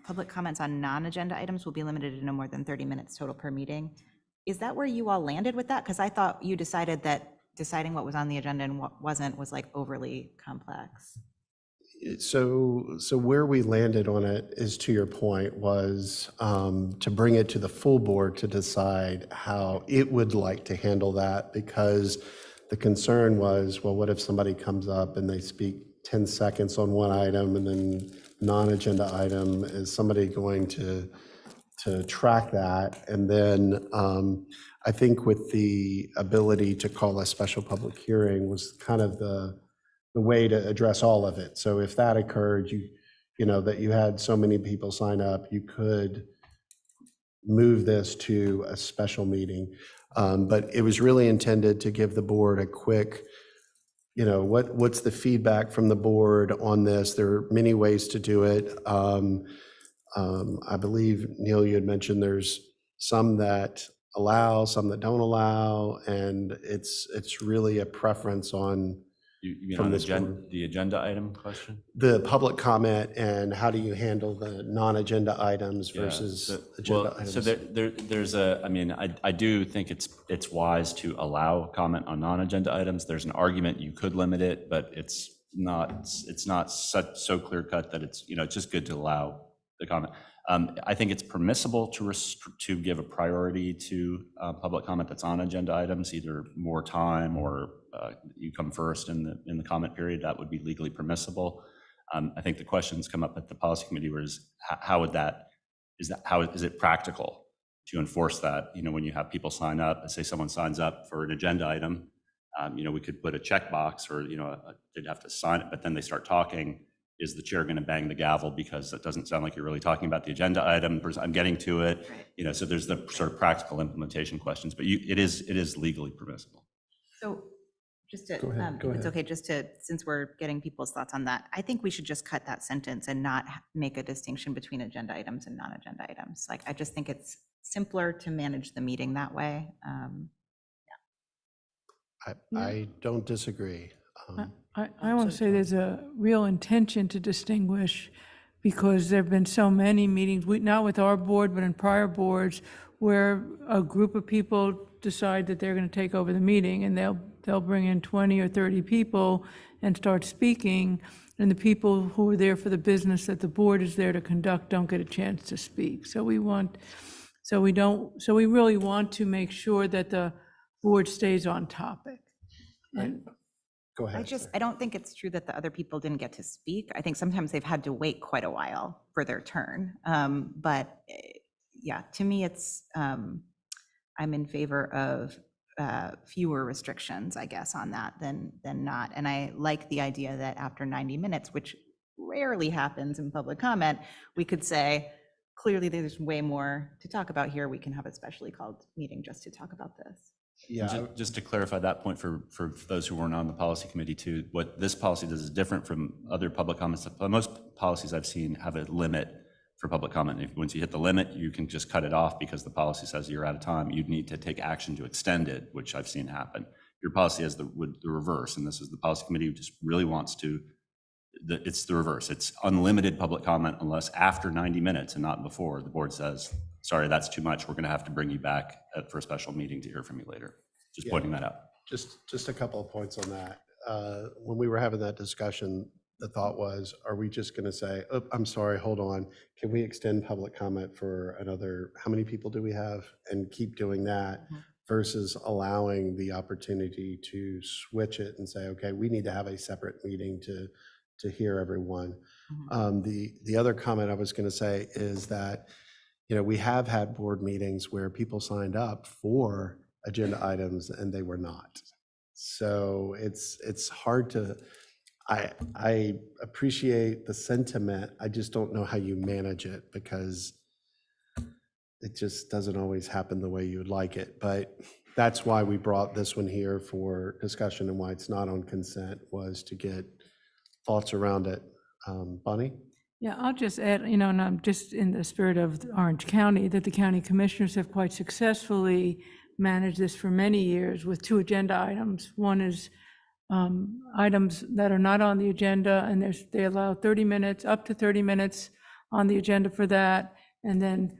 public comments on non-agenda items will be limited to no more than 30 minutes total per meeting. Is that where you all landed with that? Because I thought you decided that deciding what was on the agenda and what wasn't was like overly complex. So where we landed on it is, to your point, was to bring it to the full board to decide how it would like to handle that, because the concern was, well, what if somebody comes up and they speak 10 seconds on one item and then non-agenda item, is somebody going to track that? And then I think with the ability to call a special public hearing was kind of the way to address all of it. So if that occurred, that you had so many people sign up, you could move this to a special meeting. But it was really intended to give the board a quick, what's the feedback from the board on this? There are many ways to do it. I believe, Neil, you had mentioned there's some that allow, some that don't allow, and it's really a preference on You mean from on this board. the agenda item question? The public comment and how do you handle the non-agenda items Yeah, versus so- agenda well, items? So there's I mean, I do think it's wise to allow comment on non-agenda items. There's an argument you could limit it, but it's not so clear cut that it's just good to allow the comment. I think it's permissible to give a priority to public comment that's on agenda items, either more time or you come first in the comment period. That would be legally permissible. I think the questions come up at the policy committee was how is it practical to enforce that? When you have people sign up, let's say someone signs up for an agenda item, we could put a checkbox or they'd have to sign it, but then they start talking. Is the chair going to bang the gavel because it doesn't sound like you're really talking about the agenda item? I'm getting to it. So there's the sort of practical implementation questions, but it is legally permissible. So just to, Go ahead, if it's okay, since we're getting people's thoughts on that, I think we should just cut that sentence and not make a distinction between agenda items and non-agenda items. Like, I just think it's simpler to manage the meeting that way. I don't disagree. I want to say there's a real intention to distinguish because there've been so many meetings, not with our board, but in prior boards, where a group of people decide that they're going to take over the meeting and they'll bring in 20 or 30 people and start speaking, and the people who are there for the business that the board is there to conduct don't get a chance to speak. So we really want to make sure that the board stays on topic. And Go ahead. I don't think it's true that the other people didn't get to speak. I think sometimes they've had to wait quite a while for their turn. But yeah, to me, it's, I'm in favor of fewer restrictions, I guess, on that than not. And I like the idea that after 90 minutes, which rarely happens in public comment, we could say, clearly there's way more to talk about here. We can have a specially called meeting just to talk about this. Yeah. Just to clarify that point for those who weren't on the policy committee too, what this policy does is different from other public comments. Most policies I've seen have a limit for public comment. Once you hit the limit, you can just cut it off because the policy says you're out of time. You'd need to take action to extend it, which I've seen happen. Your policy has the reverse, and this is the policy committee who just really wants to, it's the reverse. It's unlimited public comment unless after 90 minutes and not before the board says, sorry, that's too much. We're going to have to bring you back for a special meeting to hear from you later. Just pointing that out. Just a couple of points on that. When we were having that discussion, the thought was, are we just going to say, oh, I'm sorry, hold on. Can we extend public comment for another, how many people do we have? And keep doing that versus allowing the opportunity to switch it and say, okay, we need to have a separate meeting to hear everyone. The other comment I was going to say is that we have had board meetings where people signed up for agenda items and they were not. So it's hard to, I appreciate the sentiment. I just don't know how you manage it because it just doesn't always happen the way you would like it. But that's why we brought this one here for discussion and why it's not on consent was to get thoughts around it. Bonnie? yeah, I'll just add, and I'm just in the spirit of Orange County, that the county commissioners have quite successfully managed this for many years with two agenda items. One is items that are not on the agenda, and they allow 30 minutes, up to 30 minutes on the agenda for that. And then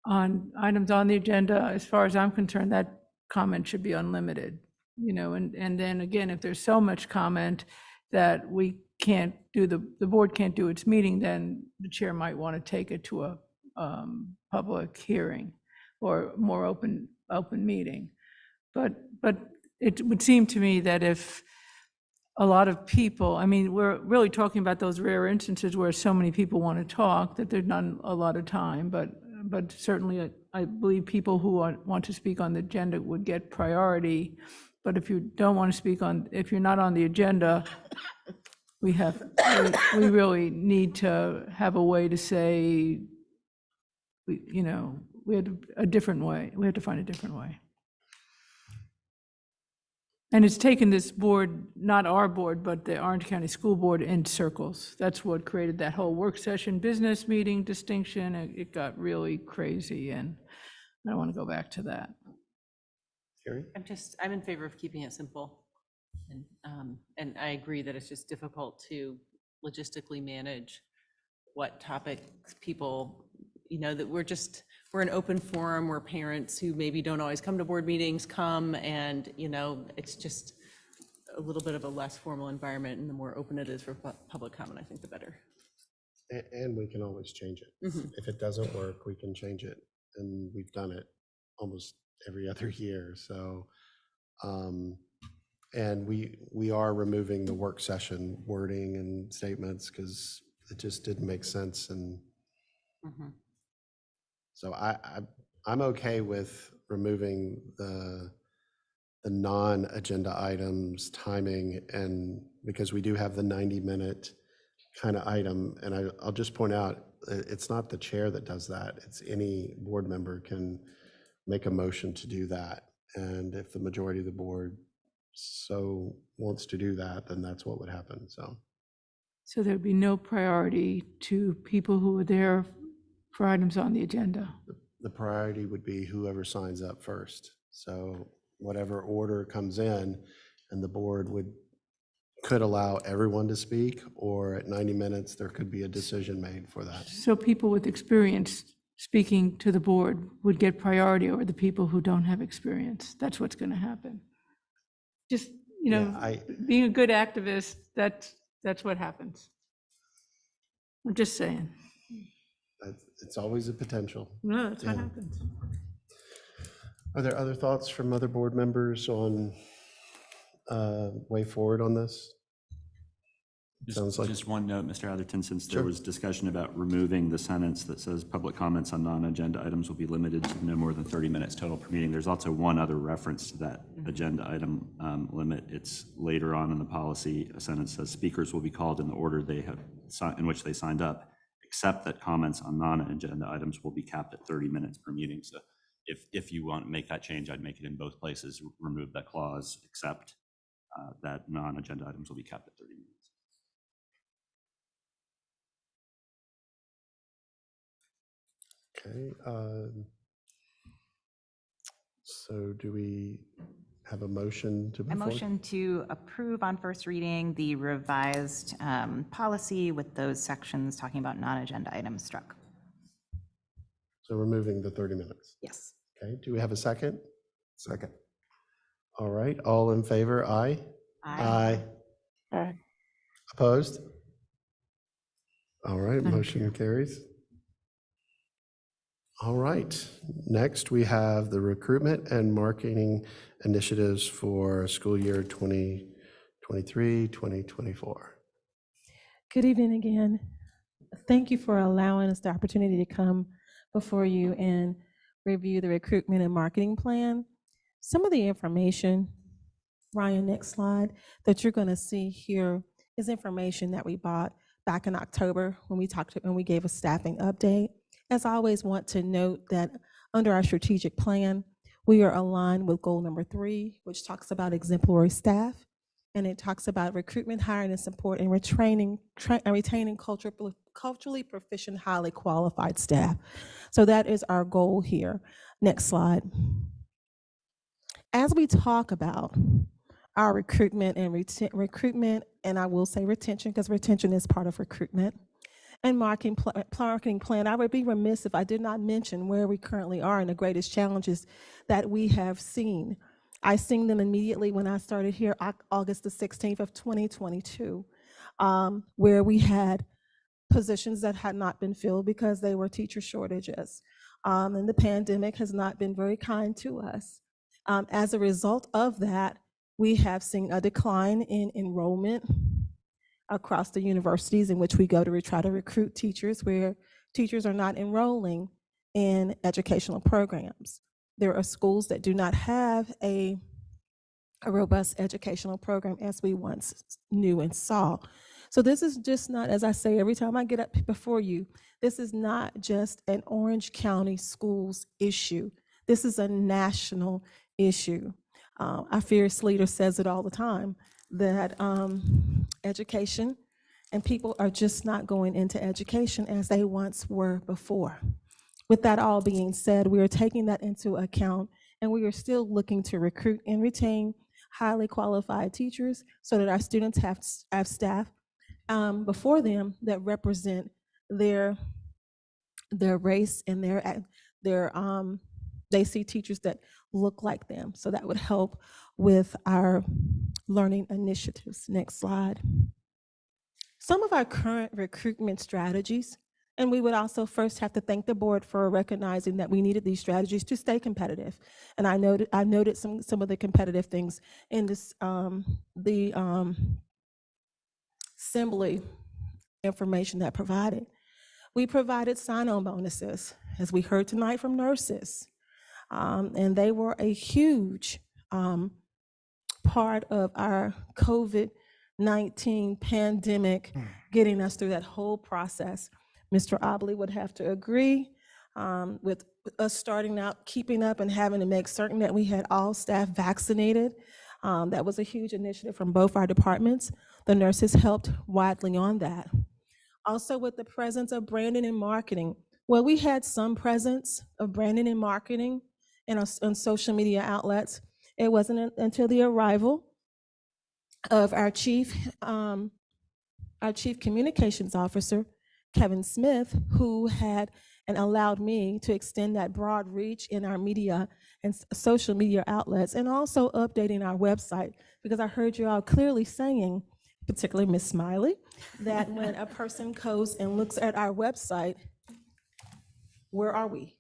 on items on the agenda, as far as I'm concerned, that comment should be unlimited, and then again, if there's so much comment that we can't do, the board can't do its meeting, then the chair might want to take it to a public hearing or more open meeting. But it would seem to me that if a lot of people, we're really talking about those rare instances where so many people want to talk that there's not a lot of time, but certainly I believe people who want to speak on the agenda would get priority. But if you don't want to speak if you're not on the agenda, we really need to have a way to say, we had a different way. We had to find a different way. And it's taken this board, not our board, but the Orange County School Board in circles. That's what created that whole work session, business meeting distinction. It got really crazy, and I don't want to go back to that. Carrie? I'm in favor of keeping it simple. And I agree that it's just difficult to logistically manage what topics people, that we're an open forum where parents who maybe don't always come to board meetings come, and, it's just a little bit of a less formal environment, and the more open it is for public comment, I think the better. And we can always change it. If it doesn't work, we can change it. And we've done it almost every other year. So, and we are removing the work session wording and statements because it just didn't make sense. And so I'm okay with removing the non-agenda items, timing, and because we do have the 90-minute kind of item. And I'll just point out, it's not the chair that does that. It's any board member can make a motion to do that. And if the majority of the board so wants to do that, then that's what would happen. So there'd be no priority to people who are there for items on the agenda. The priority would be whoever signs up first. So whatever order comes in, and the board could allow everyone to speak, or at 90 minutes, there could be a decision made for that. So people with experience speaking to the board would get priority over the people who don't have experience. That's what's going to happen. Just, being a good activist, that's what happens. I'm just saying. It's always a potential. No, that's what happens. Are there other thoughts from other board members on way forward on this? Sounds like Just one note, Mr. Atherton, since there was discussion about removing the sentence that says public comments on non-agenda items will be limited to no more than 30 minutes total per meeting. There's also one other reference to that agenda item limit. It's later on in the policy. A sentence says speakers will be called in the order they have in which they signed up, except that comments on non-agenda items will be capped at 30 minutes per meeting. So if you want to make that change, I'd make it in both places, remove that clause, except that non-agenda items will be capped at 30 minutes. Okay. So do we have a motion to? I motion to approve on first reading the revised policy with those sections talking about non-agenda items struck. So removing the 30 minutes. Yes. Okay. Do we have a second? Second. All right. All in favor? Aye. Aye. Aye. Opposed? All right. Motion carries. All right, next we have the recruitment and marketing initiatives for school year 2023, 2024. Good evening again. Thank you for allowing us the opportunity to come before you and review the recruitment and marketing plan. Some of the information, Ryan, next slide, that you're going to see here is information that we bought back in October when we gave a staffing update. As I always want to note that under our strategic plan, we are aligned with goal number 3, which talks about exemplary staff, and it talks about recruitment, hiring, and support, and retaining culturally proficient, highly qualified staff. So that is our goal here. Next slide. As we talk about our recruitment and I will say retention, because retention is part of recruitment, and marketing plan, I would be remiss if I did not mention where we currently are and the greatest challenges that we have seen. I seen them immediately when I started here, August the 16th of 2022, where we had positions that had not been filled because they were teacher shortages. And the pandemic has not been very kind to us. As a result of that, we have seen a decline in enrollment across the universities in which we go to try to recruit teachers, where teachers are not enrolling in educational programs. There are schools that do not have a robust educational program as we once knew and saw. So this is just not, as I say every time I get up before you, this is not just an Orange County schools issue. This is a national issue. Our fearless leader says it all the time, that education and people are just not going into education as they once were before. With that all being said, we are taking that into account, and we are still looking to recruit and retain highly qualified teachers so that our students have staff before them that represent their race and they see teachers that look like them. So that would help with our learning initiatives. Next slide. Some of our current recruitment strategies, and we would also first have to thank the board for recognizing that we needed these strategies to stay competitive. And I noted some of the competitive things in this assembly information that provided. We provided sign-on bonuses, as we heard tonight from nurses, and they were a huge part of our COVID-19 pandemic, getting us through that whole process. Mr. Obley would have to agree with us starting out, keeping up and having to make certain that we had all staff vaccinated. That was a huge initiative from both our departments. The nurses helped widely on that. Also with the presence of branding and marketing. Well, we had some presence of branding and marketing on social media outlets. It wasn't until the arrival of our chief communications officer, Kevin Smith, who had and allowed me to extend that broad reach in our media and social media outlets, and also updating our website, because I heard you all clearly saying, particularly Ms. Smiley, that when a person goes and looks at our website, where are we?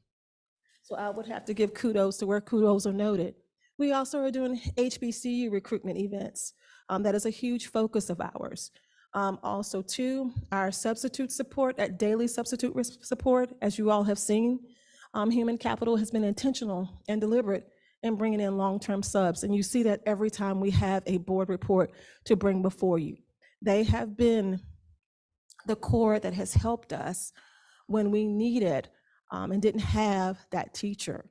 So I would have to give kudos to where kudos are noted. We also are doing HBCU recruitment events. That is a huge focus of ours. Also too, our substitute support, that daily substitute support, as you all have seen, human capital has been intentional and deliberate in bringing in long-term subs. And you see that every time we have a board report to bring before you. They have been the core that has helped us when we needed and didn't have that teacher.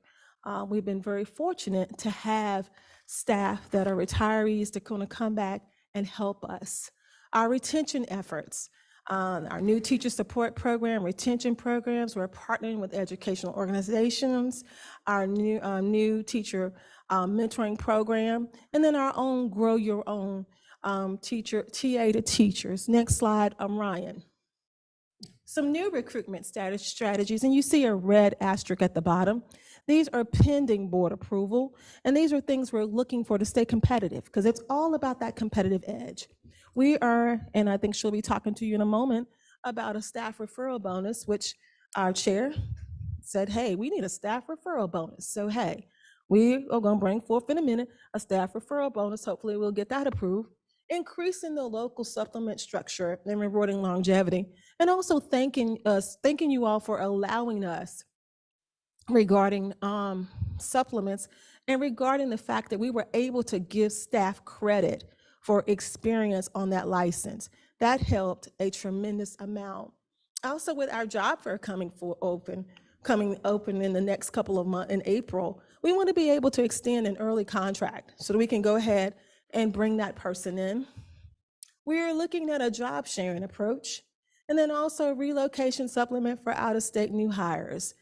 We've been very fortunate to have staff that are retirees that are going to come back and help us. Our retention efforts, our new teacher support program, retention programs, we're partnering with educational organizations, our new teacher mentoring program, and then our own Grow Your Own TA to teachers. Next slide, Ryan. Some new recruitment strategies, and you see a red asterisk at the bottom. These are pending board approval, and these are things we're looking for to stay competitive, because it's all about that competitive edge. We are, and I think she'll be talking to you in a moment, about a staff referral bonus, which our chair said, hey, we need a staff referral bonus. So hey, we are going to bring forth in a minute a staff referral bonus. Hopefully we'll get that approved. Increasing the local supplement structure and rewarding longevity, and also thanking you all for allowing us regarding supplements, and regarding the fact that we were able to give staff credit for experience on that license. That helped a tremendous amount. Also with our job fair coming open in the next couple of months in April, we want to be able to extend an early contract so that we can go ahead and bring that person in. We're looking at a job sharing approach, and then also relocation supplement for out-of-state new hires.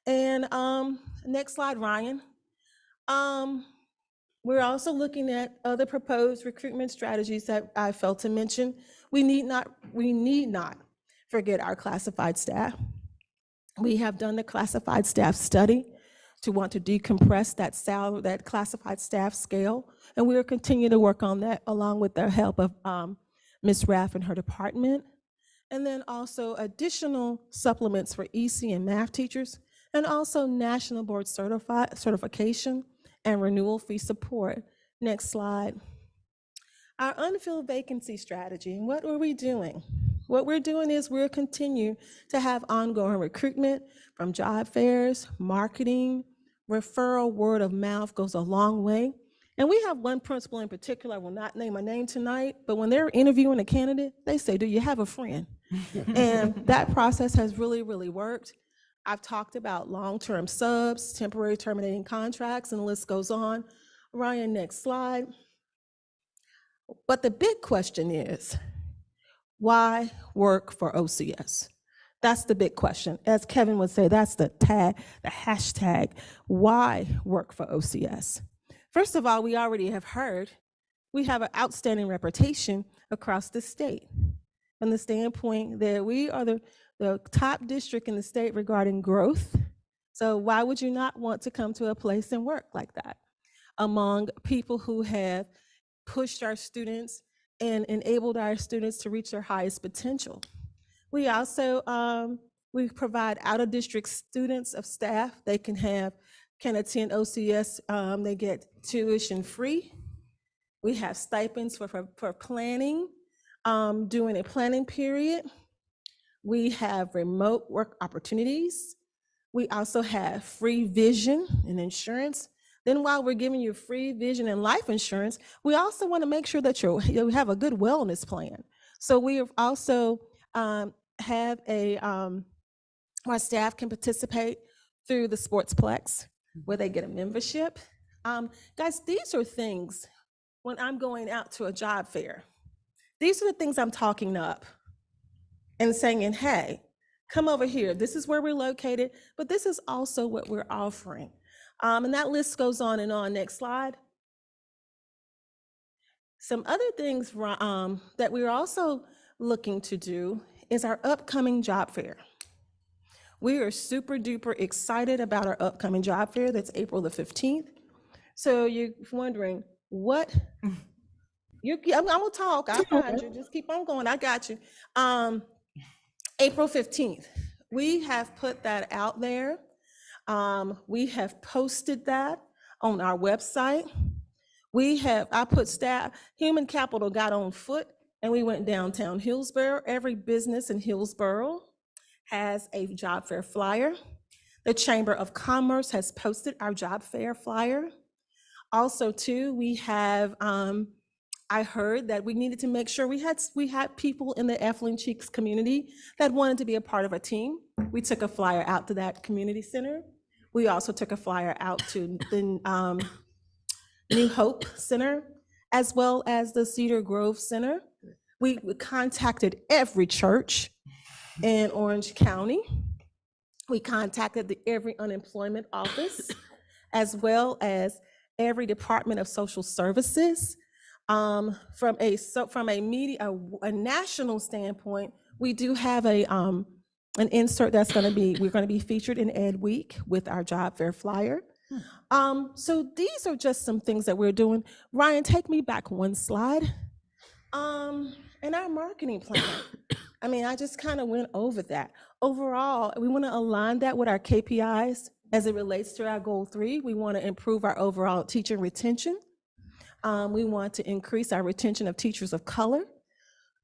And next slide, Ryan. We're also looking at other proposed recruitment strategies that I failed to mention. We need not forget our classified staff. We have done the classified staff study to want to decompress that classified staff scale, and we will continue to work on that along with the help of Ms. Raff and her department. And then also additional supplements for EC and math teachers, and also national board certification and renewal fee support. Next slide. Our unfilled vacancy strategy, and what are we doing? What we're doing is we'll continue to have ongoing recruitment from job fairs, marketing, referral, word of mouth goes a long way. And we have one principal in particular, I will not name a name tonight, but when they're interviewing a candidate, they say, do you have a friend? And that process has really, really worked. I've talked about long-term subs, temporary terminating contracts, and the list goes on. Ryan, next slide. But the big question is, why work for OCS? That's the big question. As Kevin would say, that's the hashtag, why work for OCS? First of all, we already have heard we have an outstanding reputation across the state from the standpoint that we are the top district in the state regarding growth. So why would you not want to come to a place and work like that among people who have pushed our students and enabled our students to reach their highest potential? We also we provide out-of-district students of staff. They can attend OCS. They get tuition free. We have stipends for planning during a planning period. We have remote work opportunities. We also have free vision and insurance. Then while we're giving you free vision and life insurance, we also want to make sure that you have a good wellness plan. So we also have our staff can participate through the Sportsplex, where they get a membership. Guys, these are things when I'm going out to a job fair. These are the things I'm talking up and saying, hey, come over here. This is where we're located, but this is also what we're offering. And that list goes on and on. Next slide. Some other things that we're also looking to do is our upcoming job fair. We are super duper excited about our upcoming job fair. That's April the 15th. So you're wondering what? I'm gonna talk. I got you. Just keep on going. I got you. April 15th. We have put that out there. We have posted that on our website. I put staff, human capital got on foot and we went downtown Hillsborough. Every business in Hillsborough has a job fair flyer. The Chamber of Commerce has posted our job fair flyer. Also too, we have, I heard that we needed to make sure we had people in the Effling Cheeks community that wanted to be a part of a team. We took a flyer out to that community center. We also took a flyer out to the New Hope Center, as well as the Cedar Grove Center. We contacted every church in Orange County. We contacted every unemployment office, as well as every Department of Social Services. From a national standpoint, we do have an insert that's we're going to be featured in Ed Week with our job fair flyer. So these are just some things that we're doing. Ryan, take me back one slide. And our marketing plan. I just kind of went over that. Overall, we want to align that with our KPIs as it relates to our goal 3. We want to improve our overall teacher retention. We want to increase our retention of teachers of color.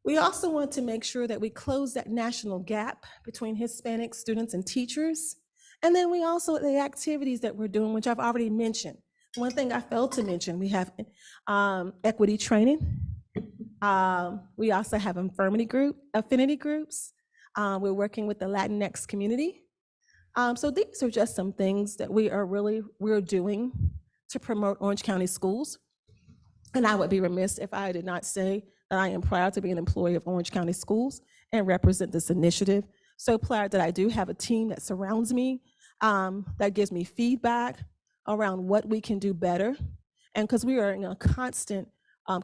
We also want to make sure that we close that national gap between Hispanic students and teachers. And then we also, the activities that we're doing, which I've already mentioned. One thing I failed to mention, we have equity training. We also have affinity groups. We're working with the Latinx community. So these are just some things that we're doing to promote Orange County schools. And I would be remiss if I did not say that I am proud to be an employee of Orange County Schools and represent this initiative. So proud that I do have a team that surrounds me, that gives me feedback around what we can do better. And because we are in a constant,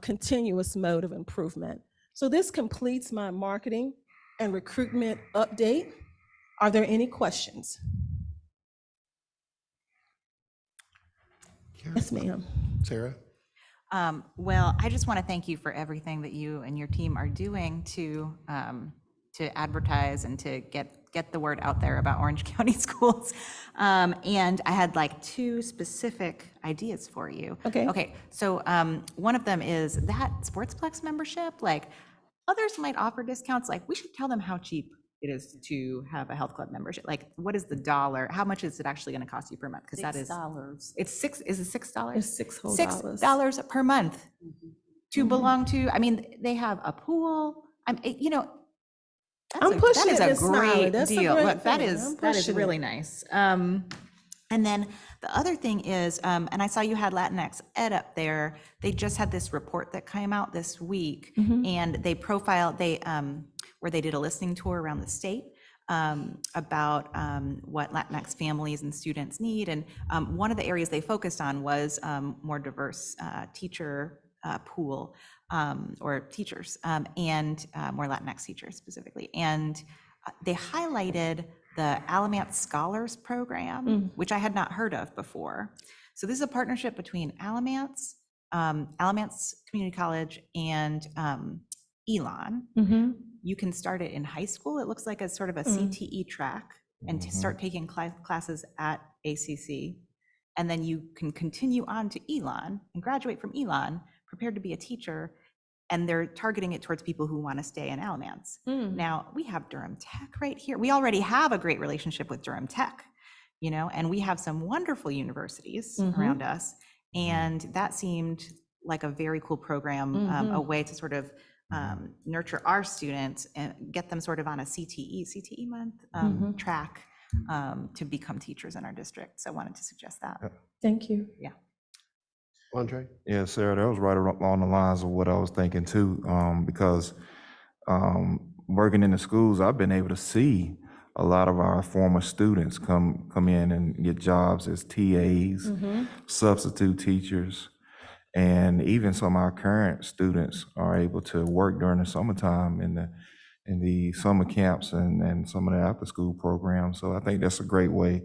continuous mode of improvement. So this completes my marketing and recruitment update. Are there any questions? Yes, ma'am. Sarah? Well, I just want to thank you for everything that you and your team are doing to advertise and to get the word out there about Orange County schools. And I had like 2 specific ideas for you. Okay. So one of them is that Sportsplex membership, like others might offer discounts. Like we should tell them how cheap it is to have a health club membership. Like what is the dollar? How much is it actually going to cost you per month? Because that is $6. It's $6. Is it $6? It's $6 $6 per month to belong to. They have a pool. I'm pushing that it, is a Ms. Smiley. great That's a deal. great Look, that thing. is I'm that is pushing really it. nice. And then the other thing is, and I saw you had Latinx Ed up there. They just had this report that came out this week, and they profiled where they did a listening tour around the state about what Latinx families and students need. And one of the areas they focused on was more diverse teacher pool, or teachers, and more Latinx teachers specifically. And they highlighted the Alamance Scholars Program, which I had not heard of before. So this is a partnership between Alamance, Alamance Community College, and Elon. You can start it in high school. It looks like a sort of a CTE track, and to start taking classes at ACC. And then you can continue on to Elon and graduate from Elon, prepared to be a teacher. And they're targeting it towards people who want to stay in Alamance. Now, we have Durham Tech right here. We already have a great relationship with Durham Tech, you know, and we have some wonderful universities around us. And that seemed like a very cool program, a way to sort of nurture our students and get them sort of on a CTE month track to become teachers in our district. So I wanted to suggest that. Thank you. Yeah. Andre? Yeah, Sarah, that was right along the lines of what I was thinking too, because working in the schools, I've been able to see a lot of our former students come in and get jobs as TAs, substitute teachers, and even some of our current students are able to work during the summertime in the summer camps and some of the after-school programs. So I think that's a great way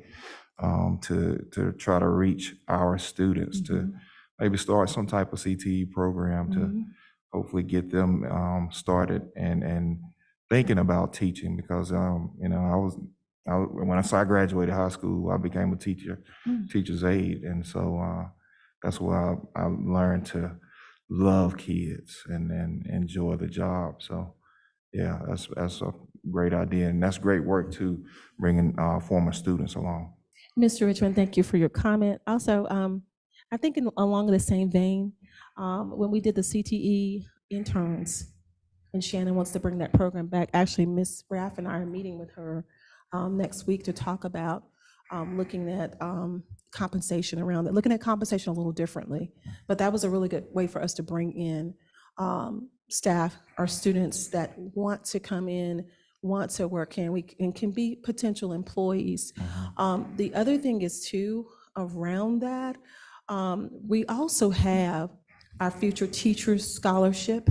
to try to reach our students, to maybe start some type of CTE program to hopefully get them started and thinking about teaching, because you know, when I graduated high school, I became a teacher's aide, and so that's where I learned to love kids and enjoy the job. So yeah, that's a great idea, and that's great work too, bringing former students along. Mr. Richmond, thank you for your comment. Also, I think along the same vein, when we did the CTE interns, and Shannon wants to bring that program back. Actually, Ms. Raff and I are meeting with her next week to talk about looking at compensation around it, looking at compensation a little differently. But that was a really good way for us to bring in staff, our students that want to come in, want to work here, and can be potential employees. The other thing is too, around that, we also have our future teachers scholarship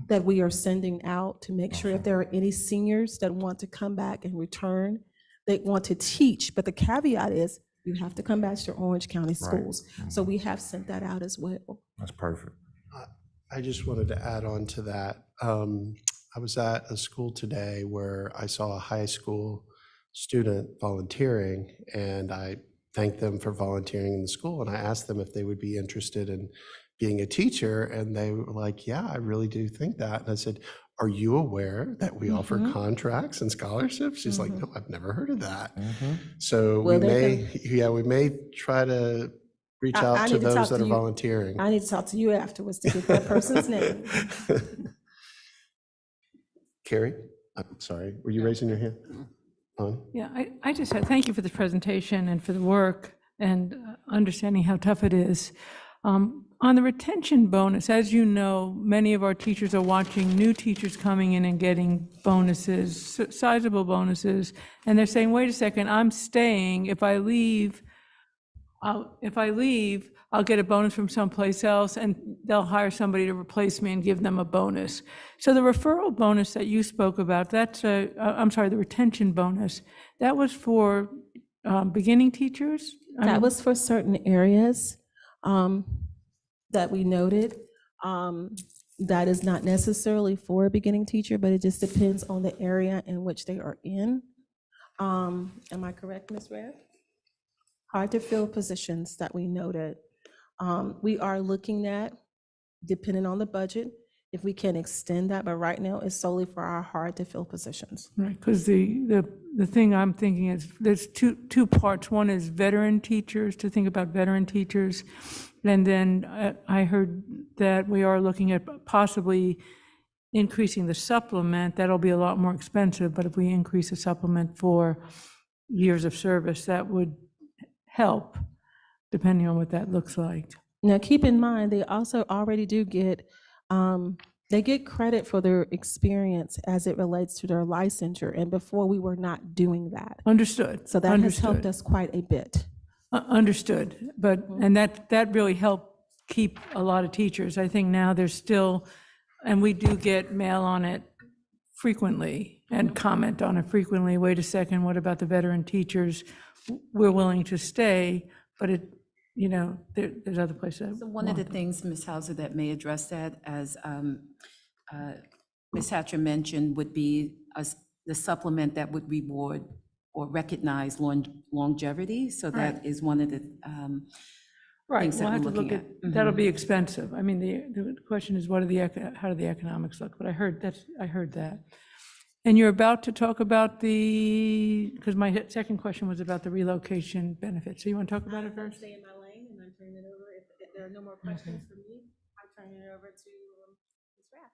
that we are sending out to make sure if there are any seniors that want to come back and return, they want to teach, but the caveat is you have to come back to Orange County schools. So we have sent that out as well. That's perfect. I just wanted to add on to that. I was at a school today where I saw a high school student volunteering, and I thanked them for volunteering in the school, and I asked them if they would be interested in being a teacher, and they were like, yeah, I really do think that. And I said, are you aware that we offer contracts and scholarships? She's like, no, I've never heard of that. So we may try to reach out to those that are volunteering. I need to talk to you afterwards to get that person's name. Carrie, I'm sorry, were you raising your hand? Yeah, I just said thank you for the presentation and for the work and understanding how tough it is. On the retention bonus, as you know, many of our teachers are watching new teachers coming in and getting bonuses, sizable bonuses, and they're saying, wait a second, I'm staying. If I leave, I'll get a bonus from someplace else, and they'll hire somebody to replace me and give them a bonus. So the referral bonus that you spoke about, that's the retention bonus, that was for beginning teachers? That was for certain areas that we noted. That is not necessarily for a beginning teacher, but it just depends on the area in which they are in. Am I correct, Ms. Ware? Hard to fill positions that we noted. We are looking at, depending on the budget, if we can extend that, but right now it's solely for our hard to fill positions. Right, because the thing I'm thinking is there's two parts. One is veteran teachers, to think about veteran teachers. And then I heard that we are looking at possibly increasing the supplement. That'll be a lot more expensive, but if we increase the supplement for years of service, that would help, depending on what that looks like. Now, keep in mind, they also already do get, they get credit for their experience as it relates to their licensure, and before we were not doing that. Understood. So that has helped us quite a bit. Understood, but, and that really helped keep a lot of teachers. I think now there's still, and we do get mail on it frequently and comment on it frequently. Wait a second, what about the veteran teachers? We're willing to stay, but it, you know, there's other places. So one of the things, Ms. Hauser, that may address that, as Ms. Hatcher mentioned, would be the supplement that would reward or recognize longevity. So that is one of the Right, things we'll that have we're to look looking at, at. that'll be expensive. I mean, the question is, what are how do the economics look? But I heard that. And you're about to talk about because my second question was about the relocation benefit. So you want to talk about it first? Stay in my lane and I'm turning it over. If there are no more questions for me, I'm turning it over to Ms. Rath.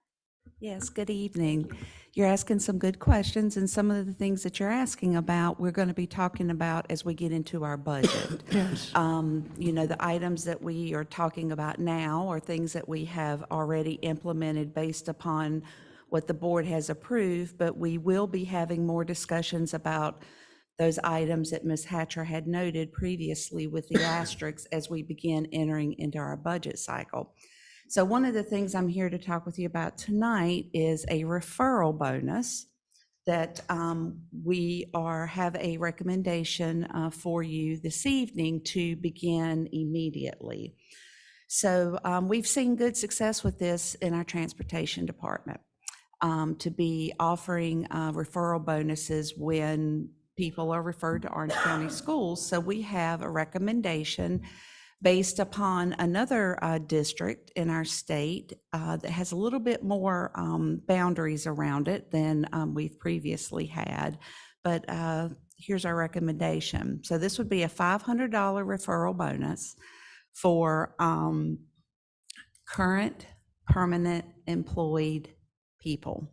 Yes, good evening. You're asking some good questions, and some of the things that you're asking about, we're going to be talking about as we get into our budget. Yes. You know, the items that we are talking about now are things that we have already implemented based upon what the board has approved, but we will be having more discussions about those items that Ms. Hatcher had noted previously with the asterisks as we begin entering into our budget cycle. So one of the things I'm here to talk with you about tonight is a referral bonus that we have a recommendation for you this evening to begin immediately. So we've seen good success with this in our transportation department to be offering referral bonuses when people are referred to Orange County schools. So we have a recommendation based upon another district in our state that has a little bit more boundaries around it than we've previously had. But here's our recommendation. So this would be a $500 referral bonus for current permanent employed people.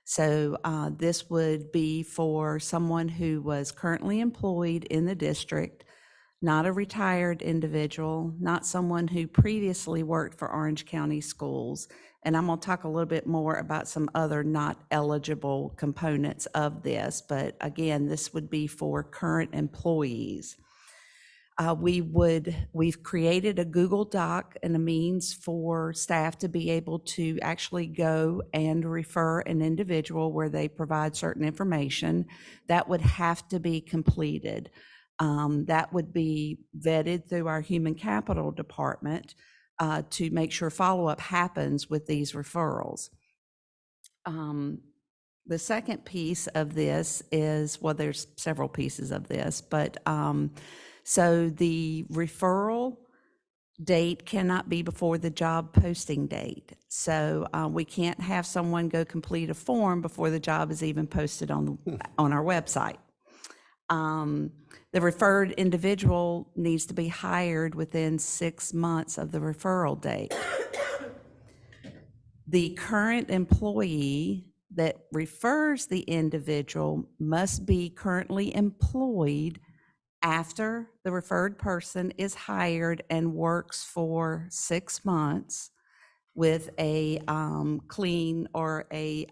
So this would be for someone who was currently employed in the district, not a retired individual, not someone who previously worked for Orange County Schools. And I'm going to talk a little bit more about some other not eligible components of this. But again, this would be for current employees. We've created a Google Doc and a means for staff to be able to actually go and refer an individual where they provide certain information. That would have to be completed. That would be vetted through our human capital department to make sure follow-up happens with these referrals. The second piece of this is, well, there's several pieces of this, but so the referral date cannot be before the job posting date. So we can't have someone go complete a form before the job is even posted on our website. The referred individual needs to be hired within 6 months of the referral date. The current employee that refers the individual must be currently employed after the referred person is hired and works for 6 months with a clean or a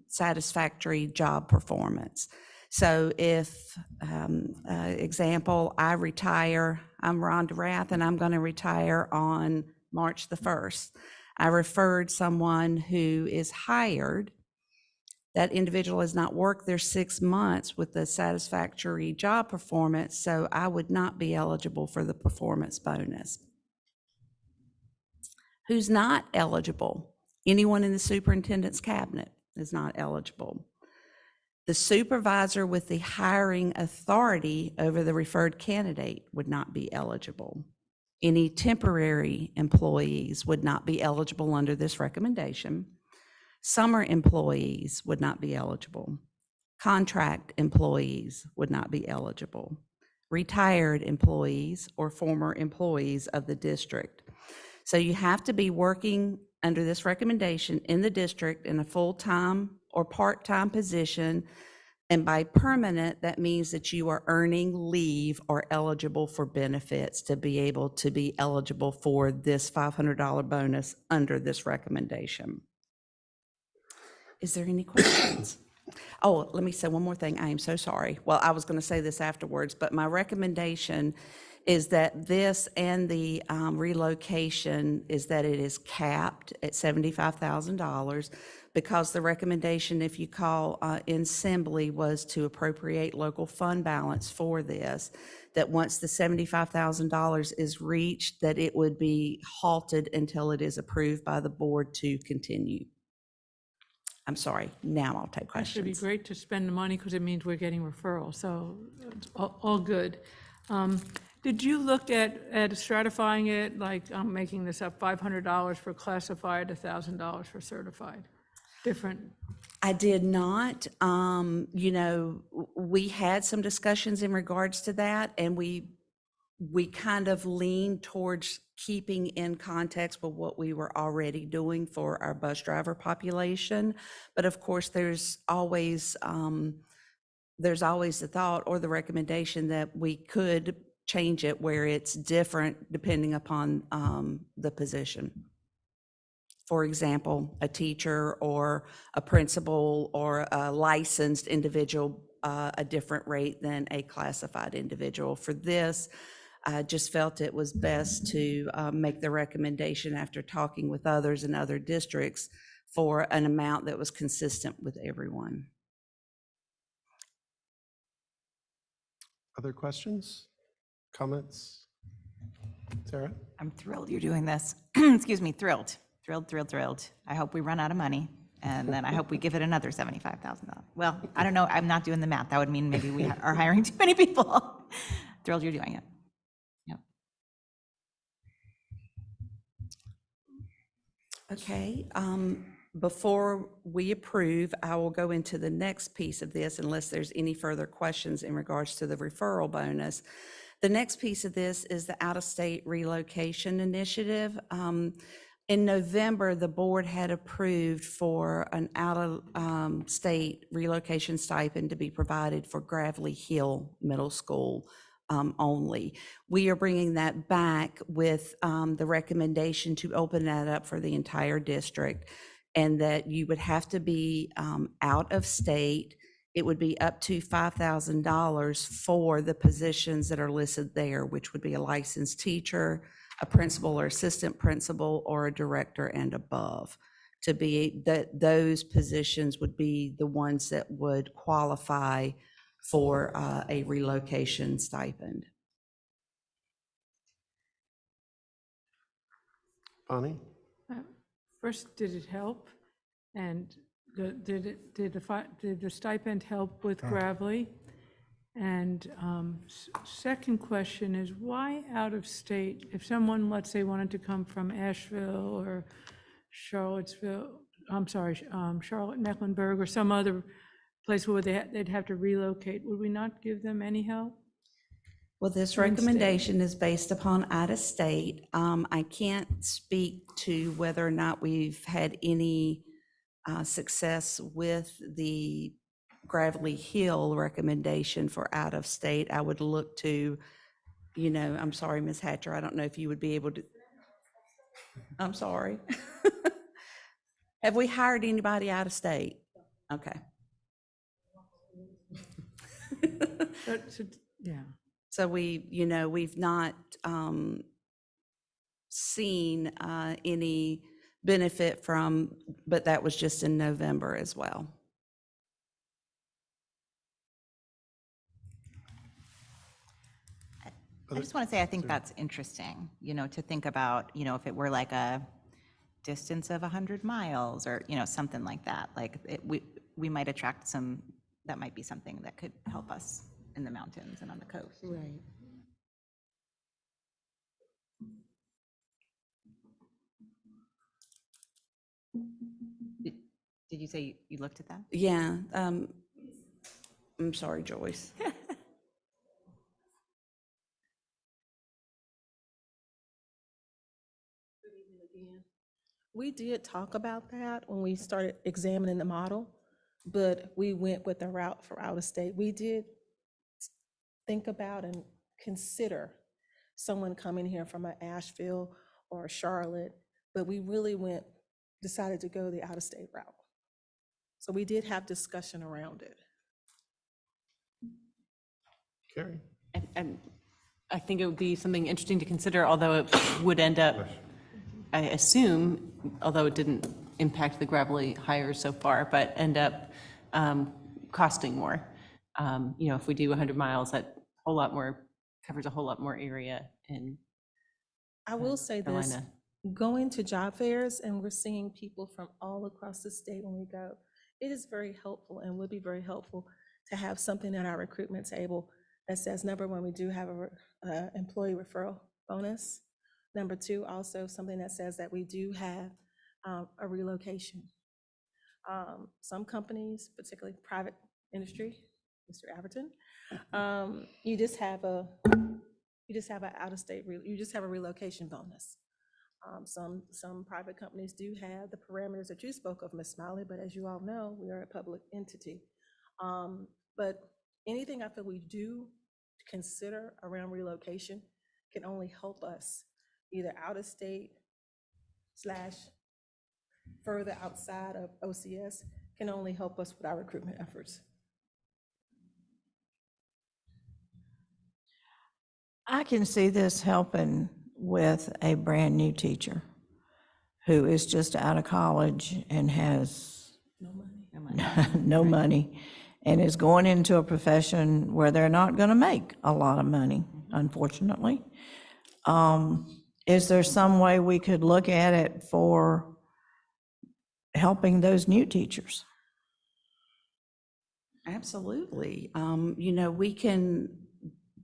satisfactory job performance. So if, example, I retire, I'm Rhonda Rath, and I'm going to retire on March the 1st. I referred someone who is hired. That individual has not worked their 6 months with a satisfactory job performance, so I would not be eligible for the performance bonus. Who's not eligible? Anyone in the superintendent's cabinet is not eligible. The supervisor with the hiring authority over the referred candidate would not be eligible. Any temporary employees would not be eligible under this recommendation. Summer employees would not be eligible. Contract employees would not be eligible. Retired employees or former employees of the district. So you have to be working under this recommendation in the district in a full-time or part-time position. And by permanent, that means that you are earning leave or eligible for benefits to be able to be eligible for this $500 bonus under this recommendation. Is there any questions? Oh, let me say one more thing. I am so sorry. Well, I was going to say this afterwards, but my recommendation is that this and the relocation is that it is capped at $75,000 because the recommendation, if you call in assembly, was to appropriate local fund balance for this, that once the $75,000 is reached, that it would be halted until it is approved by the board to continue. I'm sorry, now I'll take It should be questions. great to spend the money because it means we're getting referrals, so it's all good. Did you look at stratifying it, like, I'm making this up, $500 for classified, $1,000 for certified? Different, I did not. You know, we had some discussions in regards to that, and we kind of leaned towards keeping in context with what we were already doing for our bus driver population. But of course, there's always the thought or the recommendation that we could change it where it's different depending upon the position. For example, a teacher or a principal or a licensed individual, a different rate than a classified individual. For this, I just felt it was best to make the recommendation after talking with others in other districts for an amount that was consistent with everyone. Other questions, comments? Sarah? I'm thrilled you're doing this. Excuse me, thrilled. I hope we run out of money, and then I hope we give it another $75,000. Well, I don't know, I'm not doing the math. That would mean maybe we are hiring too many people. Thrilled you're doing it. Yep. Okay, before we approve, I will go into the next piece of this unless there's any further questions in regards to the referral bonus. The next piece of this is the out-of-state relocation initiative. In November, the board had approved for an out-of-state relocation stipend to be provided for Gravelly Hill Middle School only. We are bringing that back with the recommendation to open that up for the entire district, and that you would have to be out of state. It would be up to $5,000 for the positions that are listed there, which would be a licensed teacher, a principal or assistant principal, or a director and above. To be that, those positions would be the ones that would qualify for a relocation stipend. Bonnie? first, did it help? And did the stipend help with Gravelly? And second question is, why out of state? If someone, let's say, wanted to come from Asheville or Charlottesville, Charlotte Mecklenburg or some other place where they'd have to relocate, would we not give them any help? Well, this recommendation is based upon out of state. I can't speak to whether or not we've had any success with the Gravelly Hill recommendation for out of state. I would look to, I'm sorry, Ms. Hatcher, I don't know if you would be able to. I'm sorry. Have we hired anybody out of state? Okay. Yeah. So we've not seen any benefit from, but that was just in November as well. I just want to say, I think that's interesting, to think about, if it were like a distance of 100 miles or, something like that, we might attract that might be something that could help us in the mountains and on the coast. Right. Did you say you looked at that? Yeah. I'm sorry, Joyce. We did talk about that when we started examining the model, but we went with the route for out of state. We did think about and consider someone coming here from an Asheville or a Charlotte, but we really decided to go the out of state route. So we did have discussion around it. Carrie? And I think it would be something interesting to consider, although it would end up, I assume, although it didn't impact the gravelly hires so far, but end up costing more. If we do 100 miles, that whole lot more, covers a whole lot more area in I will say this, Carolina. going to job fairs and we're seeing people from all across the state when we go, it is very helpful and would be very helpful to have something at our recruitment table that says, number one, we do have a employee referral bonus. Number two, also something that says that we do have a relocation. Some companies, particularly private industry, Mr. Atherton, you just have an out-of-state, you just have a relocation bonus. Some private companies do have the parameters that you spoke of, Ms. Smiley, but as you all know, we are a public entity. But anything I feel we do consider around relocation can only help us either out of state / further outside of OCS, can only help us with our recruitment efforts. I can see this helping with a brand-new teacher who is just out of college and has no money, and is going into a profession where they're not going to make a lot of money, unfortunately. Is there some way we could look at it for helping those new teachers? Absolutely. We can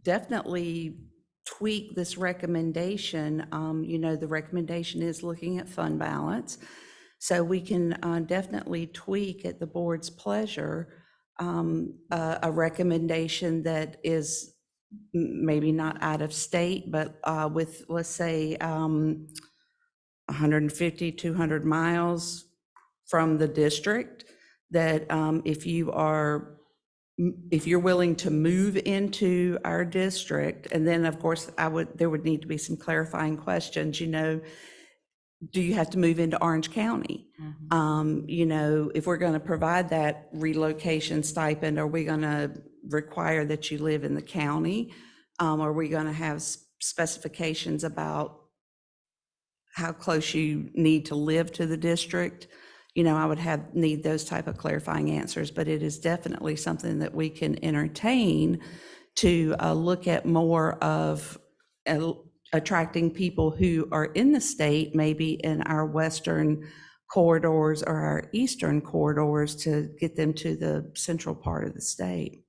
definitely tweak this recommendation. The recommendation is looking at fund balance. So we can definitely tweak at the board's pleasure a recommendation that is maybe not out of state, but with, let's say, 150, 200 miles from the district, that if you're willing to move into our district, and then of course there would need to be some clarifying questions, do you have to move into Orange County? If we're going to provide that relocation stipend, are we going to require that you live in the county? Are we going to have specifications about how close you need to live to the district? I would need those type of clarifying answers, but it is definitely something that we can entertain to look at more of attracting people who are in the state, maybe in our western corridors or our eastern corridors, to get them to the central part of the state.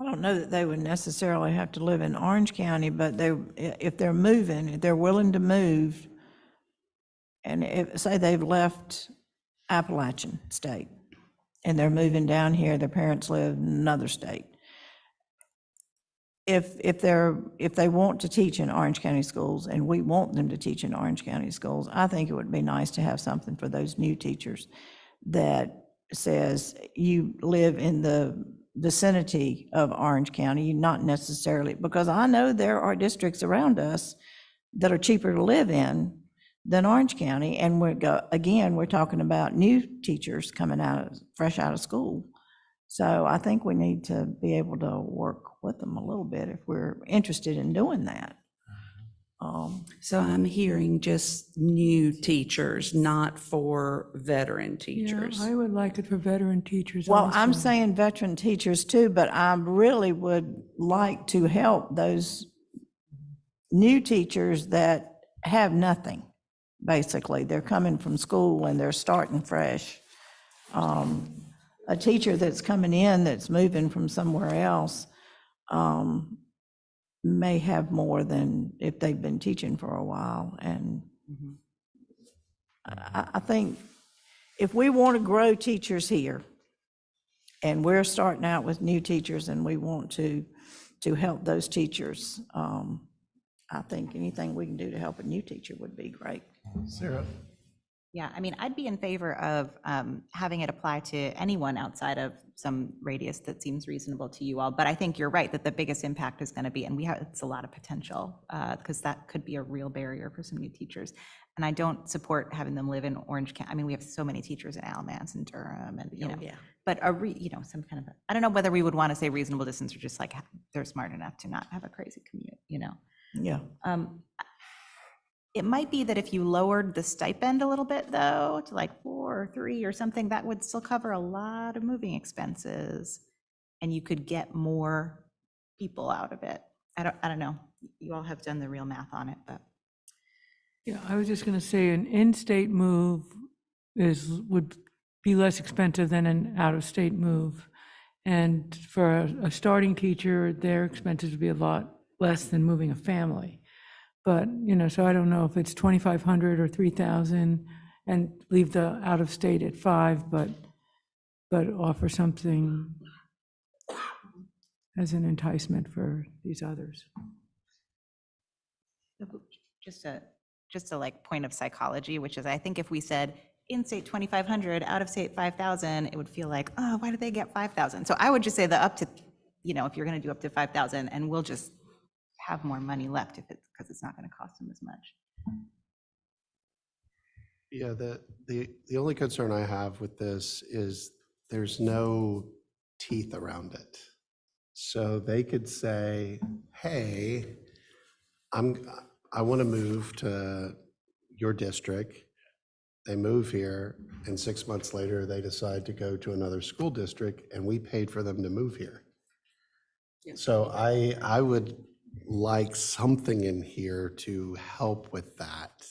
I don't know that they would necessarily have to live in Orange County, but if they're moving, if they're willing to move, and say they've left Appalachian State and they're moving down here, their parents live in another state. If they want to teach in Orange County schools, and we want them to teach in Orange County schools, I think it would be nice to have something for those new teachers that says you live in the vicinity of Orange County, not necessarily, because I know there are districts around us that are cheaper to live in than Orange County, and we're talking about new teachers coming fresh out of school. So I think we need to be able to work with them a little bit if we're interested in doing that. So I'm hearing just new teachers, not for veteran teachers. Yeah, I would like it for veteran teachers Well, also. I'm saying veteran teachers too, but I really would like to help those new teachers that have nothing. Basically, they're coming from school and they're starting fresh. A teacher that's coming in that's moving from somewhere else may have more than if they've been teaching for a while. And I think if we want to grow teachers here, and we're starting out with new teachers and we want to help those teachers, I think anything we can do to help a new teacher would be great. Sarah, Yeah, I mean, I'd be in favor of having it apply to anyone outside of some radius that seems reasonable to you all. But I think you're right that the biggest impact is going to be, and it's a lot of potential, because that could be a real barrier for some new teachers. And I don't support having them live in Orange County. I mean, we have so many teachers in Alamance and Durham and, but some kind of, I don't know whether we would want to say reasonable distance or just like they're smart enough to not have a crazy commute, Yeah. It might be that if you lowered the stipend a little bit, though, to like 4 or 3 or something, that would still cover a lot of moving expenses, and you could get more people out of it. I don't know. You all have done the real math on it, but. Yeah, I was just going to say an in-state move would be less expensive than an out-of-state move. And for a starting teacher, their expenses would be a lot less than moving a family. But, so I don't know if it's 2,500 or 3,000 and leave the out-of-state at 5, but offer something as an enticement for these others. Just a like point of psychology, which is I think if we said in-state 2,500, out-of-state 5,000, it would feel like, oh, why did they get 5,000? So I would just say the up to, if you're going to do up to 5,000, and we'll just have more money left because it's not going to cost them as much. Yeah, the only concern I have with this is there's no teeth around it. So they could say, hey, I want to move to your district. They move here, and 6 months later, they decide to go to another school district, and we paid for them to move here. So I would like something in here to help with that.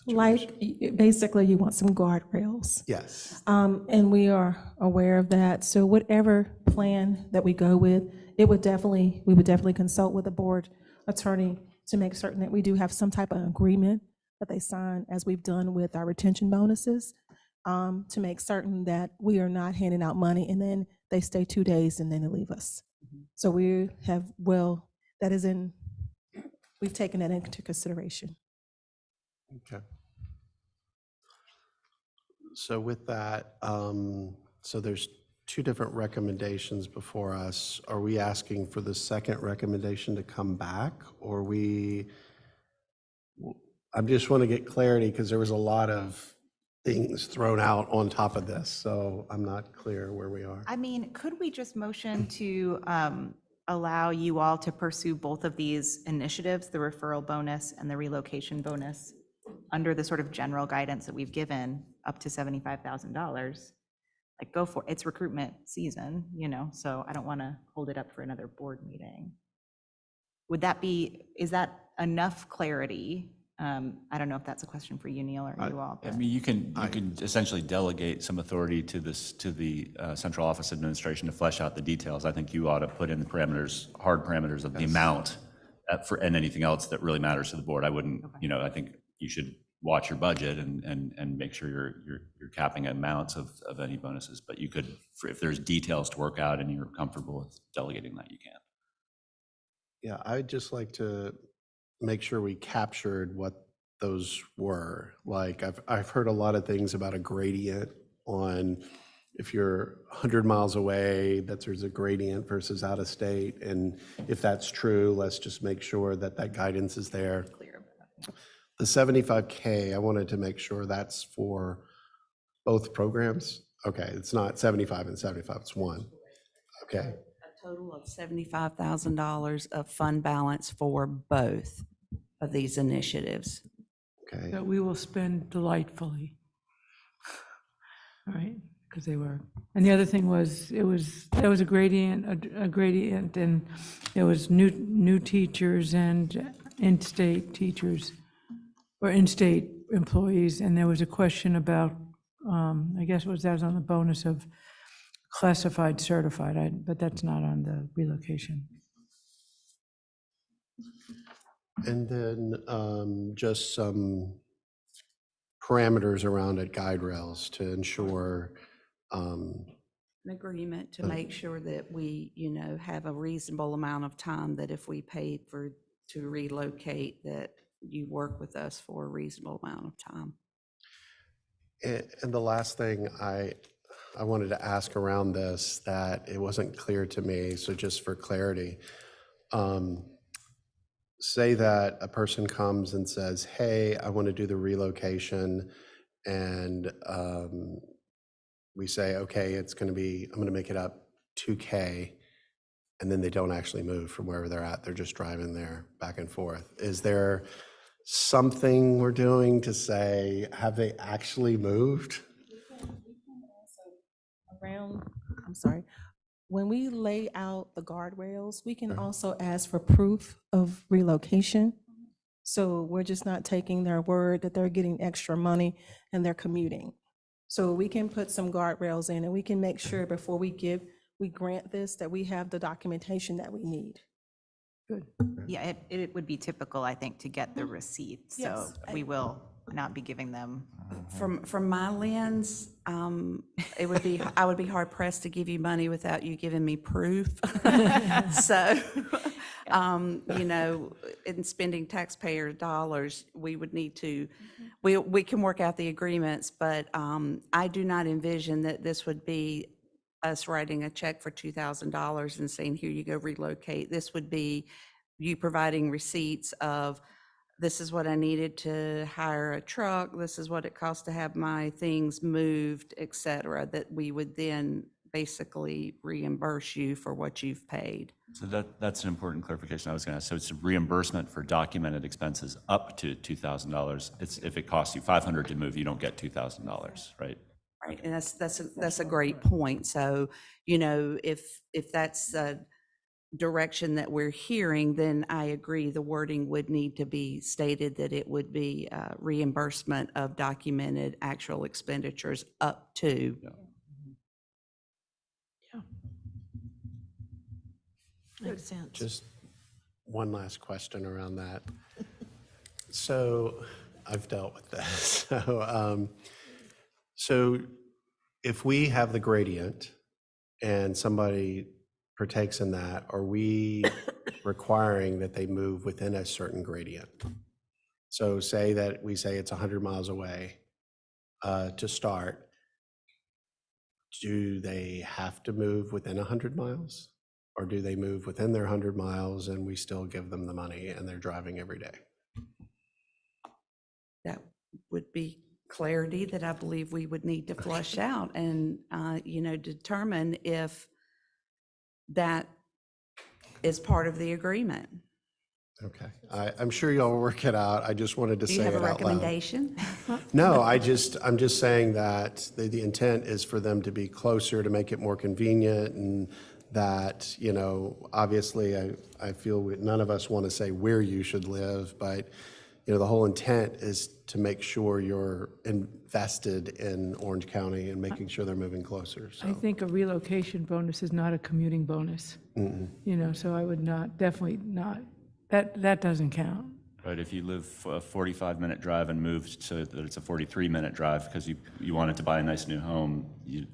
Like, basically, you want some guardrails. Yes. And we are aware of that. So whatever plan that we go with, we would definitely consult with the board attorney to make certain that we do have some type of agreement that they sign, as we've done with our retention bonuses, to make certain that we are not handing out money and then they stay 2 days and then they leave us. So we have, we've taken that into consideration. Okay. So with that, so there's 2 different recommendations before us. Are we asking for the second recommendation to come back, or I just want to get clarity because there was a lot of things thrown out on top of this, so I'm not clear where we are. I mean, could we just motion to allow you all to pursue both of these initiatives, the referral bonus and the relocation bonus, under the sort of general guidance that we've given, up to $75,000? Like, go for it. It's recruitment season, so I don't want to hold it up for another board meeting. Is that enough clarity? I don't know if that's a question for you, Neil, or you all. I mean, you can essentially delegate some authority to the central office administration to flesh out the details. I think you ought to put in the parameters, hard parameters of the amount and anything else that really matters to the board. I wouldn't, I think you should watch your budget and make sure you're capping amounts of any bonuses. But you could, if there's details to work out and you're comfortable with delegating that, you can. Yeah, I'd just like to make sure we captured what those were. Like, I've heard a lot of things about a gradient on if you're 100 miles away, that there's a gradient versus out of state. And if that's true, let's just make sure that that guidance is there. The 75K, I wanted to make sure that's for both programs. Okay, it's not 75 and 75, it's one. Okay. A total of $75,000 of fund balance for both of these initiatives. Okay. That we will spend delightfully. All right, because they were. And the other thing was, there was a gradient, and there was new teachers and in-state teachers or in-state employees, and there was a question about, I guess that was on the bonus of classified, certified, but that's not on the relocation. And then just some parameters around it, guide rails to ensure An agreement to make sure that we, have a reasonable amount of time, that if we paid to relocate, that you work with us for a reasonable amount of time. And the last thing I wanted to ask around this that it wasn't clear to me, so just for clarity, say that a person comes and says, hey, I want to do the relocation, and we say, okay, it's going to be, I'm going to make it up 2K, and then they don't actually move from wherever they're at. They're just driving there back and forth. Is there something we're doing to say, have they actually moved? Around, I'm sorry, when we lay out the guardrails, we can also ask for proof of relocation. So we're just not taking their word that they're getting extra money and they're commuting. So we can put some guardrails in and we can make sure before we grant this, that we have the documentation that we need. Good. Yeah, it would be typical, I think, to get the receipt. So Yes. we will not be giving them. From my lens, it would be, I would be hard pressed to give you money without you giving me proof. So, you know, in spending taxpayer dollars, we would need to, we can work out the agreements, but I do not envision that this would be us writing a check for $2,000 and saying, here you go, relocate. This would be you providing receipts of, this is what I needed to hire a truck, this is what it costs to have my things moved, et cetera, that we would then basically reimburse you for what you've paid. So that's an important clarification I was going to ask. So it's a reimbursement for documented expenses up to $2,000. It's if it costs you $500 to move, you don't get $2,000, right? Right, and that's a great point. So, you know, if that's the direction that we're hearing, then I agree the wording would need to be stated that it would be reimbursement of documented actual expenditures up to. Makes sense. Just one last question around that. So I've dealt with this. So if we have the gradient and somebody partakes in that, are we requiring that they move within a certain gradient? So say that we say it's 100 miles away to start. Do they have to move within 100 miles? Or do they move within their 100 miles and we still give them the money and they're driving every day? That would be clarity that I believe we would need to flush out and, you know, determine if that is part of the agreement. Okay, I'm sure y'all will work it out. I just wanted to Do say you it have a out loud. recommendation? No, I'm just saying that the intent is for them to be closer, to make it more convenient, and that, you know, obviously I feel none of us want to say where you should live, but, you know, the whole intent is to make sure you're invested in Orange County and making sure they're moving closer. I think a relocation bonus is not a commuting bonus. You know, so I would not, definitely not, that doesn't count. Right, if you live a 45-minute drive and move so that it's a 43-minute drive because you wanted to buy a nice new home, you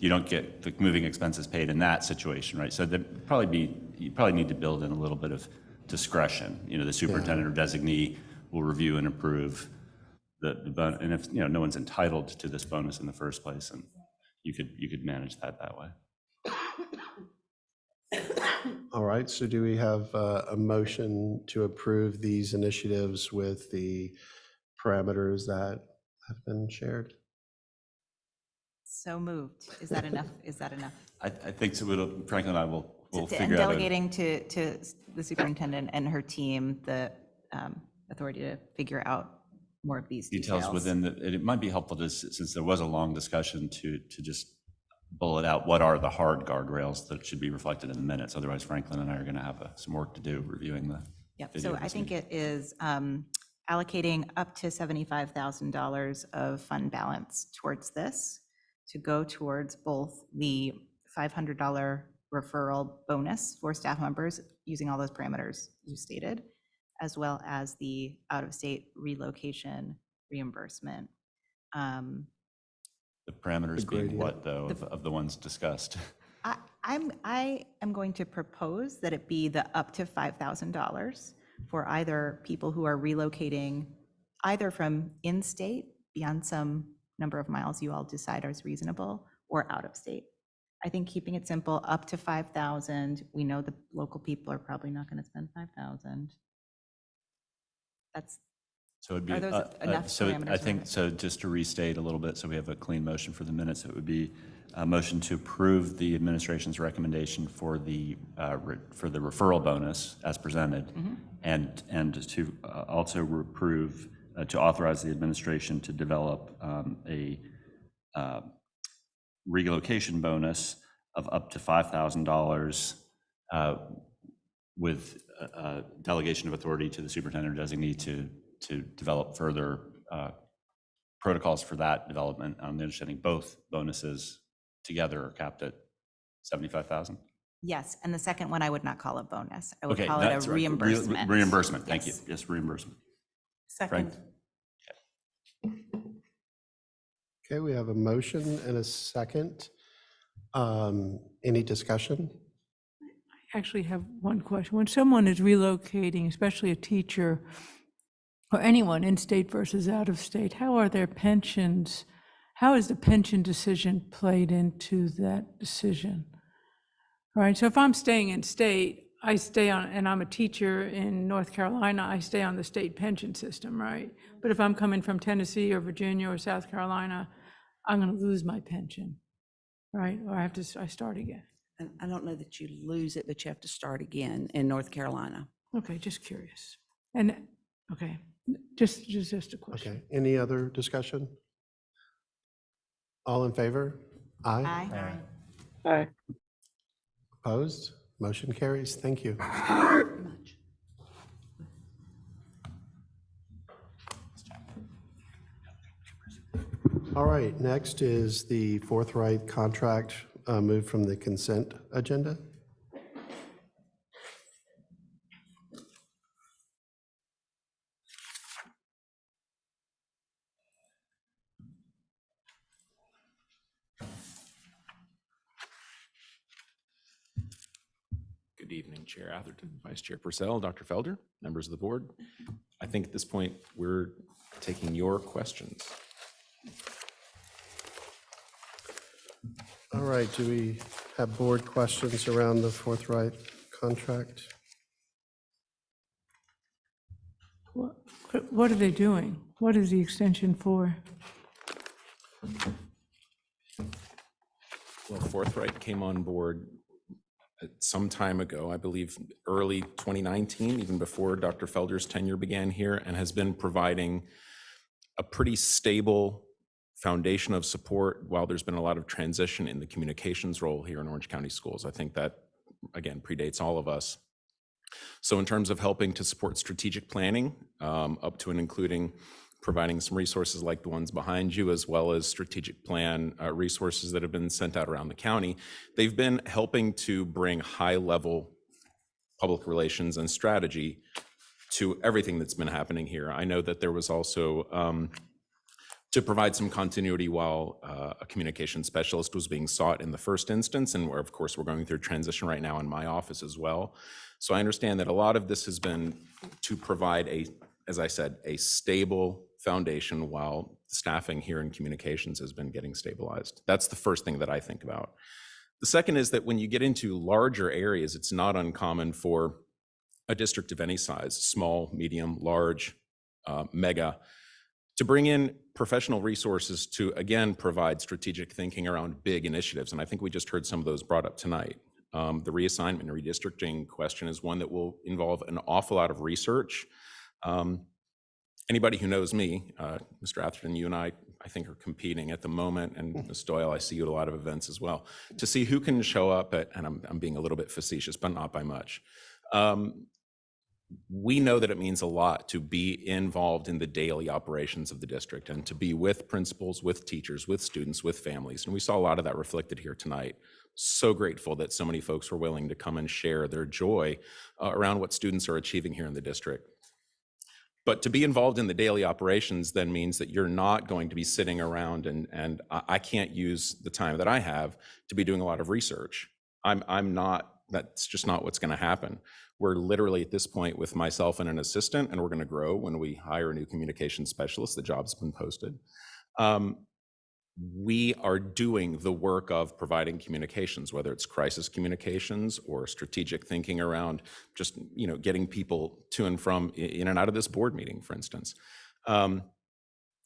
don't get the moving expenses paid in that situation, right? So you probably need to build in a little bit of discretion. You know, the superintendent or designee will review and approve the and if, you know, no one's entitled to this bonus in the first place, and you could manage that way. All right, so do we have a motion to approve these initiatives with the parameters that have been shared? So moved. Is that enough? Is that enough? I think so. Franklin and I will And figure out. delegating to the superintendent and her team the authority to figure out more of these details. Within it might be helpful to, since there was a long discussion, to just bullet out what are the hard guardrails that should be reflected in the minutes. Otherwise, Franklin and I are going to have some work to do reviewing the Yep. video So I this think evening. it is allocating up to $75,000 of fund balance towards this to go towards both the $500 referral bonus for staff members using all those parameters you stated, as well as the out-of-state relocation reimbursement. The parameters being what, though, of the ones discussed? I am going to propose that it be the up to $5,000 for either people who are relocating either from in-state beyond some number of miles you all decide is reasonable, or out of state. I think keeping it simple, up to 5,000. We know the local people are probably not going to spend 5,000. That's, So it'd be, are those enough so parameters I around think, it? so just to restate a little bit, so we have a clean motion for the minutes, it would be a motion to approve the administration's recommendation for the referral bonus as presented, and to also approve, to authorize the administration to develop a relocation bonus of up to $5,000 with delegation of authority to the superintendent or designee to develop further protocols for that development. I'm understanding both bonuses together are capped at 75,000. Yes, and the second one, I would not call a bonus. I would Okay, call it a that's right. reimbursement. Reimbursement, thank you. Yes. Yes, reimbursement. Second. Okay, we have a motion and a second. Any discussion? I actually have one question. When someone is relocating, especially a teacher or anyone in state versus out of state, how are their pensions? How is the pension decision played into that decision? Right, so if I'm staying in state, I stay on, and I'm a teacher in North Carolina, I stay on the state pension system, right? But if I'm coming from Tennessee or Virginia or South Carolina, I'm going to lose my pension, right? Or I start again. And I don't know that you lose it, but you have to start again in North Carolina. Okay, just curious. And, okay, just a question. Okay, any other discussion? All in favor? Aye. Aye. Opposed? Motion carries. Thank you. All right, next is the Forthright contract moved from the consent agenda. Good evening, Chair Atherton, Vice Chair Purcell, Dr. Felder, members of the board. I think at this point, we're taking your questions. All right, do we have board questions around the Forthright contract? What are they doing? What is the extension for? Well, Forthright came on board some time ago, I believe early 2019, even before Dr. Felder's tenure began here, and has been providing a pretty stable foundation of support while there's been a lot of transition in the communications role here in Orange County Schools. I think that, again, predates all of us. So in terms of helping to support strategic planning, up to and including providing some resources like the ones behind you, as well as strategic plan resources that have been sent out around the county, they've been helping to bring high-level public relations and strategy to everything that's been happening here. I know that there was also to provide some continuity while a communication specialist was being sought in the first instance, and where, of course, we're going through transition right now in my office as well. So I understand that a lot of this has been to provide as I said, a stable foundation while staffing here in communications has been getting stabilized. That's the first thing that I think about. The second is that when you get into larger areas, it's not uncommon for a district of any size, small, medium, large, mega, to bring in professional resources to, again, provide strategic thinking around big initiatives. And I think we just heard some of those brought up tonight. The reassignment and redistricting question is one that will involve an awful lot of research. Anybody who knows me, Mr. Atherton, you and I think are competing at the moment, and Ms. Doyle, I see you at a lot of events as well, to see who can show up at, and I'm being a little bit facetious, but not by much. We know that it means a lot to be involved in the daily operations of the district and to be with principals, with teachers, with students, with families. And we saw a lot of that reflected here tonight. So grateful that so many folks were willing to come and share their joy around what students are achieving here in the district. But to be involved in the daily operations then means that you're not going to be sitting around and I can't use the time that I have to be doing a lot of research. I'm not That's just not what's going to happen. We're literally at this point with myself and an assistant, and we're going to grow when we hire a new communication specialist. The job's been posted. We are doing the work of providing communications, whether it's crisis communications or strategic thinking around just, getting people to and from in and out of this board meeting, for instance.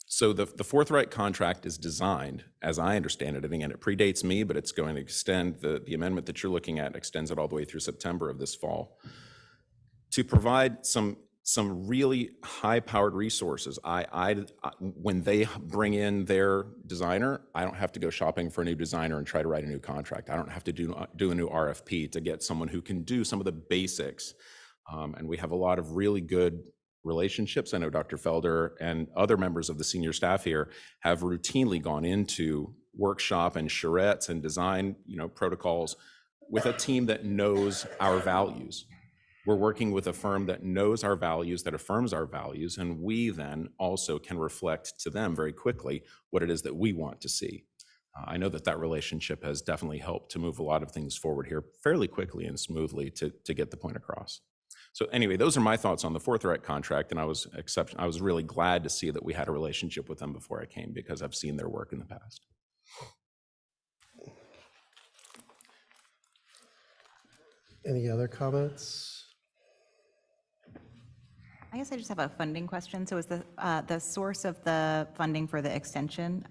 So the Forthright contract is designed, as I understand it, and again, it predates me, but it's going to extend, the amendment that you're looking at extends it all the way through September of this fall, to provide some really high-powered resources. When they bring in their designer, I don't have to go shopping for a new designer and try to write a new contract. I don't have to do a new RFP to get someone who can do some of the basics. And we have a lot of really good relationships. I know Dr. Felder and other members of the senior staff here have routinely gone into workshop and charrettes and design, protocols with a team that knows our values. We're working with a firm that knows our values, that affirms our values, and we then also can reflect to them very quickly what it is that we want to see. I know that relationship has definitely helped to move a lot of things forward here fairly quickly and smoothly to get the point across. So anyway, those are my thoughts on the Forthright contract, and I was really glad to see that we had a relationship with them before I came, because I've seen their work in the past. Any other comments? I guess I just have a funding question. So is the source of the funding for the extension,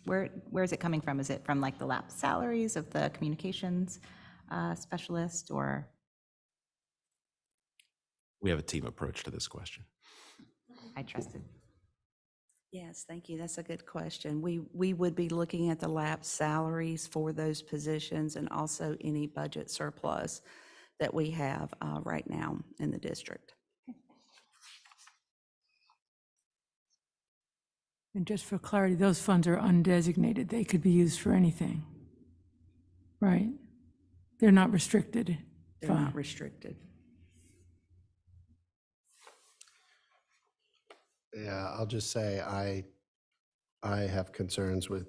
where is it coming from? Is it from like the lap salaries of the communications specialist, or? We have a team approach to this question. I trusted. Yes, thank you. That's a good question. We would be looking at the lap salaries for those positions and also any budget surplus that we have right now in the district. And just for clarity, those funds are undesignated. They could be used for anything, right? They're not restricted. They're not restricted. Yeah, I'll just say I have concerns with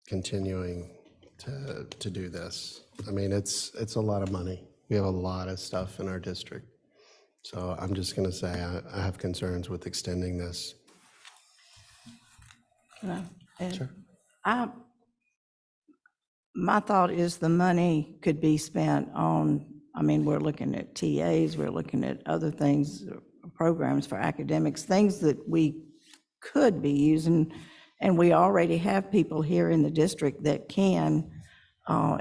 continuing to do this. I mean, it's a lot of money. We have a lot of stuff in our district. So I'm just going to say I have concerns with extending this. Sure. My thought is the money could be spent on, we're looking at TAs, we're looking at other things, programs for academics, things that we could be using, and we already have people here in the district that can.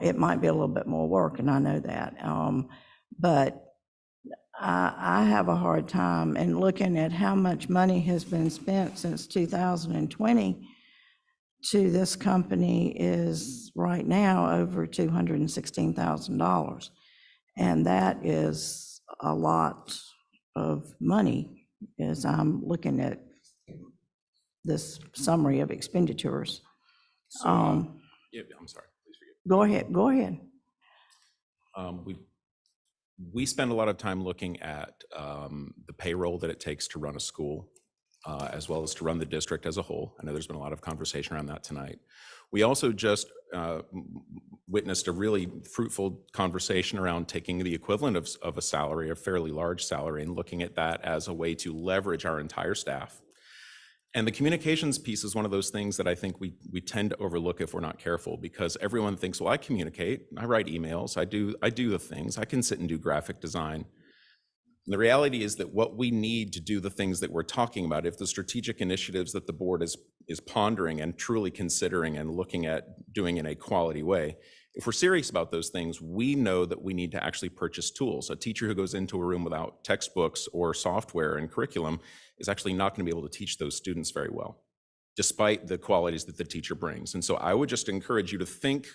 It might be a little bit more work, and I know that, but I have a hard time in looking at how much money has been spent since 2020 to this company is right now over $216,000. And that is a lot of money as I'm looking at this summary of expenditures. So, I'm sorry, please forgive me. Go ahead. We spend a lot of time looking at the payroll that it takes to run a school, as well as to run the district as a whole. I know there's been a lot of conversation around that tonight. We also just witnessed a really fruitful conversation around taking the equivalent of a salary, a fairly large salary, and looking at that as a way to leverage our entire staff. And the communications piece is one of those things that I think we tend to overlook if we're not careful, because everyone thinks, well, I communicate, I write emails, I do the things, I can sit and do graphic design. And the reality is that what we need to do the things that we're talking about, if the strategic initiatives that the board is pondering and truly considering and looking at doing in a quality way, if we're serious about those things, we know that we need to actually purchase tools. A teacher who goes into a room without textbooks or software and curriculum is actually not going to be able to teach those students very well, despite the qualities that the teacher brings. And so I would just encourage you to think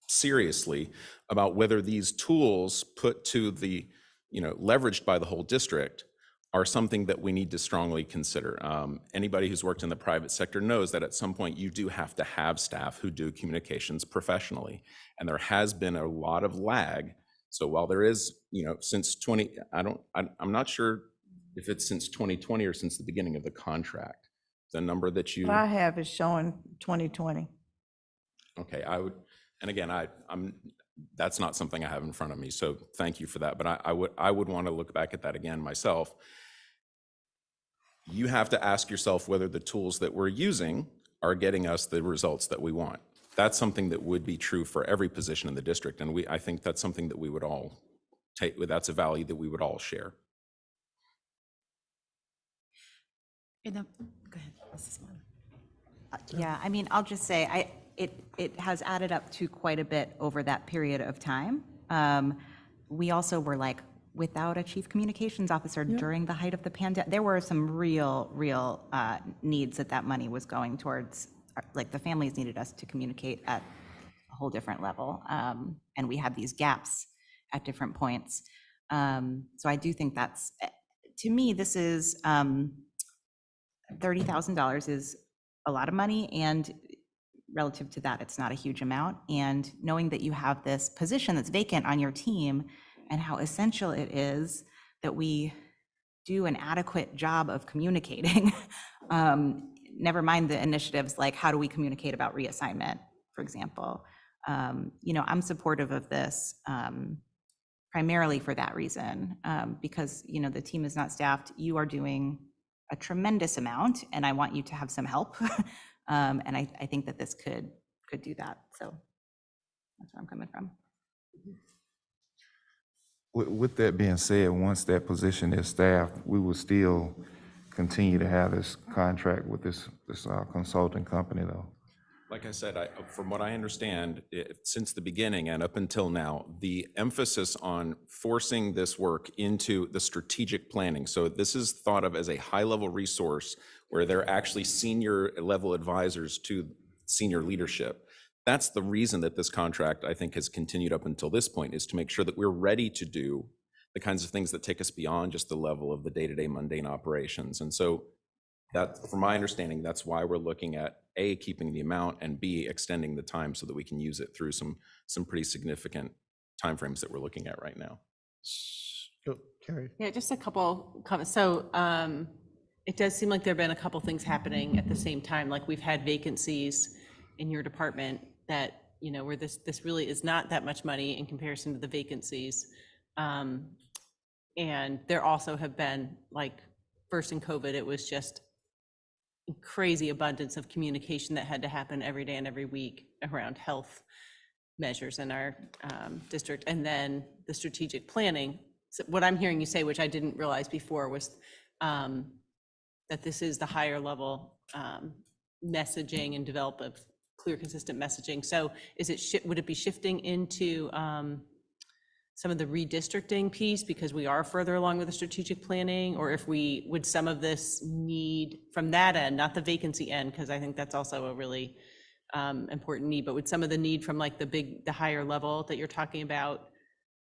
seriously about whether these tools put to the, leveraged by the whole district are something that we need to strongly consider. Anybody who's worked in the private sector knows that at some point you do have to have staff who do communications professionally. And there has been a lot of lag. So while there is, since I'm not sure if it's since 2020 or since the beginning of the contract, the number that you. What I have is showing 2020. Okay, and again, that's not something I have in front of me. So thank you for that. But I would want to look back at that again myself. You have to ask yourself whether the tools that we're using are getting us the results that we want. That's something that would be true for every position in the district. And I think that's something that we would all take, that's a value that we would all share. Go ahead, Mrs. Moore. Yeah, I mean, I'll just say, it has added up to quite a bit over that period of time. We also were like, without a chief communications officer during the height of the pandemic, there were some real needs that money was going towards. Like the families needed us to communicate at a whole different level. And we had these gaps at different points. So I do think that's, to me, this is, $30,000 is a lot of money, and relative to that, it's not a huge amount. And knowing that you have this position that's vacant on your team and how essential it is that we do an adequate job of communicating, never mind the initiatives like how do we communicate about reassignment, for example. I'm supportive of this primarily for that reason, because the team is not staffed. You are doing a tremendous amount, and I want you to have some help. And I think that this could do that. So that's where I'm coming from. With that being said, once that position is staffed, we will still continue to have this contract with this consulting company, though. Like I said, from what I understand, since the beginning and up until now, the emphasis on forcing this work into the strategic planning. So this is thought of as a high-level resource where they're actually senior level advisors to senior leadership. That's the reason that this contract, I think, has continued up until this point, is to make sure that we're ready to do the kinds of things that take us beyond just the level of the day-to-day mundane operations. And so that, from my understanding, that's why we're looking at A, keeping the amount, and B, extending the time so that we can use it through some pretty significant timeframes that we're looking at right now. Go, Carrie. Yeah, just a couple comments. So it does seem like there have been a couple things happening at the same time. Like we've had vacancies in your department that, where this really is not that much money in comparison to the vacancies. And there also have been, like, first in COVID, it was just crazy abundance of communication that had to happen every day and every week around health measures in our district. And then the strategic planning. So what I'm hearing you say, which I didn't realize before, was that this is the higher level messaging and develop of clear, consistent messaging. So is it would it be shifting into some of the redistricting piece because we are further along with the strategic planning, or if would some of this need from that end, not the vacancy end, because I think that's also a really important need, but would some of the need from like the higher level that you're talking about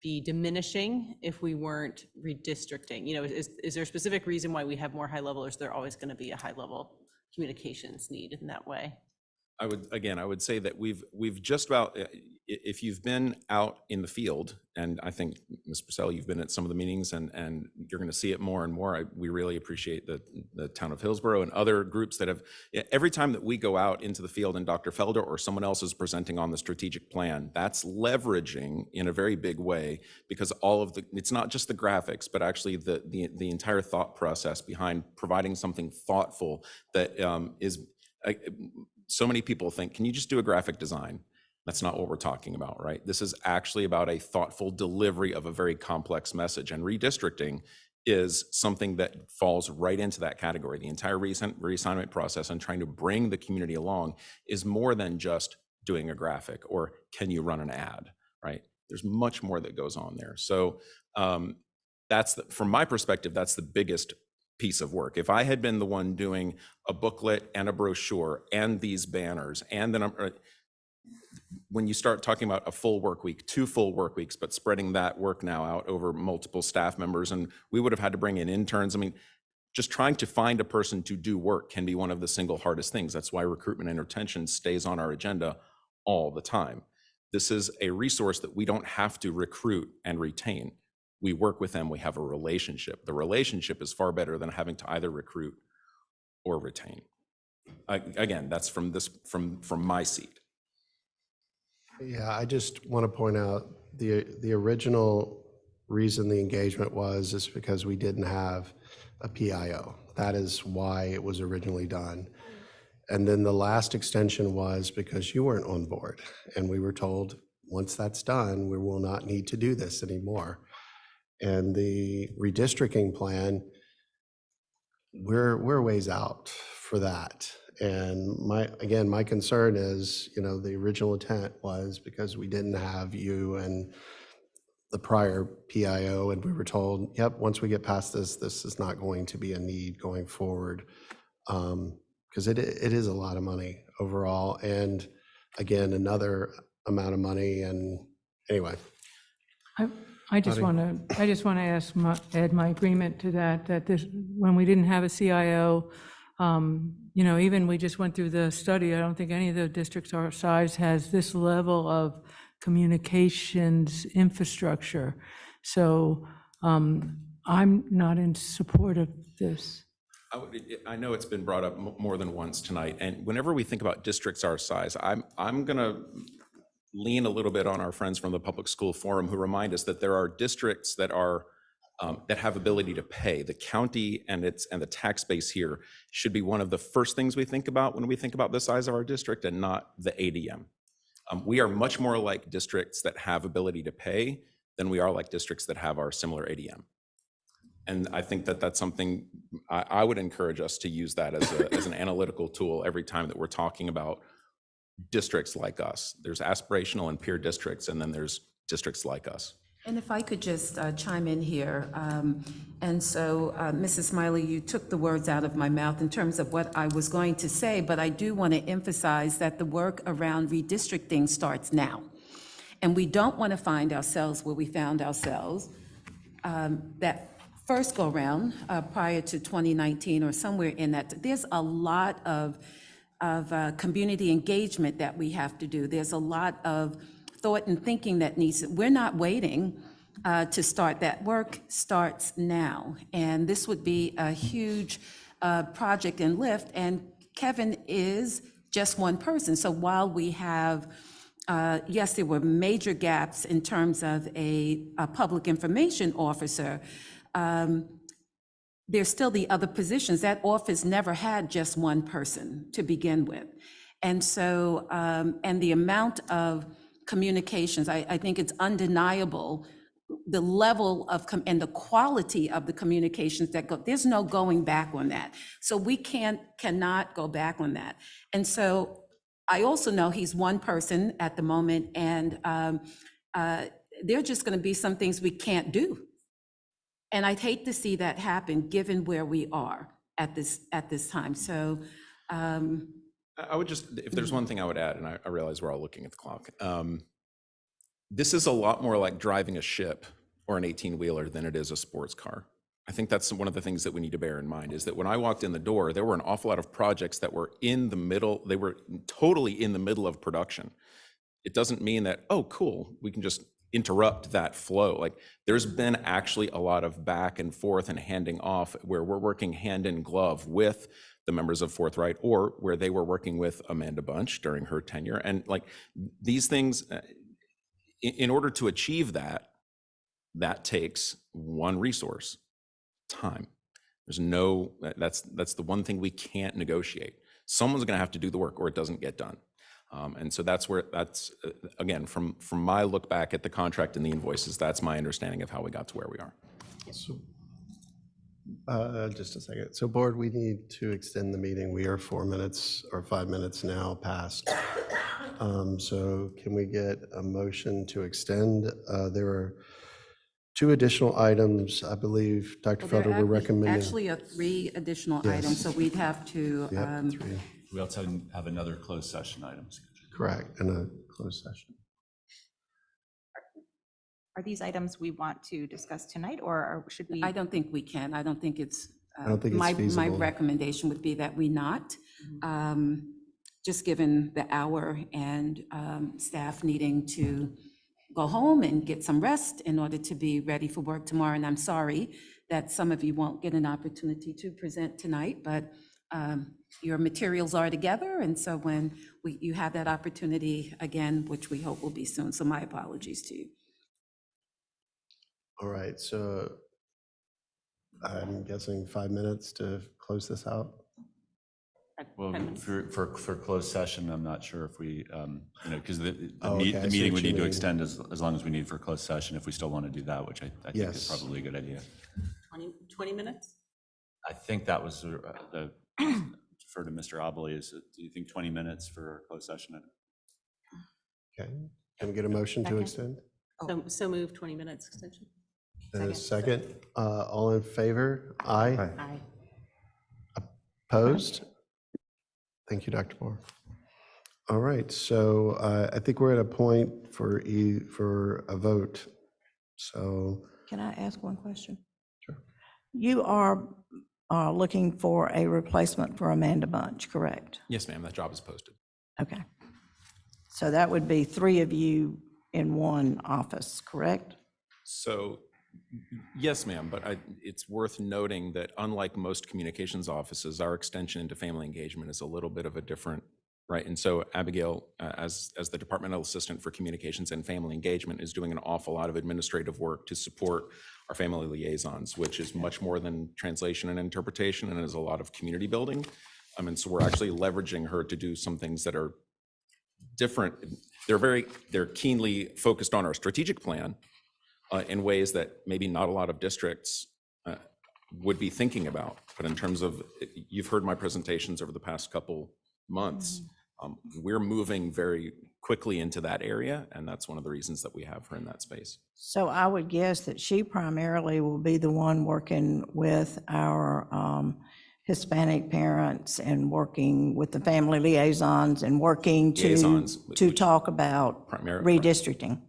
be diminishing if we weren't redistricting? Is there a specific reason why we have more high level, or is there always going to be a high level communications need in that way? I would say that we've just about, if you've been out in the field, and I think, Ms. Purcell, you've been at some of the meetings and you're going to see it more and more. We really appreciate the town of Hillsborough and other groups that have, every time that we go out into the field and Dr. Felder or someone else is presenting on the strategic plan, that's leveraging in a very big way, because it's not just the graphics, but actually the entire thought process behind providing something thoughtful that is, so many people think, can you just do a graphic design? That's not what we're talking about, right? This is actually about a thoughtful delivery of a very complex message, and redistricting is something that falls right into that category. The entire reassignment process and trying to bring the community along is more than just doing a graphic or can you run an ad, right? There's much more that goes on there. So from my perspective, that's the biggest piece of work. If I had been the one doing a booklet and a brochure and these banners, and then when you start talking about a full work week, 2 full work weeks, but spreading that work now out over multiple staff members, and we would have had to bring in interns. I mean, just trying to find a person to do work can be one of the single hardest things. That's why recruitment and retention stays on our agenda all the time. This is a resource that we don't have to recruit and retain. We work with them, we have a relationship. The relationship is far better than having to either recruit or retain. Again, that's from my seat. Yeah, I just want to point out the original reason the engagement was is because we didn't have a PIO. That is why it was originally done. And then the last extension was because you weren't on board. And we were told, once that's done, we will not need to do this anymore. And the redistricting plan, we're ways out for that. And my concern is, the original intent was because we didn't have you and the prior PIO, and we were told, yep, once we get past this, this is not going to be a need going forward. Because it is a lot of money overall, and again, another amount of money, and anyway. I just Patty? want to add my agreement to that this, when we didn't have a CIO, even we just went through the study, I don't think any of the districts our size has this level of communications infrastructure. So I'm not in support of this. I know it's been brought up more than once tonight, and whenever we think about districts our size, I'm going to lean a little bit on our friends from the Public School Forum who remind us that there are districts that are that have ability to pay. The county and the tax base here should be one of the first things we think about when we think about the size of our district, and not the ADM. We are much more like districts that have ability to pay than we are like districts that have our similar ADM. And I think that that's something I would encourage us to use that as an analytical tool every time that we're talking about districts like us. There's aspirational and peer districts, and then there's districts like us. And if I could just chime in here. And so, Mrs. Smiley, you took the words out of my mouth in terms of what I was going to say, but I do want to emphasize that the work around redistricting starts now. And we don't want to find ourselves where we found ourselves that first go round prior to 2019 or somewhere in that. There's a lot of community engagement that we have to do. There's a lot of thought and thinking that needs, we're not waiting to start. That work starts now. And this would be a huge project and lift. And Kevin is just one person. So while we have, yes, there were major gaps in terms of a public information officer, there's still the other positions. That office never had just one person to begin with. And so, and the amount of communications, I think it's undeniable, the level of, and the quality of the communications that go, there's no going back on that. So we cannot go back on that. And so I also know he's one person at the moment, and there are just going to be some things we can't do. And I'd hate to see that happen, given where we are at this time. So I would just, if there's one thing I would add, and I realize we're all looking at the clock, this is a lot more like driving a ship or an 18-wheeler than it is a sports car. I think that's one of the things that we need to bear in mind, is that when I walked in the door, there were an awful lot of projects that were in the middle, they were totally in the middle of production. It doesn't mean that, oh, cool, we can just interrupt that flow. Like, there's been actually a lot of back and forth and handing off where we're working hand in glove with the members of Forthright, or where they were working with Amanda Bunch during her tenure. And like these things, in order to achieve that, that takes one resource: time. There's no, that's the one thing we can't negotiate. Someone's going to have to do the work, or it doesn't get done. And so that's where, again, from my look back at the contract and the invoices, that's my understanding of how we got to where we are. So, just a second. So board, we need to extend the meeting. We are 4 minutes or 5 minutes now past. So can we get a motion to extend? There are 2 additional items, I believe, Dr. Felder, we're recommending. Actually, 3 additional Yes. items, so we'd have to. Yep, 3. We also have another closed session item scheduled. Correct, in a closed session. Are these items we want to discuss tonight, or should we? I don't think we can. I don't think it's. I don't think it's my feasible. recommendation would be that we not, just given the hour and staff needing to go home and get some rest in order to be ready for work tomorrow. And I'm sorry that some of you won't get an opportunity to present tonight, but your materials are together. And so when you have that opportunity again, which we hope will be soon. So my apologies to you. All right, so I'm guessing 5 minutes to close this out. Well, for closed session, I'm not sure if we, because the Oh, okay, I see meeting what would you need to mean. extend as long as we need for closed session, if we still want to do that, which I think Yes. is probably a good idea. 20 minutes? I think that was the, defer to Mr. Obley, do you think 20 minutes for closed session? Okay, can we get a motion to extend? So move 20 minutes extension. And a second, all in favor? Aye. Aye. Opposed? Thank you, Dr. Moore. All right, so I think we're at a point for a vote. So, Can I ask one question? Sure. You are looking for a replacement for Amanda Bunch, correct? Yes, ma'am, that job is posted. Okay. So that would be 3 of you in one office, correct? So, yes, ma'am, but it's worth noting that unlike most communications offices, our extension into family engagement is a little bit of a different, right? And so Abigail, as the departmental assistant for communications and family engagement, is doing an awful lot of administrative work to support our family liaisons, which is much more than translation and interpretation, and is a lot of community building. And so we're actually leveraging her to do some things that are different. They're keenly focused on our strategic plan in ways that maybe not a lot of districts would be thinking about. But in terms of, you've heard my presentations over the past couple months, we're moving very quickly into that area, and that's one of the reasons that we have her in that space. So I would guess that she primarily will be the one working with our Hispanic parents and working with the family liaisons and working to talk about redistricting.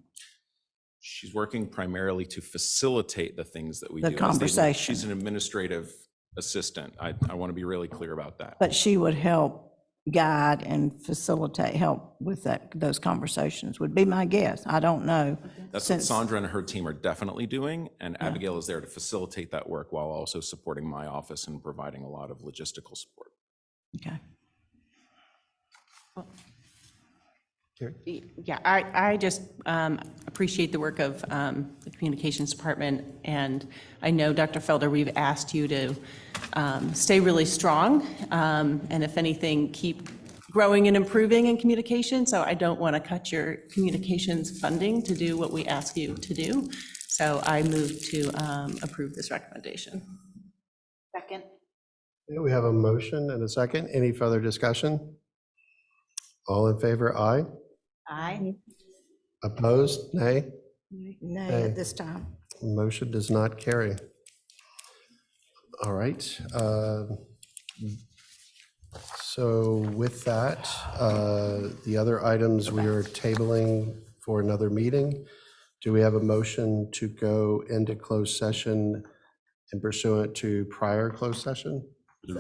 She's working primarily to facilitate the things that we do. The conversation. She's an administrative assistant. I want to be really clear about that. But she would help guide and facilitate, help with those conversations, would be my guess. I don't know. That's what Sandra and her team are definitely doing, and Abigail is there to facilitate that work while also supporting my office and providing a lot of logistical support. Okay. Yeah, I just appreciate the work of the communications department, and I know, Dr. Felder, we've asked you to stay really strong, and if anything, keep growing and improving in communication. So I don't want to cut your communications funding to do what we ask you to do. So I move to approve this recommendation. Second. yeah, we have a motion and a second. Any further discussion? All in favor, aye. Aye. Opposed, nay? Nay at this time. Motion does not carry. All right. So with that, the other items we are tabling for another meeting. Do we have a motion to go into closed session and pursuant to prior closed session? We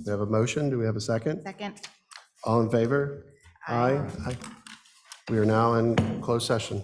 have a motion. Do we have a second? Second. All in favor? Aye. Aye. We are now in closed session.